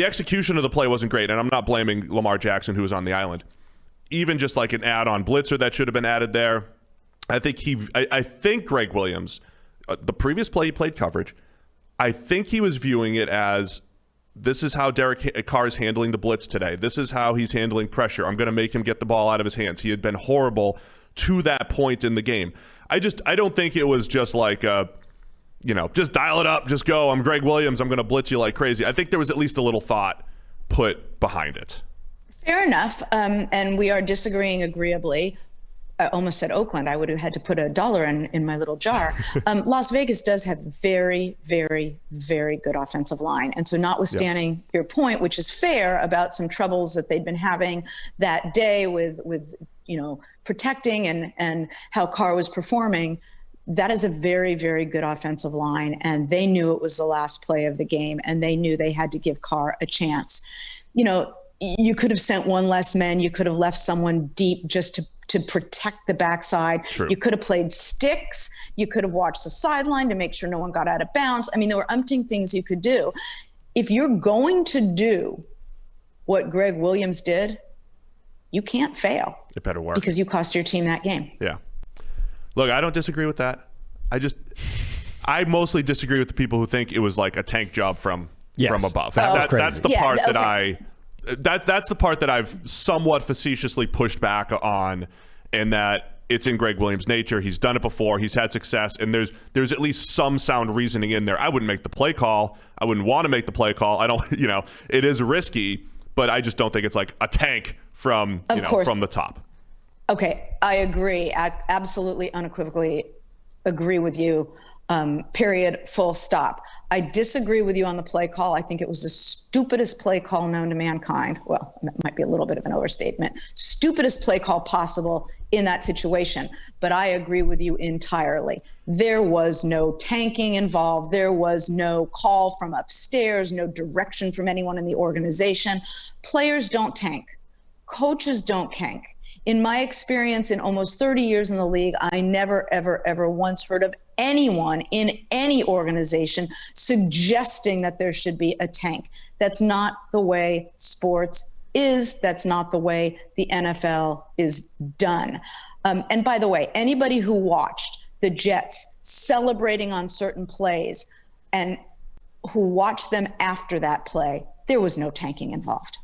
Speaker 6: execution of the play wasn't great. And I'm not blaming Lamar Jackson, who was on the island. Even just like an add-on blitzer that should have been added there. I think Gregg Williams, the previous play he played coverage, I think he was viewing it as, this is how Derek Carr is handling the blitz today. This is how he's handling pressure. I'm going to make him get the ball out of his hands. He had been horrible to that point in the game. I don't think it was just like, just dial it up, just go. I'm Gregg Williams. I'm going to blitz you like crazy. I think there was at least a little thought put behind it.
Speaker 8: Fair enough. And we are disagreeing agreeably. I almost said Oakland. I would have had to put $1 in my little jar. Las Vegas does have very, very, very good offensive line. And so notwithstanding your point, which is fair about some troubles that they'd been having that day with protecting and how Carr was performing, that is a very, very good offensive line. And they knew it was the last play of the game, and they knew they had to give Carr a chance. You could have sent one less man. You could have left someone deep just to protect the backside.
Speaker 6: True.
Speaker 8: You could have played sticks. You could have watched the sideline to make sure no one got out of bounds. I mean, there were umpteen things you could do. If you're going to do what Gregg Williams did, you can't fail.
Speaker 6: It better work.
Speaker 8: Because you cost your team that game.
Speaker 6: Yeah. Look, I don't disagree with that. I mostly disagree with the people who think it was like a tank job from above. That's the part that's the part that I've somewhat facetiously pushed back on, and that it's in Gregg Williams' nature. He's done it before. He's had success, and there's at least some sound reasoning in there. I wouldn't make the play call. I wouldn't want to make the play call. I don't, it is risky, but I just don't think it's like a tank from the top.
Speaker 8: Okay, I agree. I absolutely unequivocally agree with you. Period, full stop. I disagree with you on the play call. I think it was the stupidest play call known to mankind. Well, that might be a little bit of an overstatement. Stupidest play call possible in that situation. But I agree with you entirely. There was no tanking involved. There was no call from upstairs, no direction from anyone in the organization. Players don't tank. Coaches don't tank. In my experience in almost 30 years in the league, I never, ever, ever once heard of anyone in any organization suggesting that there should be a tank. That's not the way sports is. That's not the way the NFL is done. And by the way, anybody who watched the Jets celebrating on certain plays and who watched them after that play there was no tanking involved.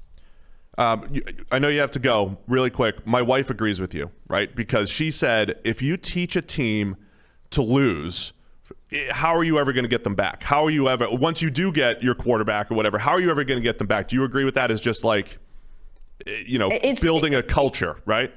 Speaker 6: I know you have to go really quick. My wife agrees with you, right? Because she said if you teach a team to lose, how are you ever going to get them back? How are you ever, once you do get your quarterback or whatever, how are you ever going to get them back? Do you agree with that as just like, building a culture, right?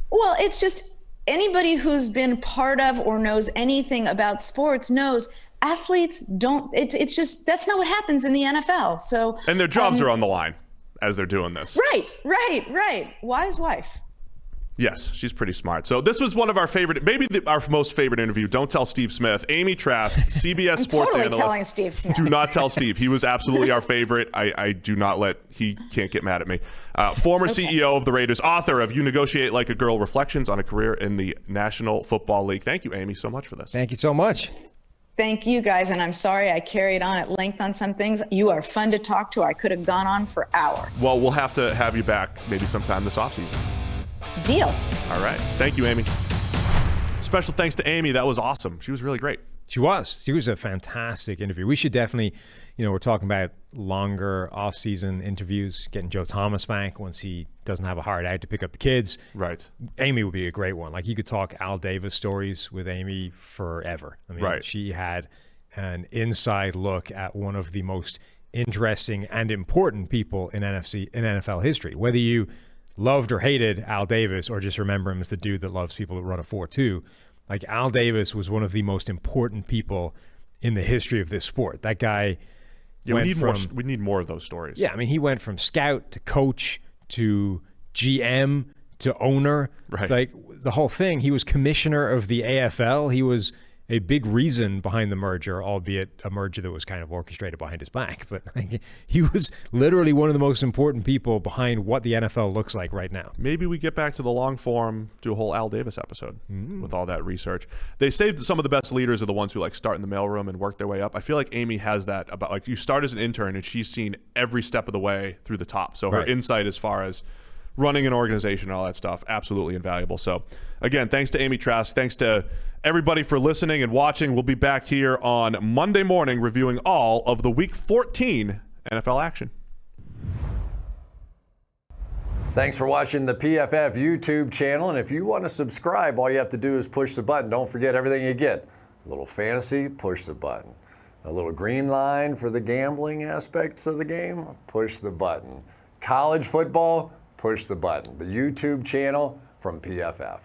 Speaker 8: Well, it's just anybody who's been part of or knows anything about sports knows athletes don't, it's just, that's not what happens in the NFL. So,
Speaker 6: and their jobs are on the line as they're doing this.
Speaker 8: Right. Wise wife.
Speaker 6: Yes, she's pretty smart. So this was one of our favorite, maybe our most favorite interview. Don't tell Steve Smith. Amy Trask, CBS sports
Speaker 8: totally
Speaker 6: analyst.
Speaker 8: Telling Steve Smith.
Speaker 6: Do not tell Steve. He was absolutely our favorite. I do not let, he can't get mad at me. Former CEO of the Raiders, author of You Negotiate Like a Girl, Reflections on a Career in the National Football League. Thank you, Amy, so much for this.
Speaker 5: Thank you so much.
Speaker 8: Thank you, guys. And I'm sorry I carried on at length on some things. You are fun to talk to. I could have gone on for hours.
Speaker 6: Well, we'll have to have you back maybe sometime this offseason.
Speaker 8: Deal.
Speaker 6: All right. Thank you, Amy. Special thanks to Amy. That was awesome. She was really great.
Speaker 5: She was a fantastic interview. We should definitely, we're talking about longer off-season interviews, getting Joe Thomas back once he doesn't have a hard out to pick up the kids.
Speaker 6: Right.
Speaker 5: Amy would be a great one. Like, you could talk Al Davis stories with Amy forever. I mean,
Speaker 6: right.
Speaker 5: She had an inside look at one of the most interesting and important people in NFL history. Whether you loved or hated Al Davis or just remember him as the dude that loves people that run a 4.2, like, Al Davis was one of the most important people in the history of this sport. That guy
Speaker 6: we need more of those stories.
Speaker 5: Yeah, I mean, he went from scout to coach to GM to owner.
Speaker 6: Right.
Speaker 5: Like, the whole thing. He was commissioner of the AFL. He was a big reason behind the merger, albeit a merger that was kind of orchestrated behind his back. But like, he was literally one of the most important people behind what the NFL looks like right now.
Speaker 6: Maybe we get back to the long form, do a whole Al Davis episode with all that research. They say some of the best leaders are the ones who like start in the mailroom and work their way up. I feel like Amy has that about, like, you start as an intern and she's seen every step of the way through the top. So her insight as far as running an organization and all that stuff, absolutely invaluable. So again, thanks to Amy Trask. Thanks to everybody for listening and watching. We'll be back here on Monday morning reviewing all of the Week 14 NFL action.
Speaker 1: Thanks for watching the PFF YouTube channel. And if you want to subscribe, all you have to do is push the button. Don't forget everything you get. A little fantasy, push the button. A little green line for the gambling aspects of the game, push the button. College football, push the button. The YouTube channel from PFF.